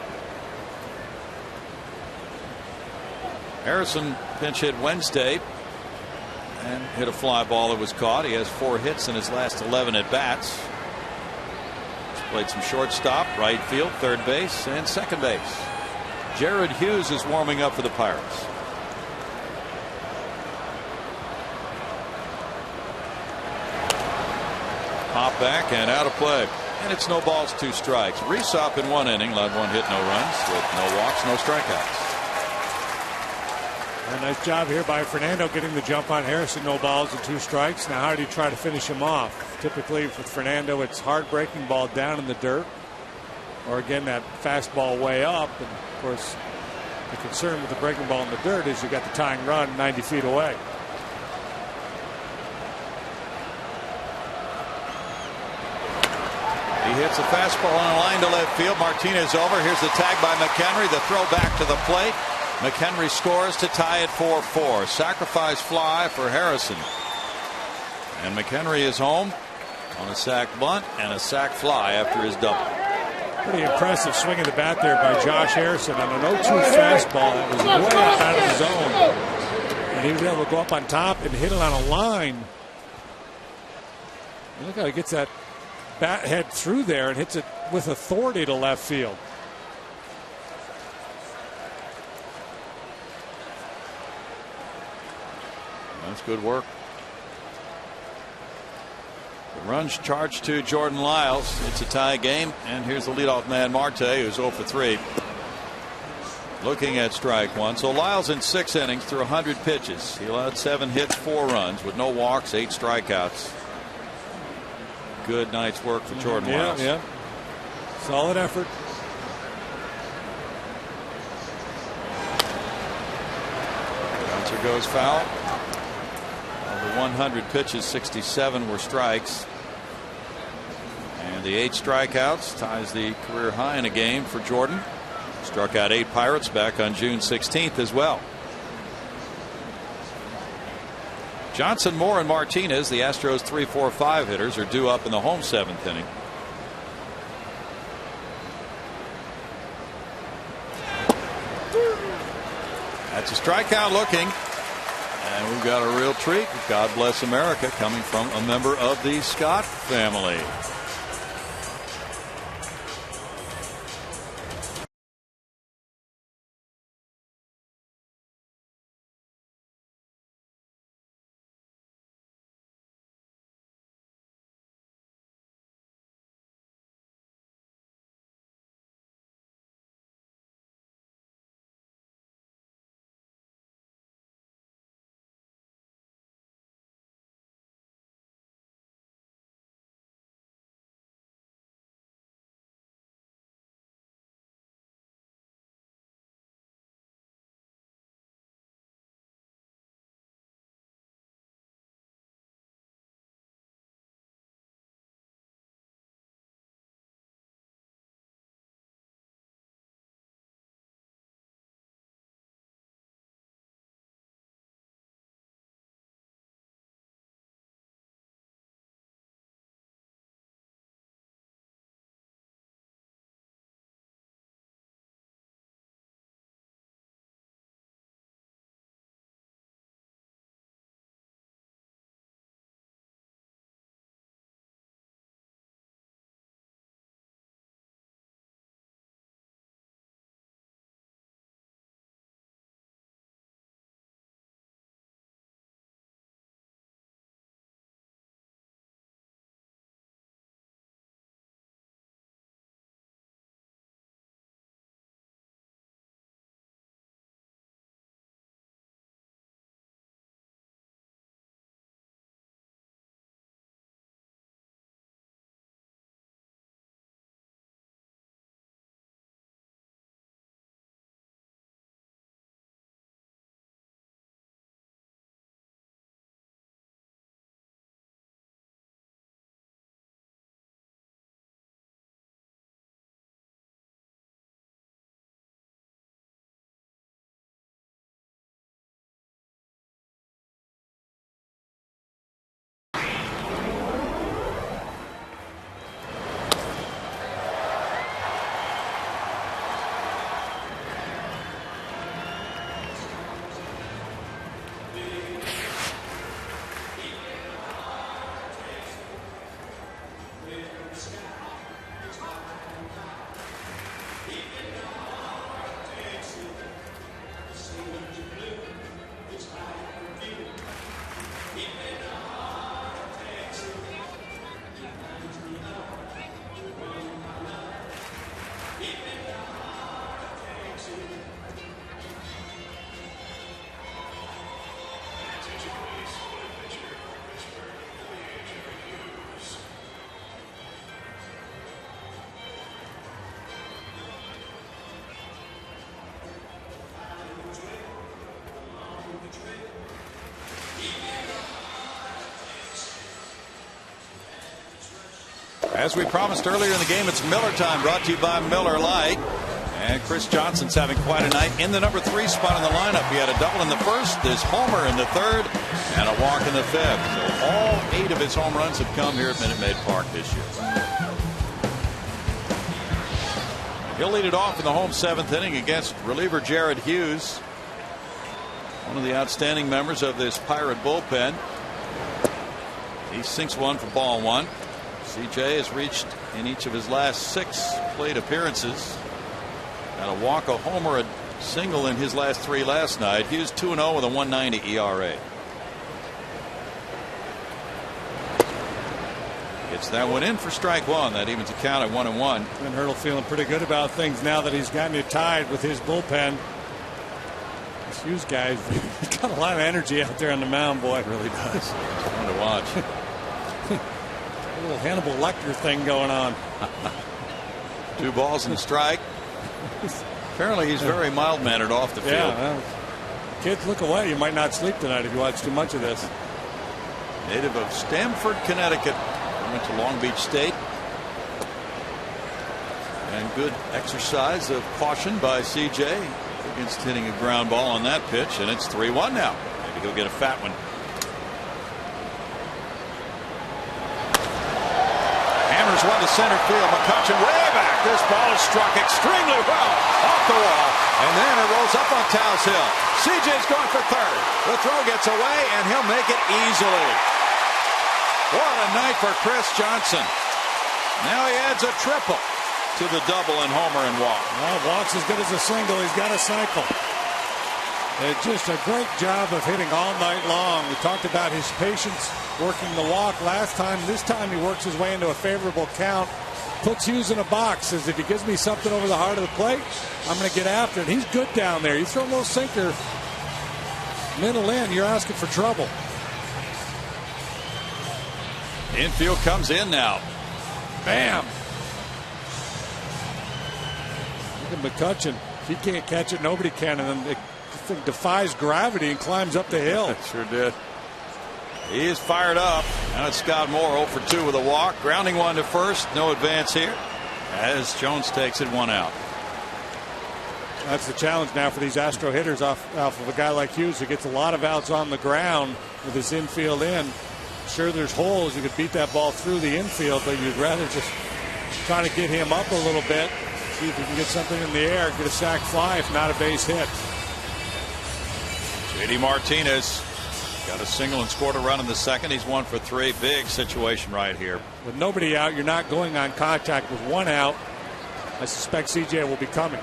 Harrison pinch hit Wednesday and hit a fly ball that was caught. He has 4 hits in his last 11 at bats. He's played some shortstop, right field, third base, and second base. Jared Hughes is warming up for the Pirates. Hop back and out of play. And it's no balls, 2 strikes. Reesop in 1 inning led 1 hit, no runs, with no walks, no strikeouts. A nice job here by Fernando getting the jump on Harrison. No balls and 2 strikes. Now how do you try to finish him off? Typically with Fernando, it's hard breaking ball down in the dirt, or again that fastball way up. And of course the concern with the breaking ball in the dirt is you got the tying run 90 feet away. He hits a fastball on a line to left field. Martinez over. Here's the tag by McHenry. The throw back to the plate. McHenry scores to tie it 4-4. Sacrifice fly for Harrison. And McHenry is home on a sac bunt and a sac fly after his double. Pretty impressive swing of the bat there by Josh Harrison on an 0-2 fastball that was way up out of the zone. And he was able to go up on top and hit it on a line. And look how he gets that bat head through there and hits it with authority to left field. That's good work. The runs charged to Jordan Lyles. It's a tie game, and here's the leadoff man Marte, who's 0 for 3. Looking at strike one. So Lyles in 6 innings through 100 pitches. He allowed 7 hits, 4 runs with no walks, 8 strikeouts. Good night's work for Jordan Lyles. Yeah. Solid effort. Bouncer goes foul. Of the 100 pitches, 67 were strikes. And the 8 strikeouts ties the career high in a game for Jordan. Struck out 8 Pirates back on June 16th as well. Johnson, Moore, and Martinez, the Astros 3, 4, 5 hitters, are due up in the home 7th inning. That's a strikeout looking. And we've got a real treat. God bless America, coming from a member of the Scott family. As we promised earlier in the game, it's Miller time, brought to you by Miller Lite. And Chris Johnson's having quite a night in the number 3 spot in the lineup. He had a double in the first, his homer in the third, and a walk in the fifth. So all 8 of his home runs have come here at Minute Maid Park this year. He'll lead it off in the home 7th inning against reliever Jared Hughes, one of the outstanding members of this Pirate bullpen. He sinks one for ball 1. CJ has reached in each of his last 6 plate appearances. Got a walk, a homer, a single in his last 3 last night. Hughes 2-0 with a 1.90 ERA. Gets that one in for strike 1. That evens the count at 1-1. And Hurdle feeling pretty good about things now that he's gotten it tied with his bullpen. This Hughes guy, he's got a lot of energy out there on the mound, boy. It really does. It's fun to watch. A little Hannibal Lecter thing going on. 2 balls and a strike. Apparently he's very mild-mannered off the field. Yeah, kids, look away. You might not sleep tonight if you watch too much of this. Native of Stamford, Connecticut. Went to Long Beach State. And good exercise of caution by CJ against hitting a ground ball on that pitch. And it's 3-1 now. Maybe he'll get a fat one. Hammers one to center field. McCutchen way back. This ball is struck extremely well off the wall. And then it rolls up on Taos Hill. CJ's going for third. The throw gets away, and he'll make it easily. What a night for Chris Johnson. Now he adds a triple to the double and homer and walk. Well, walk's as good as a single. He's got a cycle. It's just a great job of hitting all night long. We talked about his patience working the walk last time. This time he works his way into a favorable count. Puts Hughes in a box. Says if he gives me something over the heart of the plate, I'm going to get after it. He's good down there. You throw a little sinker middle in, you're asking for trouble. Infield comes in now. Bam. Look at McCutchen. If he can't catch it, nobody can. And then the thing defies gravity and climbs up the hill. Sure did. He is fired up. Now it's Scott Moore 0 for 2 with a walk. Grounding one to first. No advance here as Jones takes it 1 out. That's the challenge now for these Astro hitters off of a guy like Hughes who gets a lot of outs on the ground with his infield in. Sure, there's holes. You could beat that ball through the infield, but you'd rather just try to get him up a little bit, see if you can get something in the air, get a sac fly, if not a base hit. JD Martinez got a single and scored a run in the second. He's 1 for 3. Big situation right here. With nobody out, you're not going on contact. With 1 out, I suspect CJ will be coming.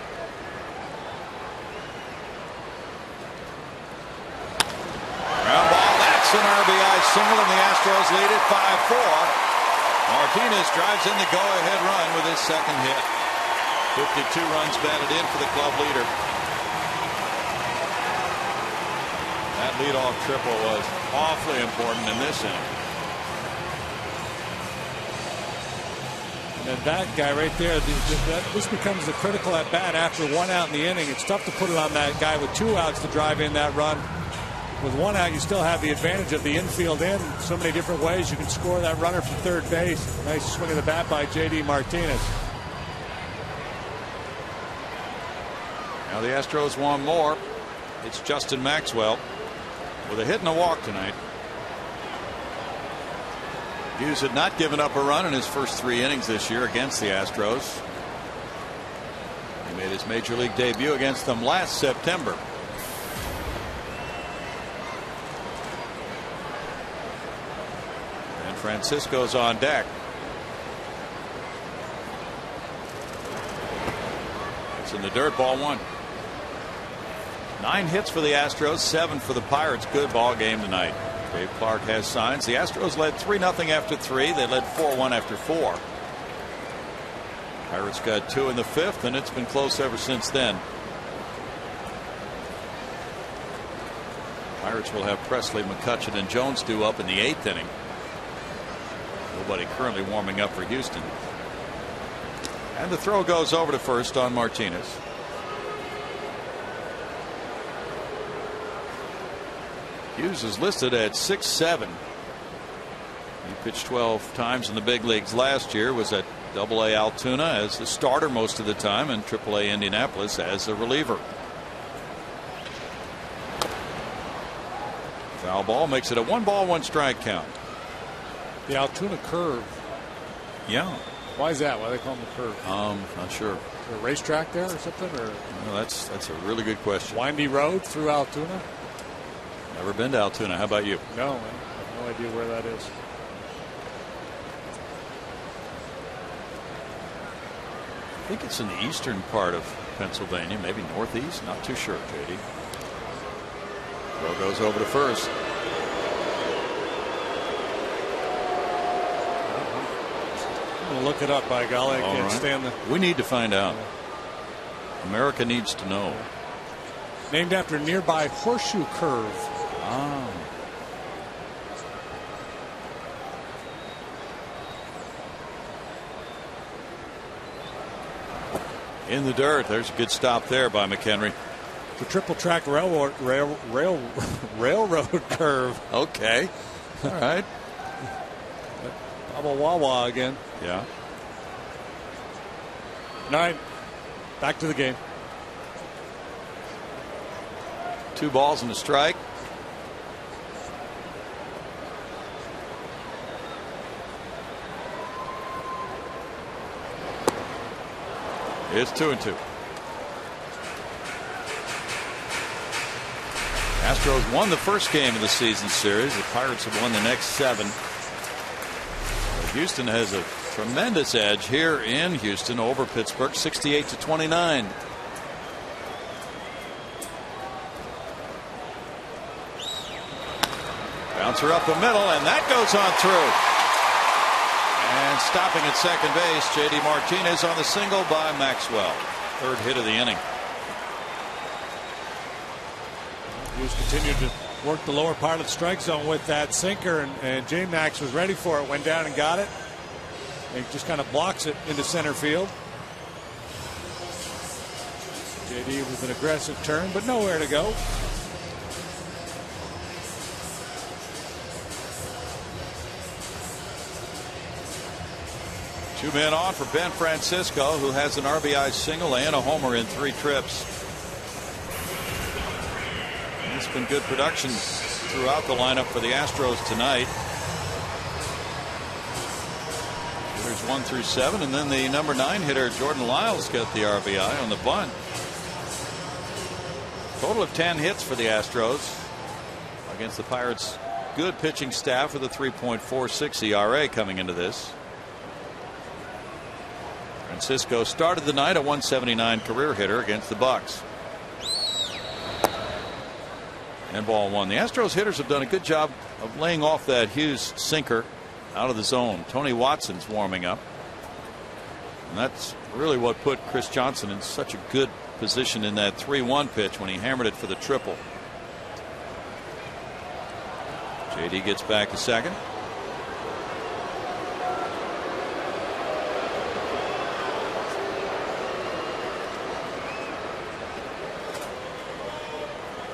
Ground ball. That's an RBI single, and the Astros lead it 5-4. Martinez drives in the go-ahead run with his second hit. 52 runs batted in for the club leader. That leadoff triple was awfully important in this inning. And that guy right there, this becomes the critical at bat after 1 out in the inning. It's tough to put it on that guy with 2 outs to drive in that run. With 1 out, you still have the advantage of the infield in. So many different ways you can score that runner from third base. Nice swing of the bat by JD Martinez. Now the Astros want more. It's Justin Maxwell with a hit and a walk tonight. Hughes had not given up a run in his first 3 innings this year against the Astros. He made his major league debut against them last September. And Francisco's on deck. It's in the dirt, ball 1. 9 hits for the Astros, 7 for the Pirates. Good ball game tonight. Dave Clark has signs. The Astros led 3-0 after 3. They led 4-1 after 4. Pirates got 2 in the 5th, and it's been close ever since then. Pirates will have Presley, McCutchen, and Jones due up in the 8th inning. Nobody currently warming up for Houston. And the throw goes over to first on Martinez. Hughes is listed at 6'7". He pitched 12 times in the big leagues last year. Was at AA Altoona as the starter most of the time, and AAA Indianapolis as a reliever. Foul ball makes it a 1-ball, 1-strike count. The Altoona curve. Yeah. Why is that? Why they call them the curve? Not sure. Is there a racetrack there or something? Or well, that's a really good question. Windy road through Altoona? Never been to Altoona. How about you? No, man. I have no idea where that is. I think it's in the eastern part of Pennsylvania, maybe northeast. Not too sure, JD. Throw goes over to first. I'm going to look it up, by golly. I can't stand the. We need to find out. America needs to know. Named after nearby Horseshoe Curve. Ah. In the dirt. There's a good stop there by McHenry. The triple track railroad curve. Okay. All right. Baba Wawa again. Yeah. All right. Back to the game. 2 balls and a strike. It's 2-2. Astros won the first game of the season series. The Pirates have won the next 7. Houston has a tremendous edge here in Houston over Pittsburgh, 68-29. Bouncer up the middle, and that goes on through. And stopping at second base, J.D. Martinez on the single by Maxwell. 3rd hit of the inning. Hughes continued to work the lower part of the strike zone with that sinker, and J. Max was ready for it, went down and got it. And just kind of blocks it into center field. J.D. with an aggressive turn, but nowhere to go. Two men on for Ben Francisco, who has an RBI single and a homer in 3 trips. It's been good production throughout the lineup for the Astros tonight. Hitters 1 through 7, and then the number 9 hitter Jordan Lyles got the RBI on the bunt. Total of 10 hits for the Astros against the Pirates' good pitching staff with a 3.46 ERA coming into this. Francisco started the night a 179 career hitter against the Bucks. And ball 1. The Astros hitters have done a good job of laying off that Hughes sinker out of the zone. Tony Watson's warming up. And that's really what put Chris Johnson in such a good position in that 3-1 pitch when he hammered it for the triple. JD gets back to second.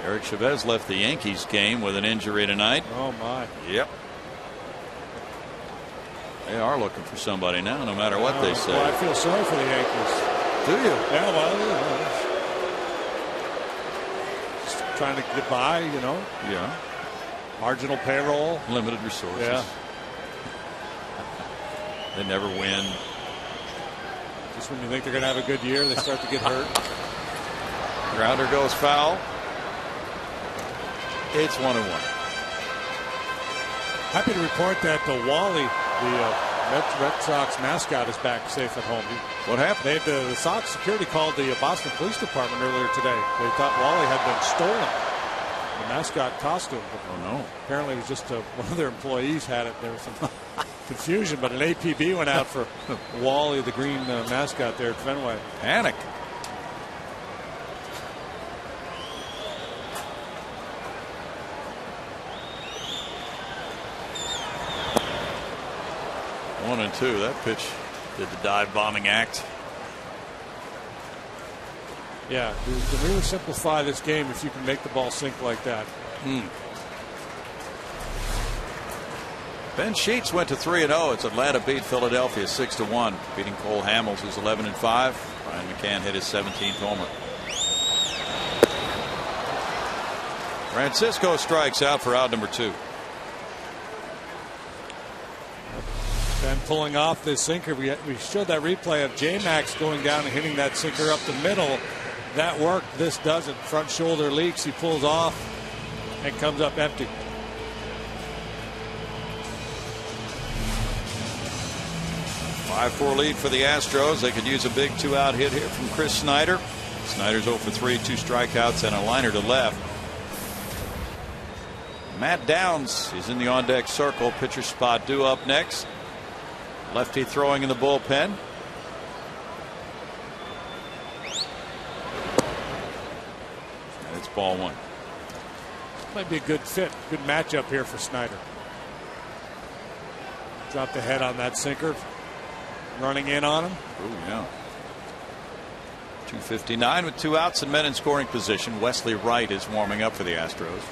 Eric Chavez left the Yankees game with an injury tonight. Oh my. Yep. They are looking for somebody now, no matter what they say. Well, I feel sorry for the Yankees. Do you? Yeah, well, just trying to get by, you know. Yeah. Marginal payroll. Limited resources. Yeah. They never win. Just when you think they're going to have a good year, they start to get hurt. Grounder goes foul. It's 1-1. Happy to report that Wally, the Red Sox mascot, is back safe at home. What happened? The Sox security called the Boston Police Department earlier today. They thought Wally had been stolen, the mascot costume. Oh no! Apparently, it was just one of their employees had it. There was some confusion, but an APB went out for Wally, the green mascot there at Fenway. Panic. One and two. That pitch did the dive bombing act. Yeah, you can really simplify this game if you can make the ball sink like that. Ben Sheets went to 3-0. It's Atlanta beat Philadelphia 6-1, beating Cole Hamels, who's 11-5. Brian McCann hit his 17th homer. Francisco strikes out for out number 2. Ben pulling off this sinker. We showed that replay of J-Max going down and hitting that sinker up the middle. That worked. This doesn't. Front shoulder leaks. He pulls off and comes up empty. A 5-4 lead for the Astros. They could use a big 2-out hit here from Chris Snyder. Snyder's 0 for 3, 2 strikeouts and a liner to left. Matt Downs is in the on-deck circle. Pitcher spot due up next. Lefty throwing in the bullpen. And it's ball 1. Might be a good fit, good matchup here for Snyder. Dropped the head on that sinker. Running in on him. Oh, yeah. 2:59 with 2 outs and men in scoring position. Wesley Wright is warming up for the Astros.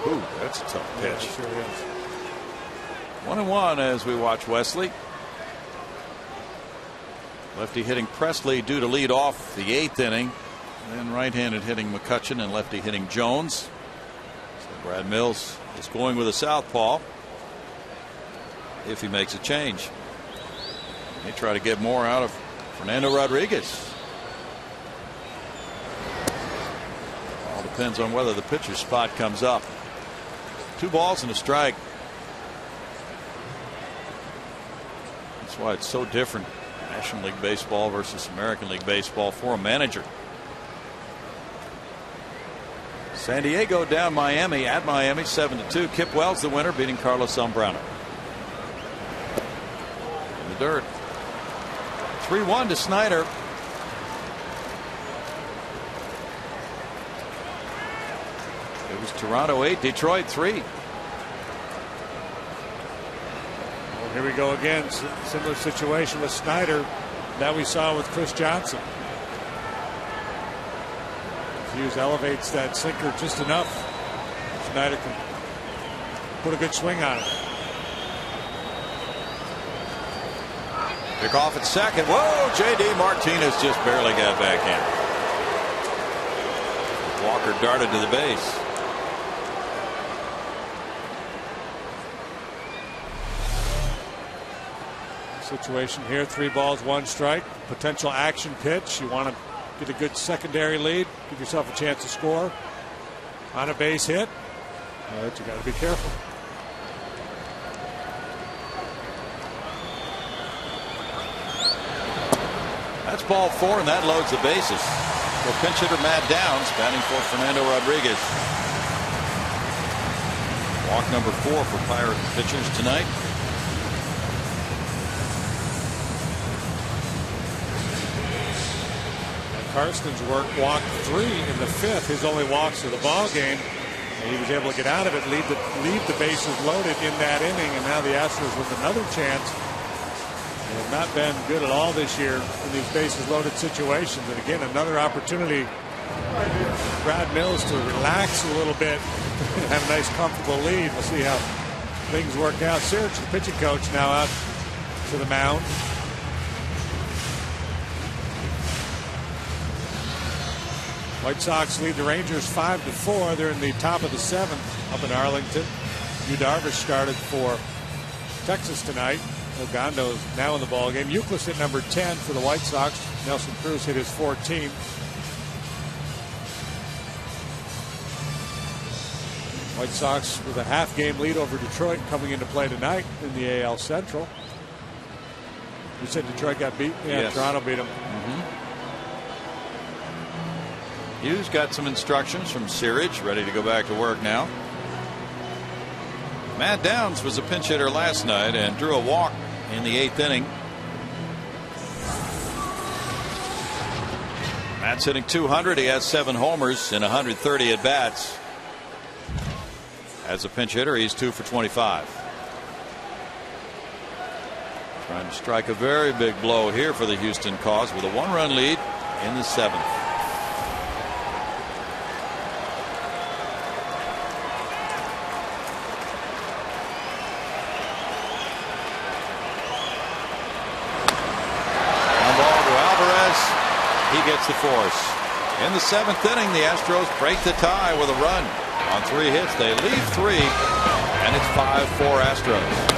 Ooh, that's a tough pitch. Yeah, sure is. 1-1 as we watch Wesley. Lefty hitting Presley due to lead off the 8th inning. Then right-handed hitting McCutchen and lefty hitting Jones. So Brad Mills is going with a southpaw if he makes a change. They try to get more out of Fernando Rodriguez. All depends on whether the pitcher's spot comes up. 2 balls and a strike. That's why it's so different. National League Baseball versus American League Baseball for a manager. San Diego down Miami at Miami 7-2. Kip Wells the winner, beating Carlos Zambrano. In the dirt. 3-1 to Snyder. It was Toronto 8, Detroit 3. Well, here we go again. Similar situation with Snyder that we saw with Chris Johnson. Hughes elevates that sinker just enough. Snyder can put a good swing on it. Pick off at second. Whoa, J.D. Martinez just barely got back in. Walker darted to the base. Situation here, 3 balls, 1 strike. Potential action pitch. You want to get a good secondary lead, give yourself a chance to score on a base hit. But you got to be careful. That's ball 4, and that loads the bases. So pinch hitter Matt Downs batting for Fernando Rodriguez. Walk number 4 for Pirate pitchers tonight. Karsten's walked 3 in the 5th, his only walks of the ball game, and he was able to get out of it, leave the bases loaded in that inning, and now the Astros with another chance. They have not been good at all this year in these bases loaded situations, and again another opportunity for Brad Mills to relax a little bit and have a nice comfortable lead. We'll see how things work out. Serge, the pitching coach, now out to the mound. White Sox lead the Rangers 5-4. They're in the top of the 7th up in Arlington. Yu Darvish started for Texas tonight. Ogando is now in the ballgame. Euclid hit number 10 for the White Sox. Nelson Cruz hit his 14th. White Sox with a half-game lead over Detroit coming into play tonight in the AL Central. You said Detroit got beat? Yeah, yes. Toronto beat them. Hughes got some instructions from Searage, ready to go back to work now. Matt Downs was a pinch hitter last night and drew a walk in the 8th inning. Matt's hitting .200. He has 7 homers in 130 at bats. As a pinch hitter, he's 2 for 25. Trying to strike a very big blow here for the Houston cause with a 1-run lead in the 7th. gets the force. In the 7th inning, the Astros break the tie with a run. On 3 hits, they leave 3, and it's 5-4 Astros.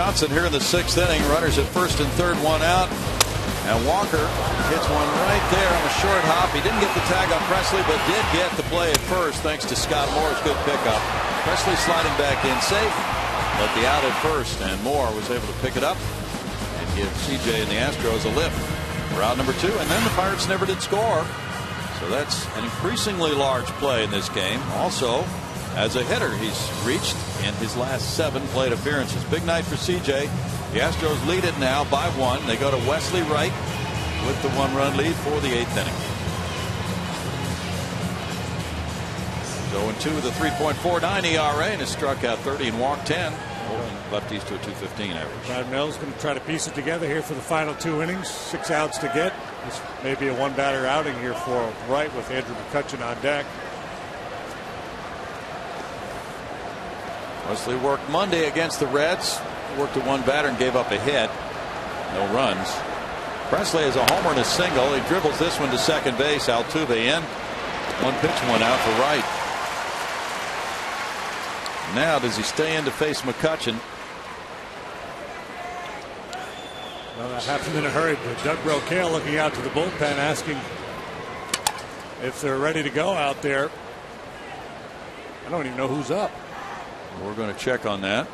Johnson here in the 6th inning. Runners at 1st and 3rd, 1 out. And Walker hits one right there on a short hop. He didn't get the tag on Presley, but did get the play at first thanks to Scott Moore's good pickup. Presley sliding back in safe, but the out at first, and Moore was able to pick it up and give CJ and the Astros a lift for out number 2. And then the Pirates never did score. So that's an increasingly large play in this game. Also, as a hitter, he's reached in his last 7 plate appearances. Big night for CJ. The Astros lead it now by 1. They go to Wesley Wright with the 1-run lead for the 8th inning. 0-2 with a 3.49 ERA and has struck out 30 and walked 10. Holding lefties to a 215 average. Brad Mills going to try to piece it together here for the final 2 innings. 6 outs to get. This may be a 1-batter outing here for Wright with Andrew McCutchen on deck. Wesley worked Monday against the Reds. Worked a 1-batter and gave up a hit. No runs. Presley has a homer and a single. He dribbles this one to second base. Altuve in. 1 pitch, 1 out for Wright. Now does he stay in to face McCutchen? Well, that happened in a hurry. But Doug Brocail looking out to the bullpen, asking if they're ready to go out there. I don't even know who's up. We're going to check on that.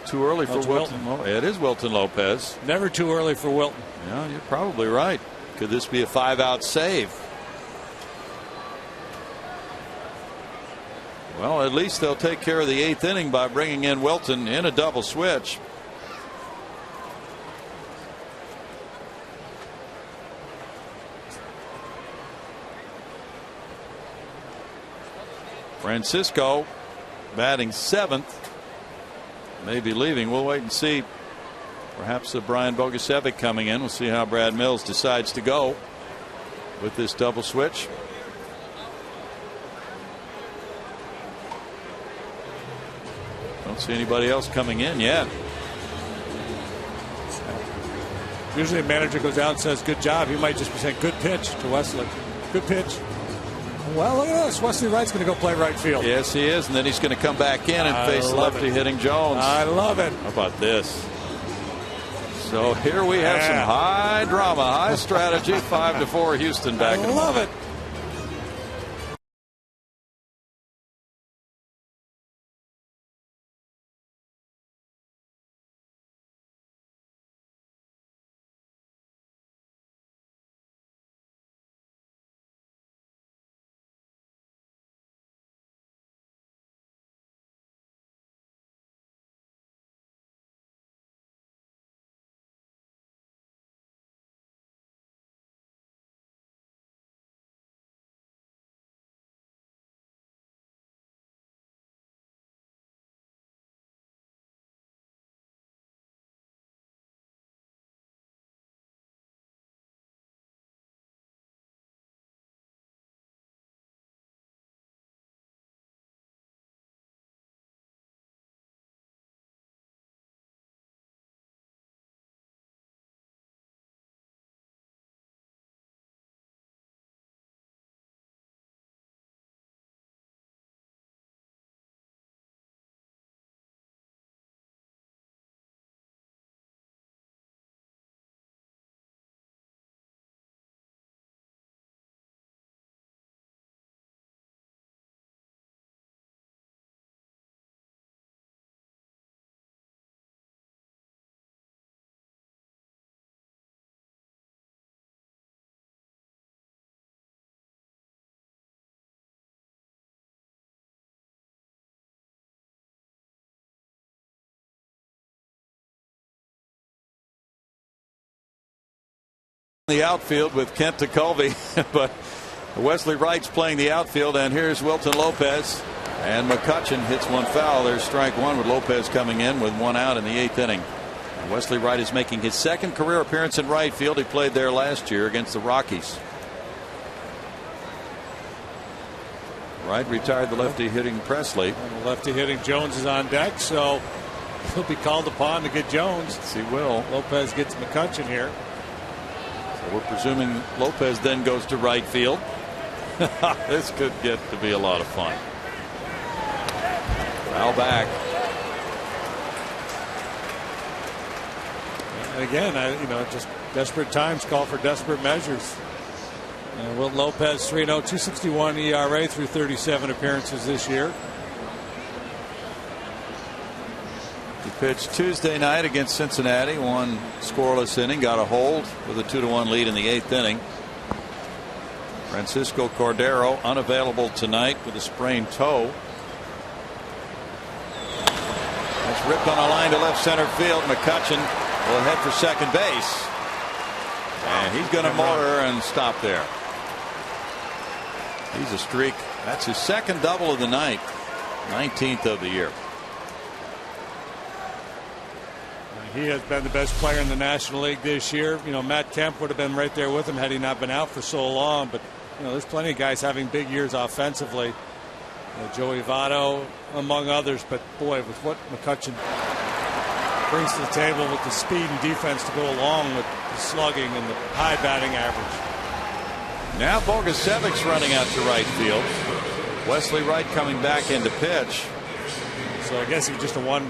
It's too early for Wilton. Oh, it is Wilton Lopez. Never too early for Wilton. Yeah, you're probably right. Could this be a 5-out save? Well, at least they'll take care of the 8th inning by bringing in Wilton in a double switch. Francisco batting 7th. May be leaving. We'll wait and see. Perhaps Brian Bogusevic coming in. We'll see how Brad Mills decides to go with this double switch. Don't see anybody else coming in yet. Usually a manager goes out and says good job. He might just be saying good pitch to Wesley. Good pitch. Well, look at this. Wesley Wright's going to go play right field. Yes, he is. And then he's going to come back in and face lefty hitting Jones. I love it. How about this? So here we have some high drama, high strategy. 5-4 Houston back. I love it. The outfield with Kent Tekulve, but Wesley Wright's playing the outfield, and here's Wilton Lopez, and McCutchen hits one foul. There's strike one with Lopez coming in with one out in the 8th inning. And Wesley Wright is making his second career appearance in right field. He played there last year against the Rockies. Wright retired the lefty hitting Presley. And the lefty hitting Jones is on deck, so he'll be called upon to get Jones. Yes, he will. Lopez gets McCutchen here. So we're presuming Lopez then goes to right field. This could get to be a lot of fun. Foul back. And again, just desperate times call for desperate measures. Will Lopez 3-0, 261 ERA through 37 appearances this year. He pitched Tuesday night against Cincinnati, one scoreless inning, got a hold with a 2-1 lead in the 8th inning. Francisco Cordero unavailable tonight with a sprained toe. That's ripped on a line to left center field. McCutchen will head for second base, and he's going to motor and stop there. He's a streak. That's his second double of the night, 19th of the year. He has been the best player in the National League this year. Matt Kemp would have been right there with him had he not been out for so long. But there's plenty of guys having big years offensively. Joey Votto, among others. But boy, with what McCutchen brings to the table with the speed and defense to go along with the slugging and the high batting average. Now Bogusevic's running out to right field. Wesley Wright coming back in to pitch. So I guess he's just a one,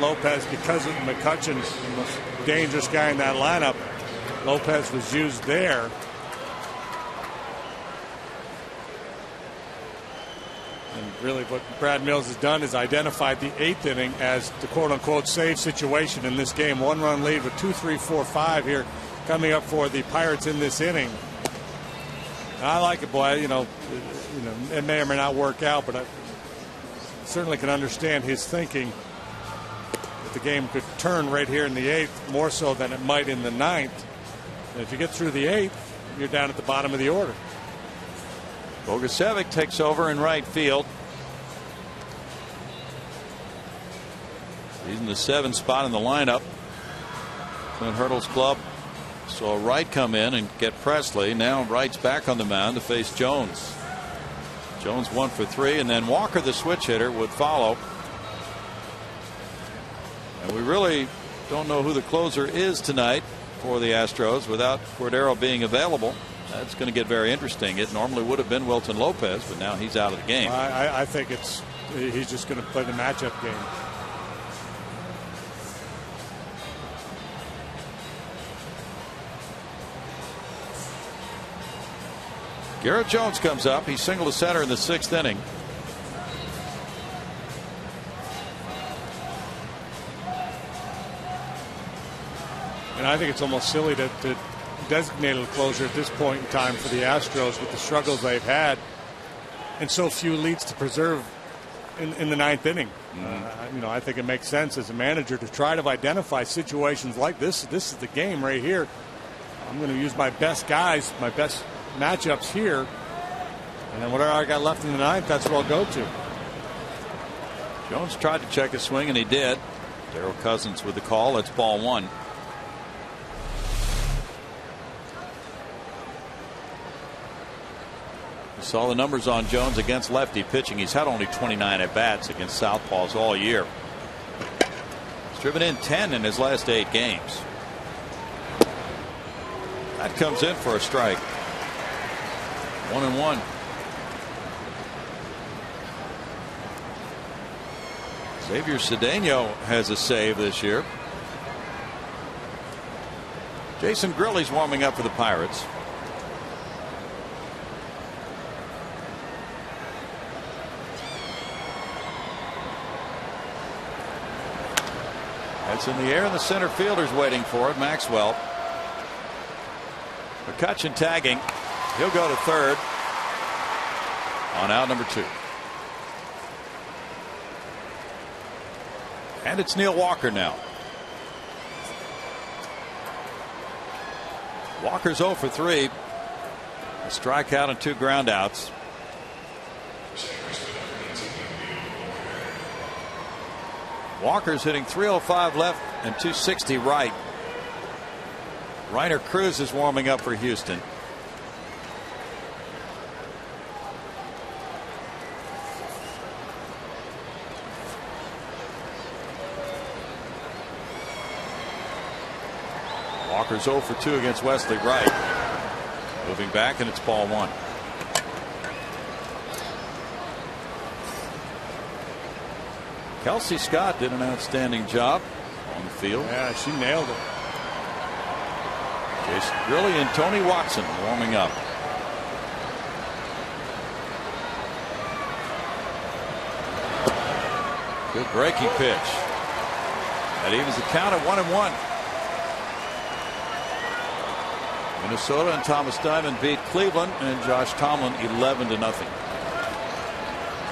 Lopez, because of McCutchen, the most dangerous guy in that lineup. Lopez was used there. And really what Brad Mills has done is identified the 8th inning as the quote-unquote save situation in this game. 1-run lead with 2, 3, 4, 5 here coming up for the Pirates in this inning. I like it, boy. It may or may not work out, but I certainly can understand his thinking that the game could turn right here in the 8th, more so than it might in the 9th. And if you get through the 8th, you're down at the bottom of the order. Bogusevic takes over in right field. He's in the 7th spot in the lineup. Clint Hurdle's club saw Wright come in and get Presley. Now Wright's back on the mound to face Jones. Jones 1 for 3, and then Walker, the switch hitter, would follow. And we really don't know who the closer is tonight for the Astros without Cordero being available. That's going to get very interesting. It normally would have been Wilton Lopez, but now he's out of the game. I think he's just going to play the matchup game. Garrett Jones comes up. He singled to center in the 6th inning. And I think it's almost silly to designate a closer at this point in time for the Astros with the struggles they've had and so few leads to preserve in the 9th inning. I think it makes sense as a manager to try to identify situations like this. This is the game right here. I'm going to use my best guys, my best matchups here, and then whatever I got left in the 9th, that's what I'll go to. Jones tried to check his swing, and he did. Darryl Cousins with the call. It's ball 1. You saw the numbers on Jones against lefty pitching. He's had only 29 at bats against southpaws all year. He's driven in 10 in his last 8 games. That comes in for a strike. 1-1. Xavier Cedeno has a save this year. Jason Grilli's warming up for the Pirates. That's in the air, and the center fielder's waiting for it, Maxwell. McCutchen tagging. He'll go to third on out number 2. And it's Neil Walker now. Walker's 0 for 3. A strikeout and 2 groundouts. Walker's hitting .305 left and .260 right. Reiner Cruz is warming up for Houston. Walker's 0 for 2 against Wesley Wright. Moving back, and it's ball 1. Kelsey Scott did an outstanding job on the field. Yeah, she nailed it. Jason Grilli and Tony Watson warming up. Good breaking pitch. That evens the count at 1-1. Minnesota and Thomas Diamond beat Cleveland and Josh Tomlin 11-0.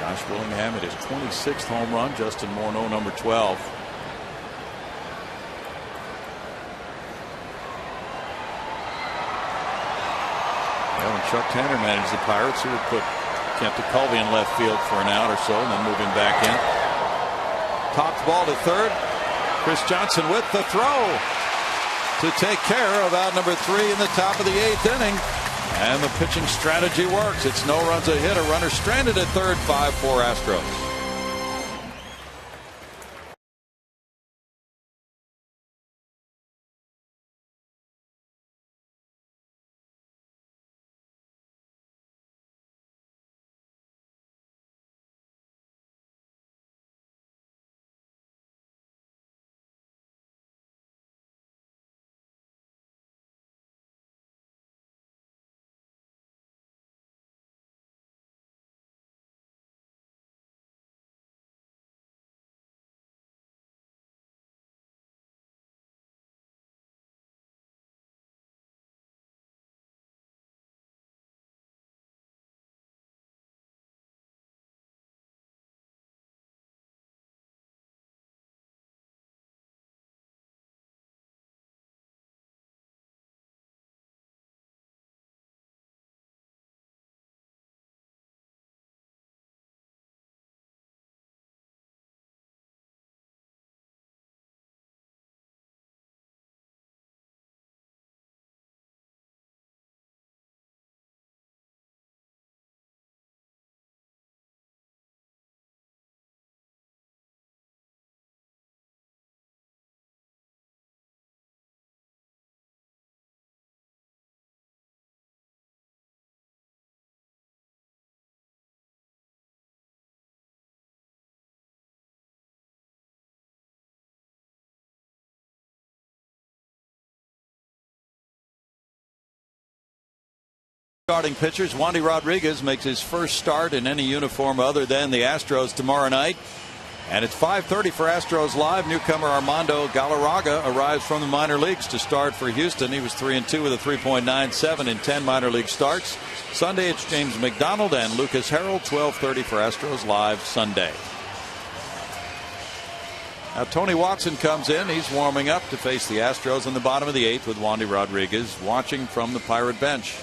Josh Willingham at his 26th home run. Justin Morneau, number 12. When Chuck Tanner managed the Pirates, he would put Kent DeCulvey in left field for an out or so, and then move him back in. Topped ball to third. Chris Johnson with the throw to take care of out number 3 in the top of the 8th inning. And the pitching strategy works. It's no runs a hit, a runner stranded at third, 5-4 Astros. Starting pitchers, Wandy Rodriguez makes his first start in any uniform other than the Astros tomorrow night. And it's 5:30 for Astros Live. Newcomer Armando Galarraga arrives from the minor leagues to start for Houston. He was 3-2 with a 3.97 in 10 minor league starts. Sunday it's James McDonald and Lucas Harrell. 12:30 for Astros Live Sunday. Now Tony Watson comes in. He's warming up to face the Astros in the bottom of the 8th with Wandy Rodriguez watching from the Pirate bench.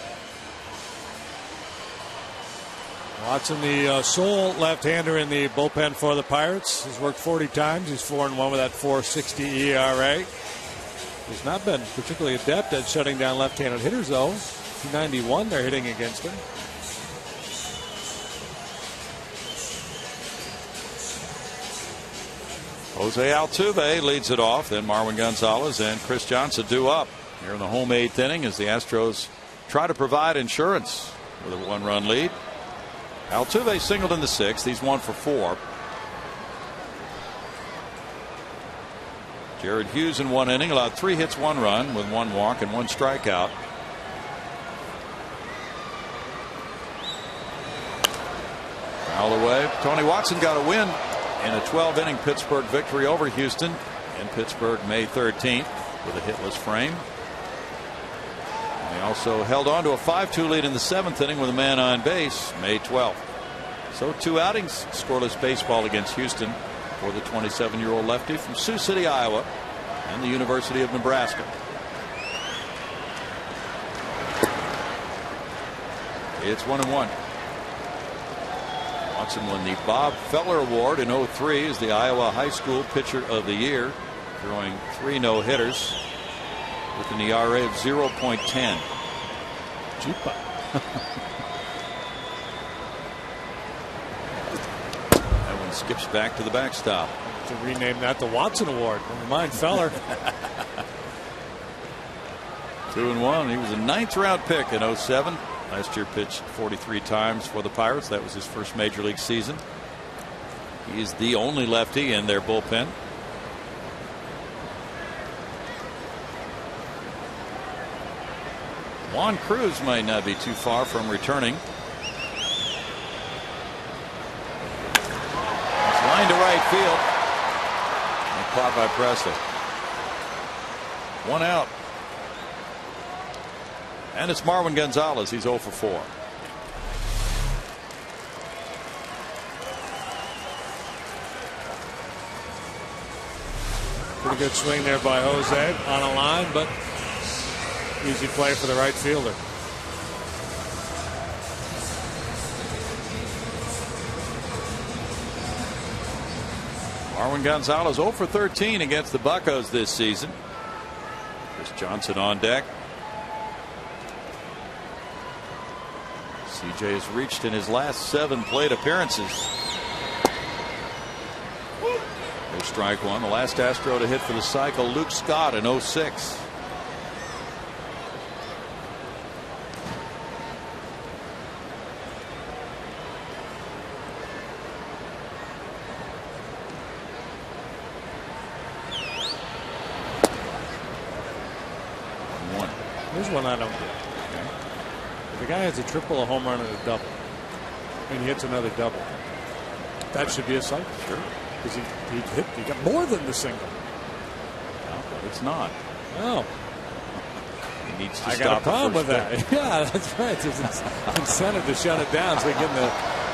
Watson, the sole left-hander in the bullpen for the Pirates. He's worked 40 times. He's 4-1 with that .460 ERA. He's not been particularly adept at shutting down left-handed hitters, though. 291 they're hitting against him. Jose Altuve leads it off. Then Marwin Gonzalez and Chris Johnson due up here in the home 8th inning as the Astros try to provide insurance with a 1-run lead. Altuve singled in the 6th. He's 1 for 4. Jared Hughes in 1 inning allowed 3 hits, 1 run with 1 walk and 1 strikeout. Foul away. Tony Watson got a win in a 12-inning Pittsburgh victory over Houston in Pittsburgh May 13th with a hitless frame. They also held on to a 5-2 lead in the 7th inning with a man on base May 12th. So 2 outings, scoreless baseball against Houston for the 27-year-old lefty from Sioux City, Iowa, and the University of Nebraska. It's 1-1. Watson won the Bob Feller Award in 03 as the Iowa High School Pitcher of the Year, throwing 3 no-hitters with an ERA of 0.10. Jeepa. That one skips back to the backstop. To rename that the Watson Award. Never mind Feller. 2-1. He was a 9th round pick in 07. Last year pitched 43 times for the Pirates. That was his first major league season. He is the only lefty in their bullpen. Juan Cruz might not be too far from returning. It's line to right field. And caught by Presley. 1 out. And it's Marwin Gonzalez. He's 0 for 4. Pretty good swing there by Jose on a line, but easy play for the right fielder. Marwin Gonzalez 0 for 13 against the Buccos this season. Chris Johnson on deck. CJ has reached in his last 7 plate appearances. There's strike one. The last Astro to hit for the cycle, Luke Scott in 06. Here's one I don't get. The guy has a triple, a home run, and a double, and he hits another double. That should be a cycle. Sure. Because he got more than the single. No, it's not. Oh. He needs to I stop got a problem with pitch. that. Yeah, that's right. There's an incentive to shut it down so we get in the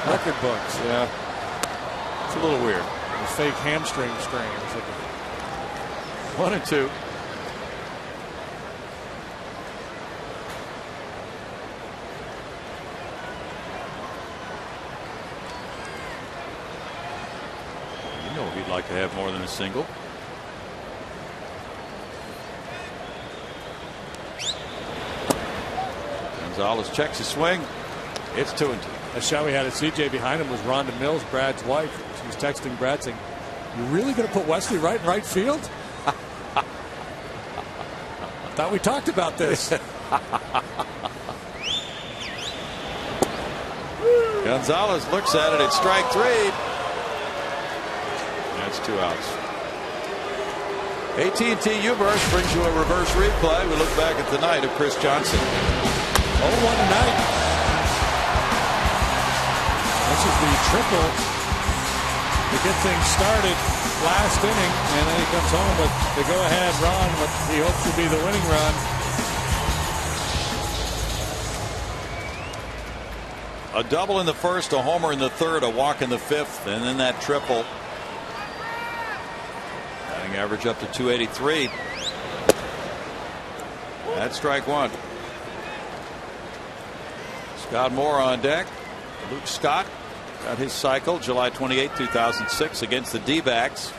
record books. Yeah. It's a little weird. The fake hamstring strain. 1-2. He'd like to have more than a single. Gonzalez checks his swing. It's 2-2. A shot we had at CJ behind him was Rhonda Mills, Brad's wife. She was texting Brad saying, "You really going to put Wesley Wright in right field?" Thought we talked about this. Gonzalez looks at it. It's strike 3. That's 2 outs. AT U-Burst brings you a reverse replay. We look back at the night of Chris Johnson. 0-1 tonight. This is the triple to get things started last inning, and then he comes home with the go-ahead run, what he hopes will be the winning run. A double in the first, a homer in the third, a walk in the fifth, and then that triple. Average up to 283. That's strike 1. Scott Moore on deck. Luke Scott got his cycle July 28, 2006 against the D-backs.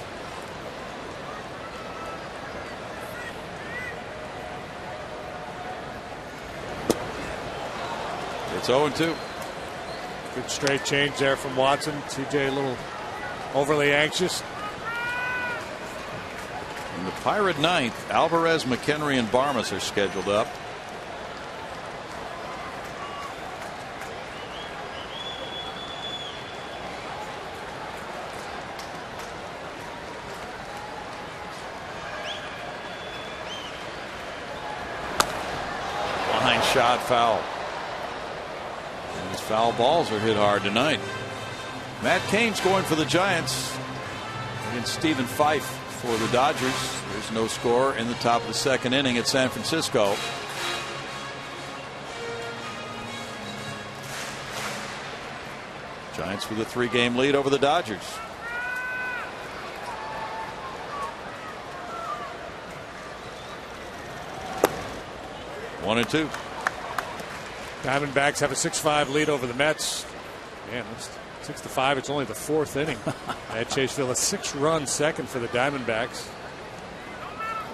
It's 0-2. Good straight change there from Watson. CJ a little overly anxious. In the Pirate ninth, Alvarez, McHenry, and Barmas are scheduled up. Line shot foul. And his foul balls are hit hard tonight. Matt Cain's going for the Giants against Stephen Fife for the Dodgers. There's no score in the top of the second inning at San Francisco. Giants with a 3-game lead over the Dodgers. One and two. Diamondbacks have a 6-5 lead over the Mets. Man, it's 6-5. It's only the 4th inning at Chase Field. A 6-run second for the Diamondbacks.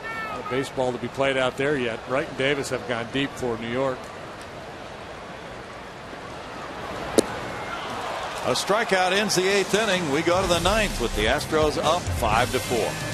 A lot of baseball to be played out there yet. Wright and Davis have gone deep for New York. A strikeout ends the 8th inning. We go to the 9th with the Astros up 5-4.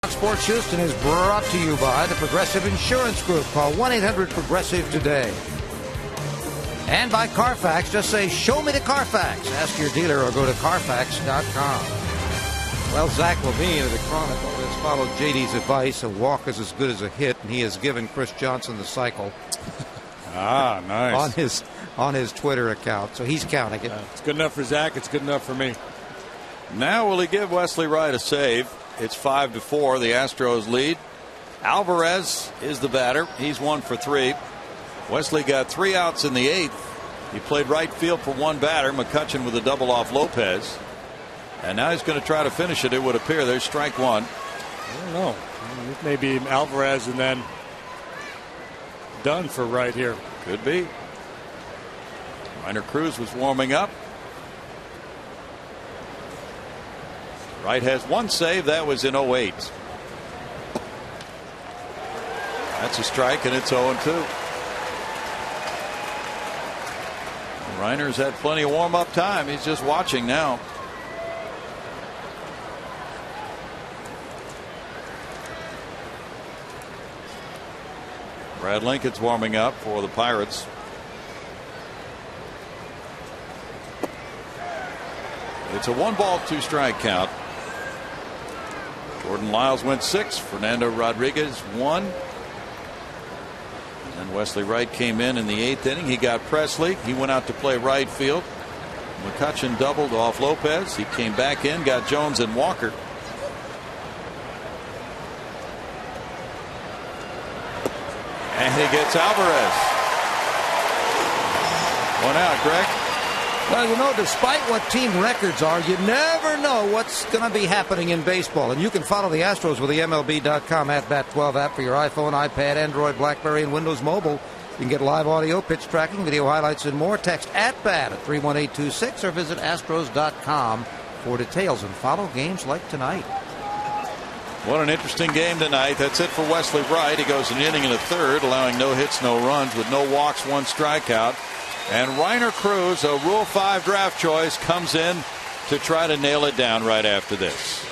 Sports Houston is brought to you by the Progressive Insurance Group. Call 1-800-PROGRESSIVE today. And by Carfax. Just say, show me the Carfax. Ask your dealer or go to Carfax.com. Well, Zach Levine of the Chronicle has followed JD's advice. A walk is as good as a hit, and he has given Chris Johnson the cycle. Ah, nice. On his Twitter account. So he's counting it. It's good enough for Zach. It's good enough for me. Now will he give Wesley Wright a save? It's 5-4. The Astros lead. Alvarez is the batter. He's 1 for 3. Wesley got 3 outs in the 8th. He played right field for one batter. McCutchen with a double off Lopez. And now he's going to try to finish it, it would appear. There's strike 1. I don't know. It may be Alvarez and then done for Wright here. Could be. Reiner Cruz was warming up. Wright has 1 save. That was in 08. That's a strike, and it's 0-2. Reiner's had plenty of warm-up time. He's just watching now. Brad Lincoln's warming up for the Pirates. It's a 1-ball, 2-strike count. Jordan Lyles went 6. Fernando Rodriguez 1. And Wesley Wright came in the 8th inning. He got Presley. He went out to play right field. McCutchen doubled off Lopez. He came back in, got Jones and Walker. And he gets Alvarez. 1 out, Greg. Well, you know, despite what team records are, you never know what's going to be happening in baseball. And you can follow the Astros with the MLB.com @Bat12 app for your iPhone, iPad, Android, BlackBerry, and Windows Mobile. You can get live audio, pitch tracking, video highlights, and more. Text @Bat at 31826 or visit Astros.com for details and follow games like tonight. What an interesting game tonight. That's it for Wesley Wright. He goes an inning and a third, allowing no hits, no runs, with no walks, 1 strikeout. And Reiner Cruz, a Rule 5 draft choice, comes in to try to nail it down right after this.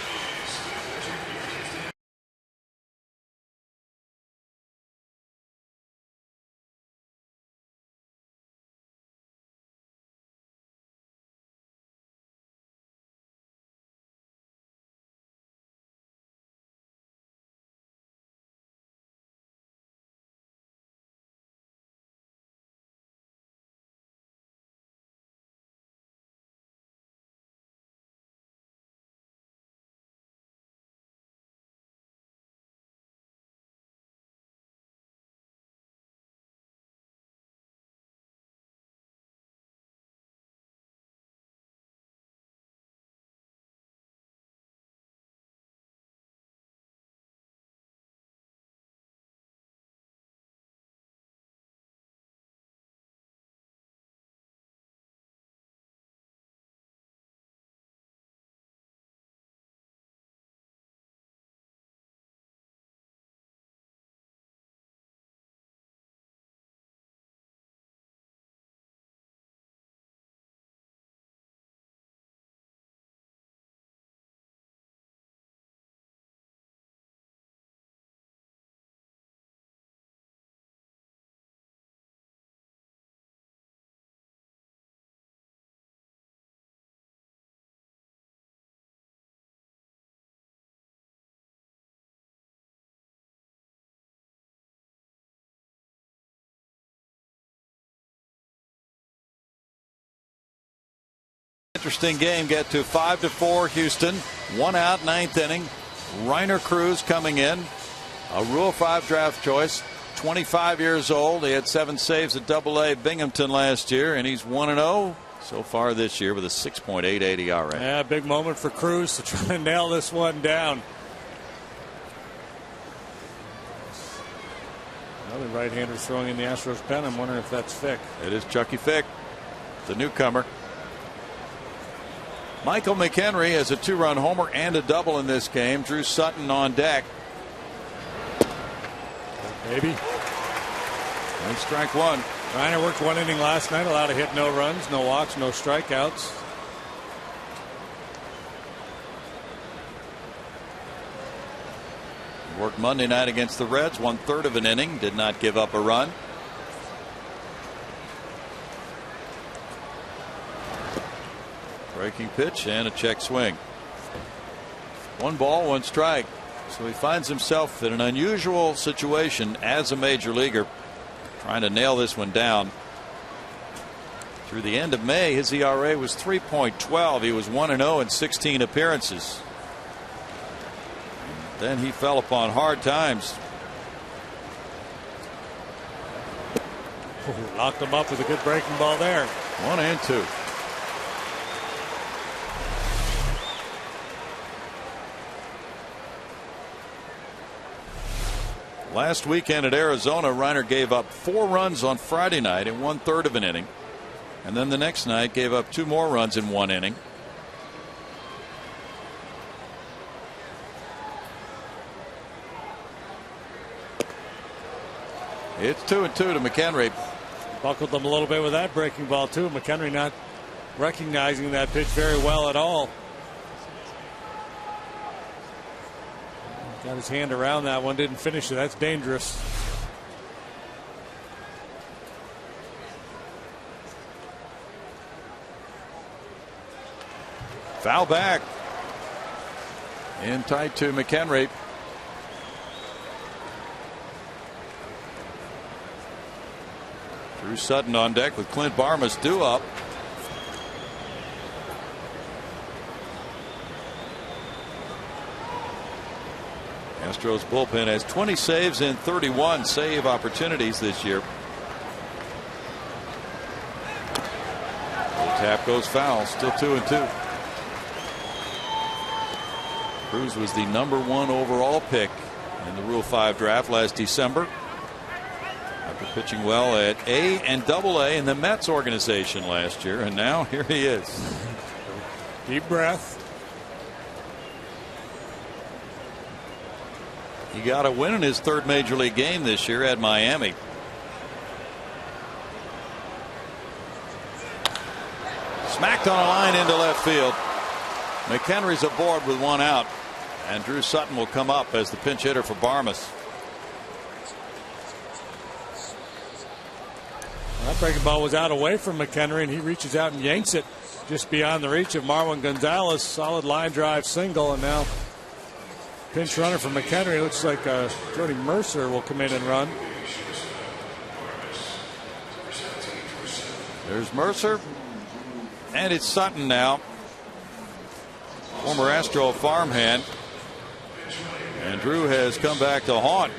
Interesting game. Get to 5-4 Houston. 1 out, 9th inning. Reiner Cruz coming in. A Rule 5 draft choice. 25 years old. He had 7 saves at AA Binghamton last year, and he's 1-0 so far this year with a 6.88 ERA. Yeah, big moment for Cruz to try to nail this one down. Another right-hander throwing in the Astros pen. I'm wondering if that's Fick. It is Chucky Fick, the newcomer. Michael McHenry has a 2-run homer and a double in this game. Drew Sutton on deck. Maybe. And strike 1. Reiner worked 1 inning last night, allowed a hit, no runs, no walks, no strikeouts. Worked Monday night against the Reds, 1/3 of an inning, did not give up a run. Breaking pitch and a check swing. 1 ball, 1 strike. So he finds himself in an unusual situation as a major leaguer, trying to nail this one down. Through the end of May, his ERA was 3.12. He was 1-0 in 16 appearances. Then he fell upon hard times. Locked him up with a good breaking ball there. 1 and 2. Last weekend at Arizona, Reiner gave up 4 runs on Friday night in 1/3 of an inning. And then the next night gave up 2 more runs in 1 inning. It's 2-2 to McHenry. Buckled them a little bit with that breaking ball too. McHenry not recognizing that pitch very well at all. Got his hand around that one, didn't finish it. That's dangerous. Foul back. In tight to McHenry. Drew Sutton on deck with Clint Barmas due up. Astros bullpen has 20 saves in 31 save opportunities this year. The tap goes foul. Still 2-2. Cruz was the #1 overall pick in the Rule 5 draft last December, after pitching well at A and AA in the Mets organization last year, and now here he is. Deep breath. He got a win in his 3rd major league game this year at Miami. Smacked on a line into left field. McHenry's aboard with 1 out, and Drew Sutton will come up as the pinch hitter for Barmas. That breaking ball was out away from McHenry, and he reaches out and yanks it just beyond the reach of Marwin Gonzalez. Solid line drive single, and now pinch runner for McHenry. Looks like Jody Mercer will come in and run. There's Mercer, and it's Sutton now. Former Astro farmhand. And Drew has come back to haunt.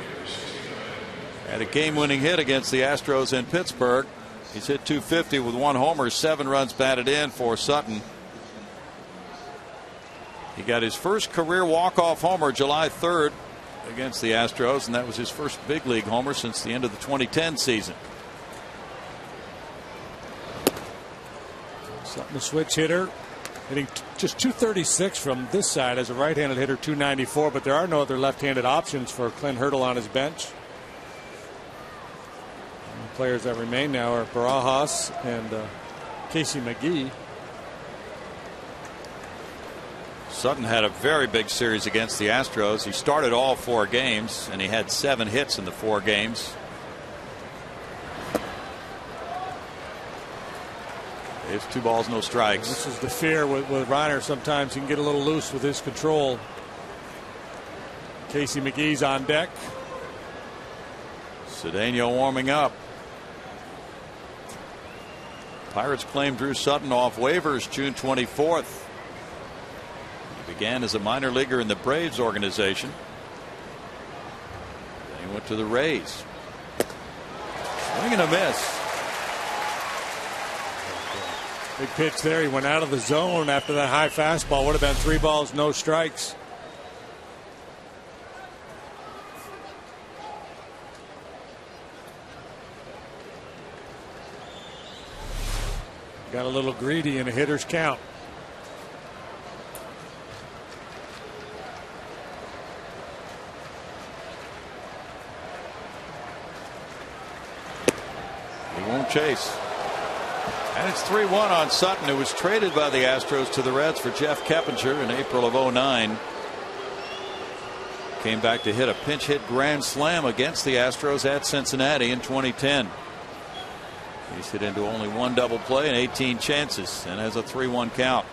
Had a game-winning hit against the Astros in Pittsburgh. He's hit .250 with 1 homer, 7 runs batted in for Sutton. He got his first career walk-off homer July 3rd against the Astros, and that was his first big league homer since the end of the 2010 season. Sutton, a switch hitter, hitting just .236 from this side as a right-handed hitter, .294, but there are no other left-handed options for Clint Hurdle on his bench. The players that remain now are Barajas and Casey McGee. Sutton had a very big series against the Astros. He started all 4 games, and he had 7 hits in the 4 games. It's 2 balls, no strikes. This is the fear with Reiner. Sometimes he can get a little loose with his control. Casey McGee's on deck. Cedeno warming up. Pirates claimed Drew Sutton off waivers June 24th. He began as a minor leaguer in the Braves organization. Then he went to the Rays. Swing and a miss. Big pitch there. He went out of the zone after that high fastball. Would have been 3 balls, no strikes. Got a little greedy in a hitter's count. He won't chase. And it's 3-1 on Sutton, who was traded by the Astros to the Reds for Jeff Keppinger in April of '09. Came back to hit a pinch hit grand slam against the Astros at Cincinnati in 2010. He's hit into only 1 double play and 18 chances and has a 3-1 count.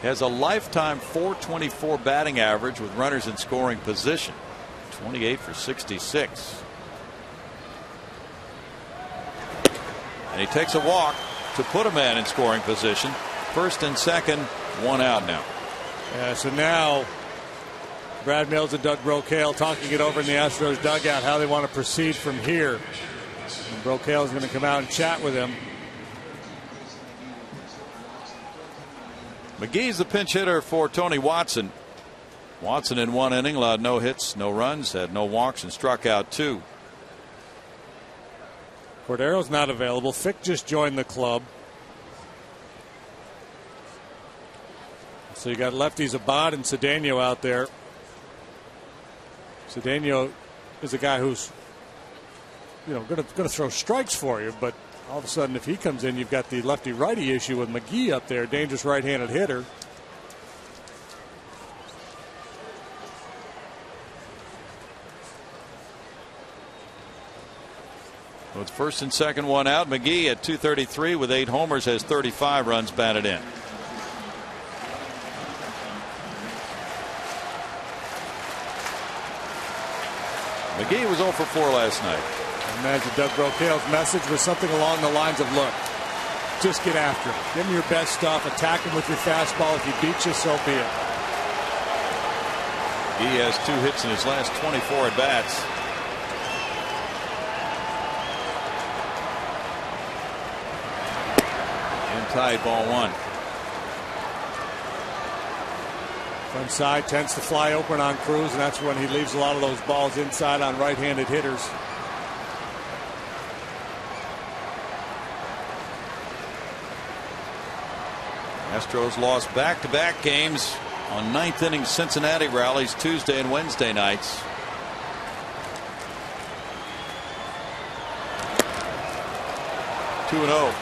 He has a lifetime .424 batting average with runners in scoring position. 28 for 66. And he takes a walk to put a man in scoring position. First and second, 1 out now. Yeah, so now Brad Mills and Doug Brocail talking it over in the Astros dugout, how they want to proceed from here. And Brocail is going to come out and chat with him. McGee's the pinch hitter for Tony Watson. Watson in 1 inning allowed no hits, no runs, had no walks, and struck out 2. Cordero's not available. Fick just joined the club. So you got lefties Abad and Cedeno out there. Cedeno is a guy who's, going to throw strikes for you, but all of a sudden, if he comes in, you've got the lefty-righty issue with McGee up there, dangerous right-handed hitter. With first and second, 1 out. McGee at .233 with 8 homers has 35 runs batted in. McGee was 0 for 4 last night. I imagine Doug Brocail's message was something along the lines of, look, just get after him. Give him your best stuff. Attack him with your fastball. If he beats you, so be it. He has 2 hits in his last 24 at bats. Tied, ball 1. Front side tends to fly open on Cruz, and that's when he leaves a lot of those balls inside on right-handed hitters. Astros lost back-to-back games on 9th inning Cincinnati rallies Tuesday and Wednesday nights. Two 2-0.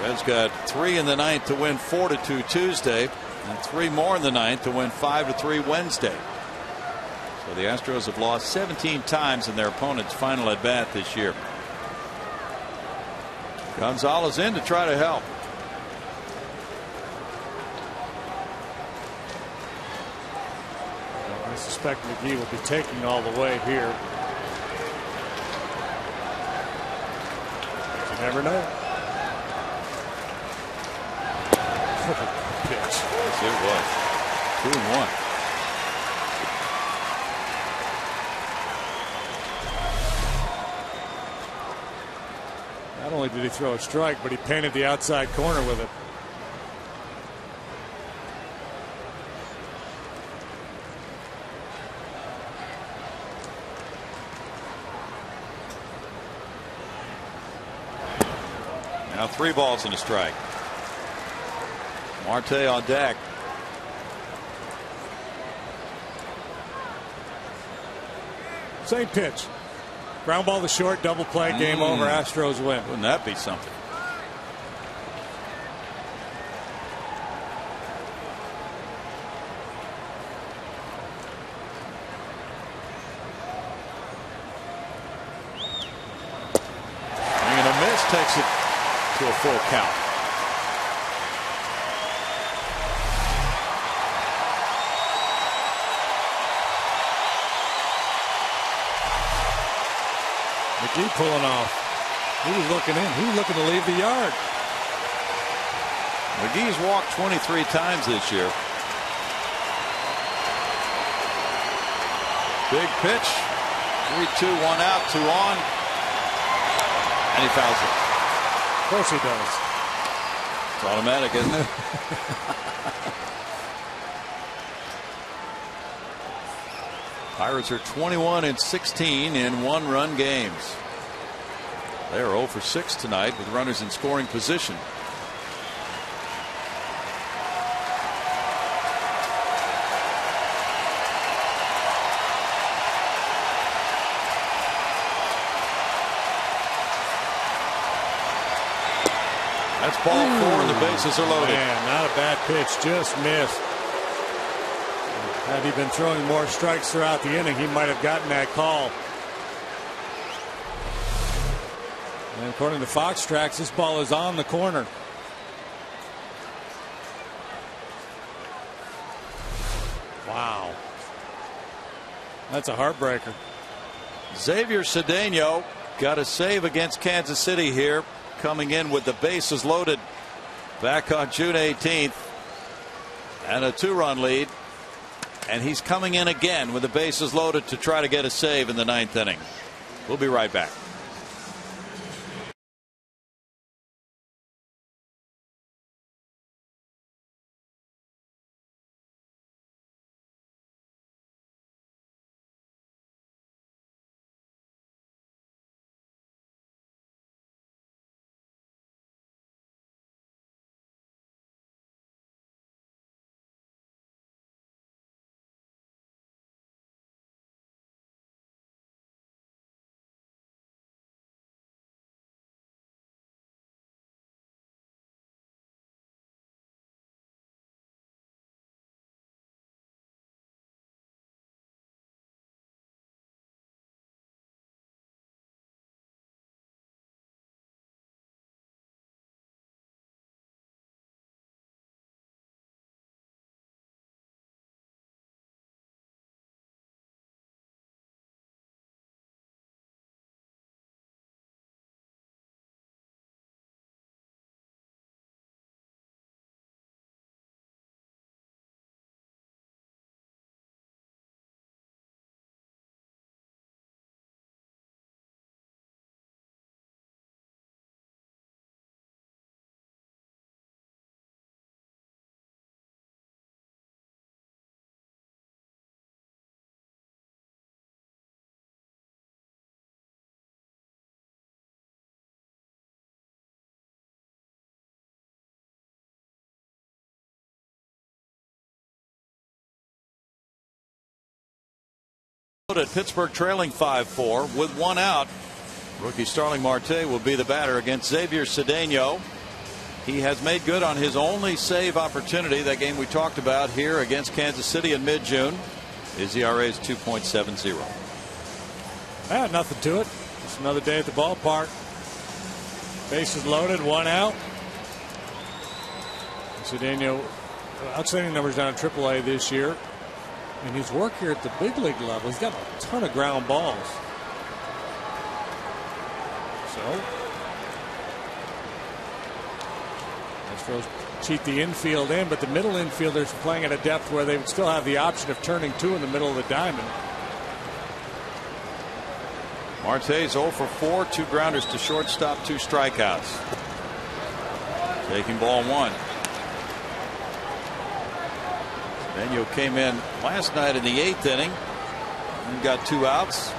Reds got 3 in the 9th to win 4-2 Tuesday, and 3 more in the 9th to win 5-3 Wednesday. So the Astros have lost 17 times in their opponent's final at bat this year. Gonzalez in to try to help. I suspect McGee will be taking all the way here. You never know. Pitch. Yes, it was. 2-1. Not only did he throw a strike, but he painted the outside corner with it. Now 3 balls and a strike. Marte on deck. Same pitch. Ground ball to short, double play, game over. Astros win. Wouldn't that be something? And a miss takes it to a full count. McGee pulling off. He was looking in. He was looking to leave the yard. McGee's walked 23 times this year. Big pitch. 3-2, 1 out, 2 on. And he fouls it. Of course he does. It's automatic, isn't it? Pirates are 21-16 in 1-run games. They are 0 for 6 tonight with runners in scoring position. That's ball 4 and the bases are loaded. Man, not a bad pitch, just missed. Had he been throwing more strikes throughout the inning, he might have gotten that call. And according to Fox Tracks, this ball is on the corner. Wow. That's a heartbreaker. Xavier Cedeno got a save against Kansas City here, coming in with the bases loaded back on June 18th and a 2-run lead, and he's coming in again with the bases loaded to try to get a save in the 9th inning. We'll be right back. Pittsburgh trailing 5-4 with 1 out. Rookie Starling Marte will be the batter against Xavier Cedeno. He has made good on his only save opportunity, that game we talked about here against Kansas City in mid-June. His ERA is 2.70. Nothing to it. Just another day at the ballpark. Bases loaded, 1 out. Cedeno, outstanding numbers down in AAA this year. And his work here at the big league level, he's got a ton of ground balls. So, Astros cheat the infield in, but the middle infielders playing at a depth where they would still have the option of turning 2 in the middle of the diamond. Marte's 0 for 4, 2 grounders to shortstop, 2 strikeouts. Taking ball 1. Cedeno came in last night in the 8th inning and got 2 outs.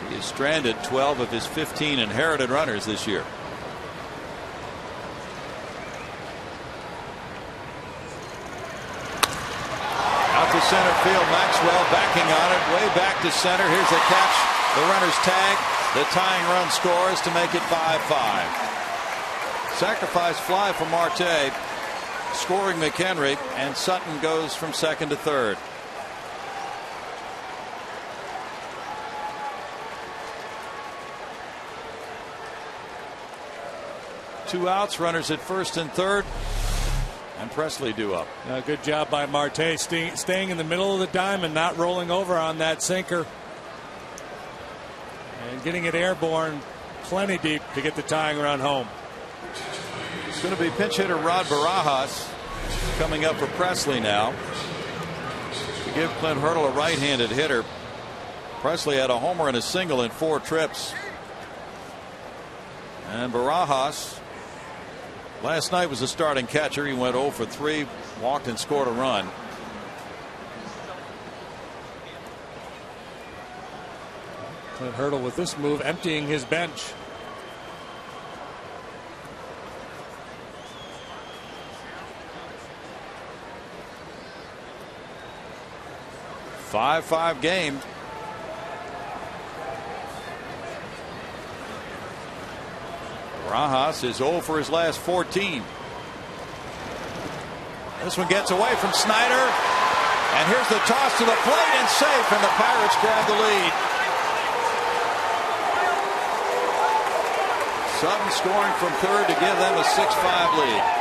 He has stranded 12 of his 15 inherited runners this year. Out to center field, Maxwell backing on it, way back to center. Here's the catch. The runner's tag. The tying run scores to make it 5-5. Sacrifice fly for Marte, scoring McHenry, and Sutton goes from second to third. Two outs, runners at first and third, and Presley due up. Good job by Marte, staying in the middle of the diamond, not rolling over on that sinker. And getting it airborne plenty deep to get the tying run home. It's going to be pinch hitter Rod Barajas coming up for Presley now to give Clint Hurdle a right-handed hitter. Presley had a homer and a single in 4 trips. And Barajas last night was the starting catcher. He went 0 for 3, walked and scored a run. Clint Hurdle with this move emptying his bench. Five game. Barajas is 0 for his last 14. This one gets away from Snyder. And here's the toss to the plate and safe, and the Pirates grab the lead. Sutton scoring from third to give them a 6-5 lead.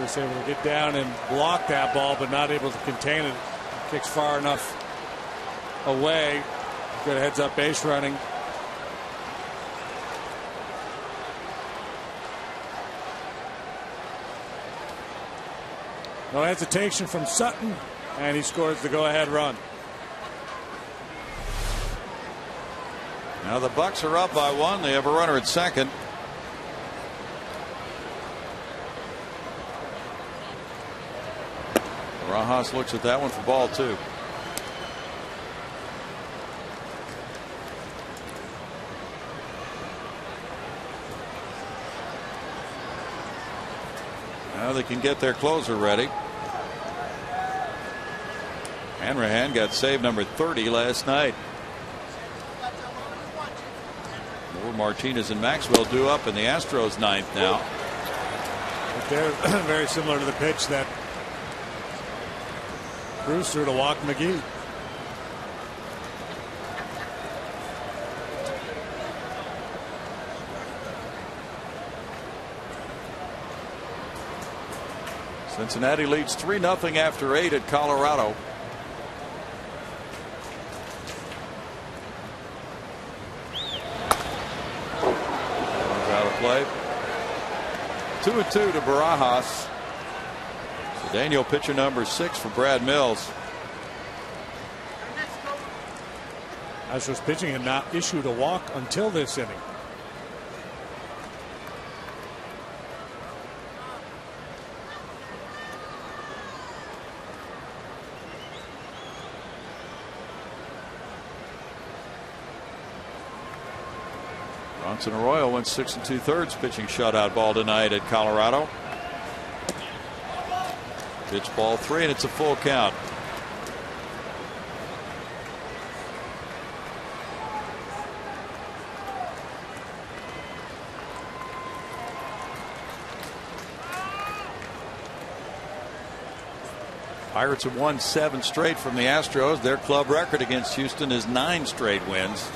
Was able to get down and block that ball, but not able to contain it. Kicks far enough away. Good heads up base running. No hesitation from Sutton, and he scores the go-ahead run. Now the Bucks are up by 1. They have a runner at second. Barajas looks at that one for ball 2. Now they can get their closer ready. Hanrahan got save number 30 last night. Moore, Martinez, and Maxwell due up in the Astros 9th now. But they're very similar to the pitch that Bruce threw to walk McGee. Cincinnati leads 3-0 after 8 at Colorado. Out of play. 2-2 to Barajas. Daniel pitcher number 6 for Brad Mills. Astros pitching had not issued a walk until this inning. Bronson Arroyo went 6 2/3 pitching shutout ball tonight at Colorado. Pitch ball 3, and it's a full count. Pirates have won 7 straight from the Astros. Their club record against Houston is 9 straight wins.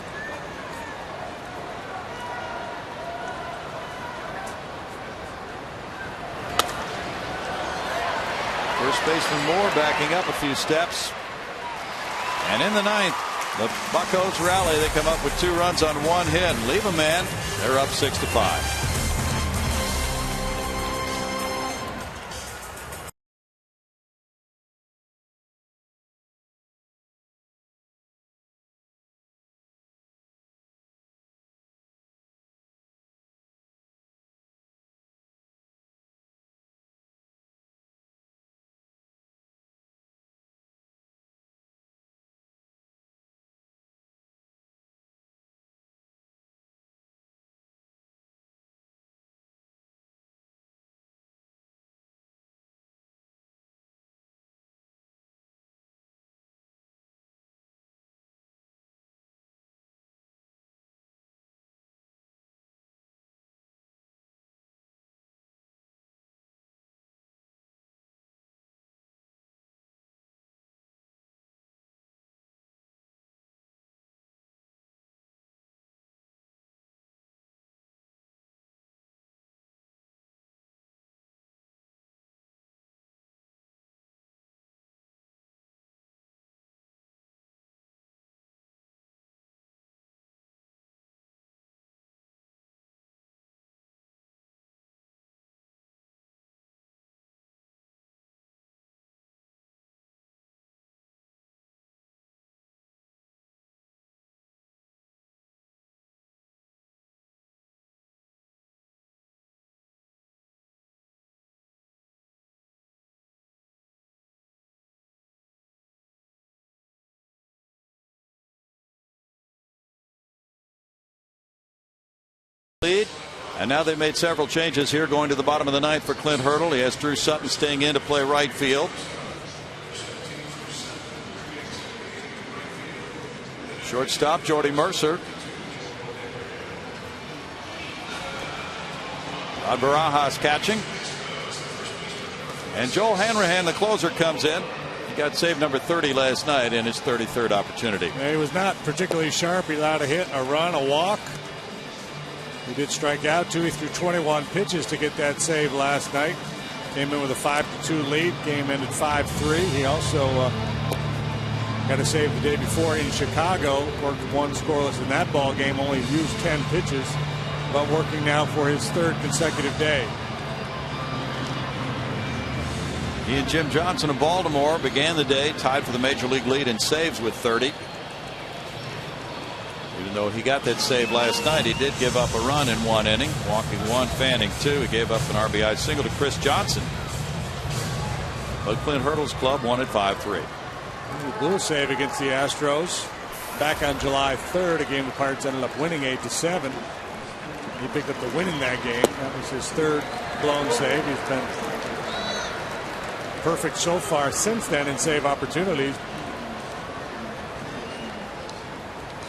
First baseman Moore backing up a few steps. And in the 9th, the Buccos rally. They come up with 2 runs on 1 hit. Leave a man. They're up 6-5. And now they've made several changes here going to the bottom of the ninth for Clint Hurdle. He has Drew Sutton staying in to play right field. Shortstop Jordy Mercer. Rod Barajas catching. And Joel Hanrahan, the closer, comes in. He got save number 30 last night in his 33rd opportunity. Yeah, he was not particularly sharp. He allowed a hit, a run, a walk. He did strike out 2. He threw 21 pitches to get that save last night. Came in with a 5-2 lead. Game ended 5-3. He also got a save the day before in Chicago. Worked 1 scoreless in that ball game. Only used 10 pitches, but working now for his 3rd consecutive day. He and Jim Johnson of Baltimore began the day tied for the major league lead in saves with 30. Even though he got that save last night, he did give up a run in 1 inning, walking 1, fanning 2. He gave up an RBI single to Chris Johnson. But Clint Hurdle's club won at 5-3. He blew a save against the Astros back on July 3rd, a game the Pirates ended up winning 8-7. He picked up the win in that game. That was his 3rd blown save. He's been perfect so far since then in save opportunities.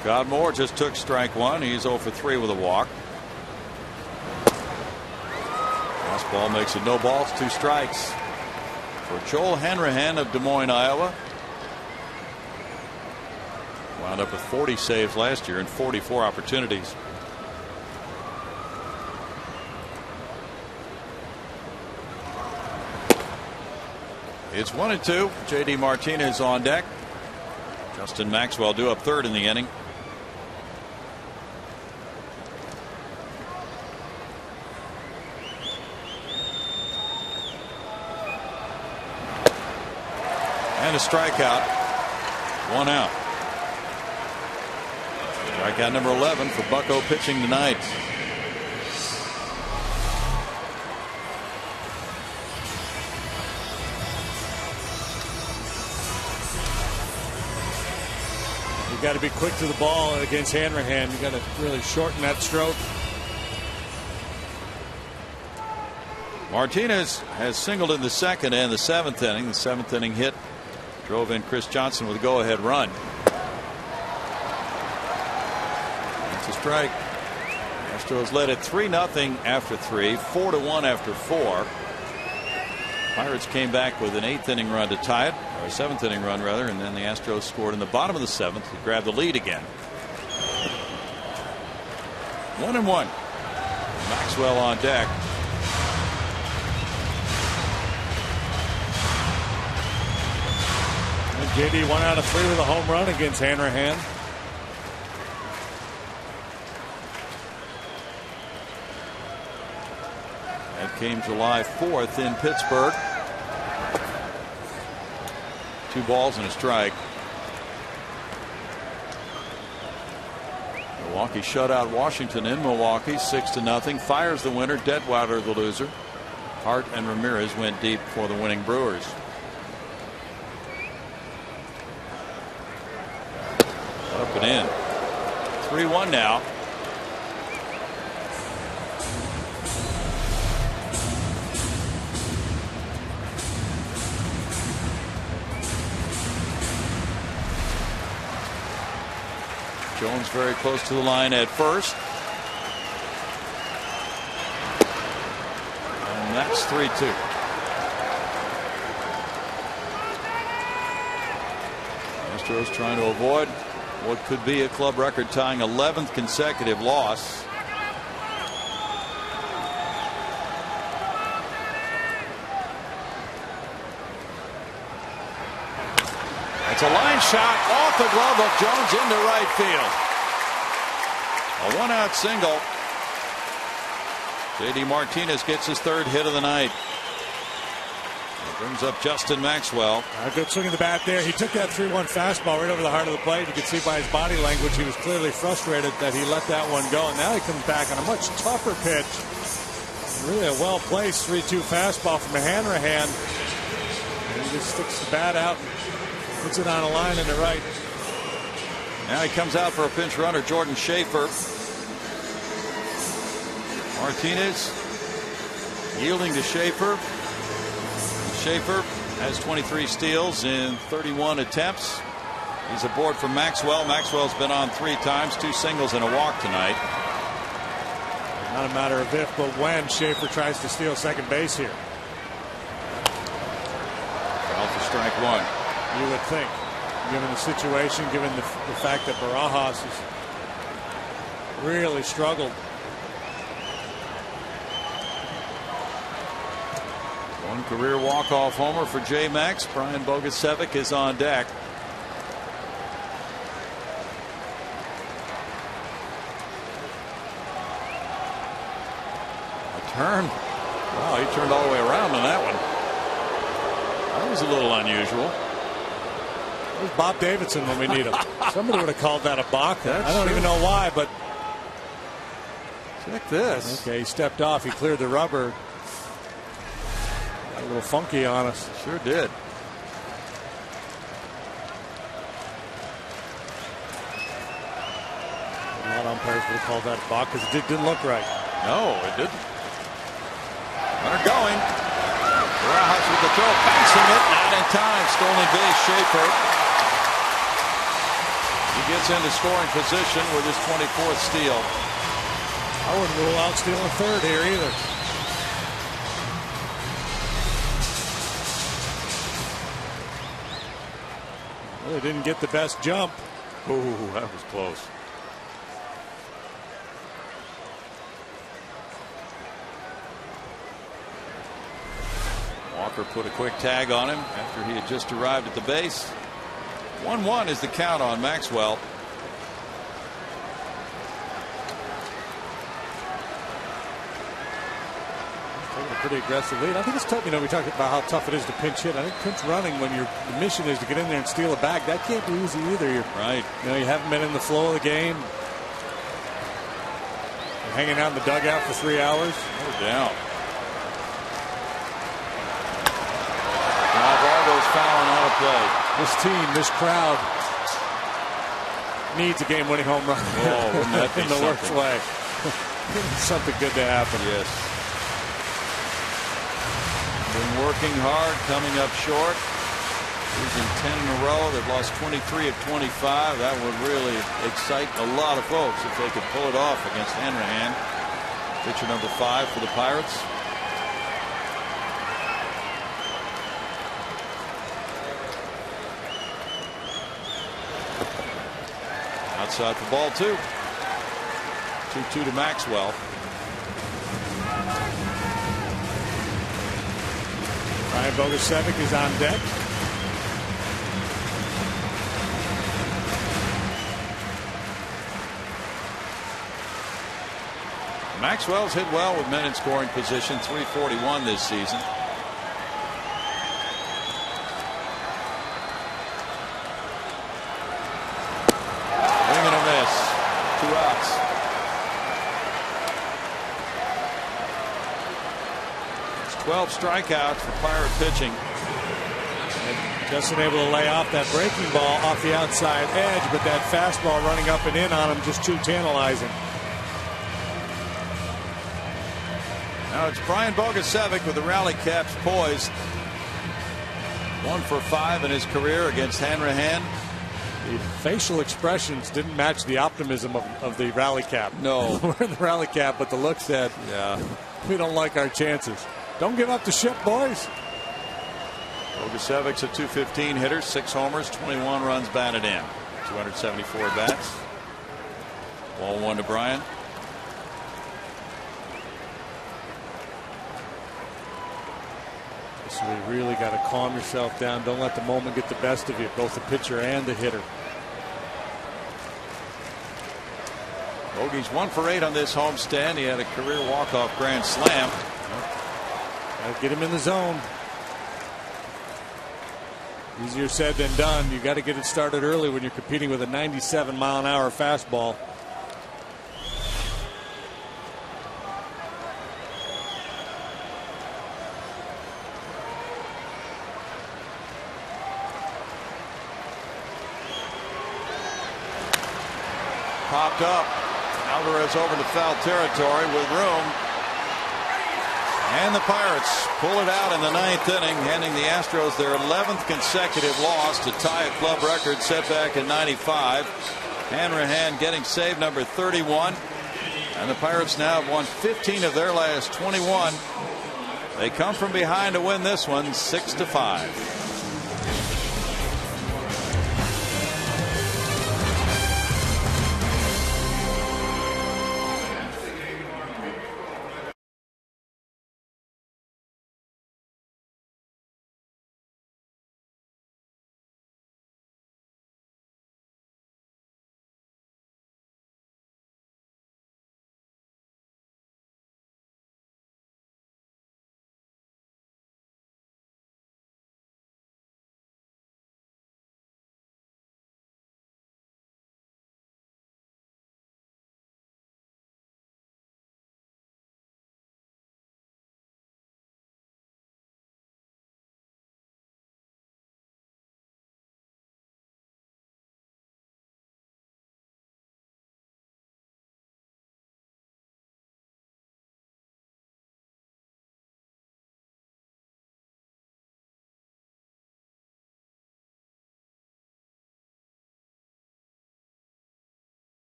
Scott Moore just took strike 1. He's 0 for 3 with a walk. Fastball makes it no balls, 2 strikes for Joel Hanrahan of Des Moines, Iowa. Wound up with 40 saves last year and 44 opportunities. It's 1-2. J.D. Martinez on deck. Justin Maxwell due up 3rd in the inning. And a strikeout. 1 out. Strikeout number 11 for Bucko pitching tonight. You got to be quick to the ball against Hanrahan. You got to really shorten that stroke. Martinez has singled in the 2nd and the 7th inning. The 7th inning hit drove in Chris Johnson with a go-ahead run. That's a strike. Astros led it 3-0 after 3, 4-1 after 4. Pirates came back with an 8th inning run to tie it, or a 7th inning run rather, and then the Astros scored in the bottom of the 7th to grab the lead again. 1-1. Maxwell on deck. And JD 1 out of 3 with a home run against Hanrahan. That came July 4th in Pittsburgh. 2 balls and a strike. Milwaukee shut out Washington in Milwaukee 6-0. Fires the winner. Detwiler the loser. Hart and Ramirez went deep for the winning Brewers. Up and in. 3-1 now. Jones very close to the line at first. And that's 3-2. Astros trying to avoid what could be a club record tying 11th consecutive loss. It's a line shot off the glove of Jones into right field. A 1-out single. J.D. Martinez gets his 3rd hit of the night. It brings up Justin Maxwell. A good swing of the bat there. He took that 3-1 fastball right over the heart of the plate. You could see by his body language he was clearly frustrated that he let that one go. And now he comes back on a much tougher pitch. Really a well-placed 3-2 fastball from Hanrahan. And he just sticks the bat out and puts it on a line in the right. Now he comes out for a pinch runner, Jordan Schaefer. Martinez yielding to Schaefer. Schaefer has 23 steals in 31 attempts. He's aboard for Maxwell. Maxwell's been on 3 times, 2 singles and a walk tonight. Not a matter of if, but when Schaefer tries to steal second base here. Foul for strike 1. You would think, given the situation, given the fact that Barajas has really struggled. One career walk-off homer for J-Max. Brian Bogusevic is on deck. A turn. Wow, he turned all the way around on that one. That was a little unusual. Where's Bob Davidson when we need him? Somebody would have called that a balk. I don't even know why, but check this. Okay, he stepped off. He cleared the rubber. Got a little funky on us. Sure did. A lot of umpires would have called that a balk because it didn't look right. No, it didn't. Runner going. Barajas with the throw, bouncing it, not in time. Stolen base, Schaefer. He gets into scoring position with his 24th steal. I wouldn't rule out stealing third here either. Really didn't get the best jump. Ooh, that was close. Walker put a quick tag on him after he had just arrived at the base. 1-1 is the count on Maxwell. Taking a pretty aggressive lead. I think it's tough. You know, we talked about how tough it is to pinch hit. I think pinch running, when the mission is to get in there and steal a bag, that can't be easy either. Right. You know, you haven't been in the flow of the game. You're hanging out in the dugout for 3 hours. No doubt. Now Vargo's fouling out of play. This team, this crowd needs a game-winning home run. Oh, wouldn't that be in the worst way. Something good to happen. Yes. Been working hard, coming up short. Losing 10 in a row. They've lost 23 of 25. That would really excite a lot of folks if they could pull it off against Hanrahan. Pitcher number 5 for the Pirates. Outside the ball, 2. 2-2 to Maxwell. Brian Bogusevic is on deck. Maxwell's hit well with men in scoring position. .341 this season. Swing and a miss. 2 outs. It's 12 strikeouts for Pirate pitching. Just able to lay off that breaking ball off the outside edge, but that fastball running up and in on him just too tantalizing. Now it's Brian Bogusevic with the rally caps poised. 1 for 5 in his career against Hanrahan. The facial expressions didn't match the optimism of the rally cap. No. We're in the rally cap, but the look said, yeah, we don't like our chances. Don't give up the ship, boys. Bogusevic's a .215 hitter, 6 homers, 21 runs batted in, 274 bats. Ball 1 to Brian. So you really got to calm yourself down. Don't let the moment get the best of you, both the pitcher and the hitter. Bogey's 1 for 8 on this homestand. He had a career walk-off grand slam. Got to get him in the zone. Easier said than done. You got to get it started early when you're competing with a 97-mile-an-hour fastball. Popped up. Alvarez over to foul territory with room. And the Pirates pull it out in the 9th inning, handing the Astros their 11th consecutive loss to tie a club record set back in '95. Hanrahan getting save number 31. And the Pirates now have won 15 of their last 21. They come from behind to win this one 6-5.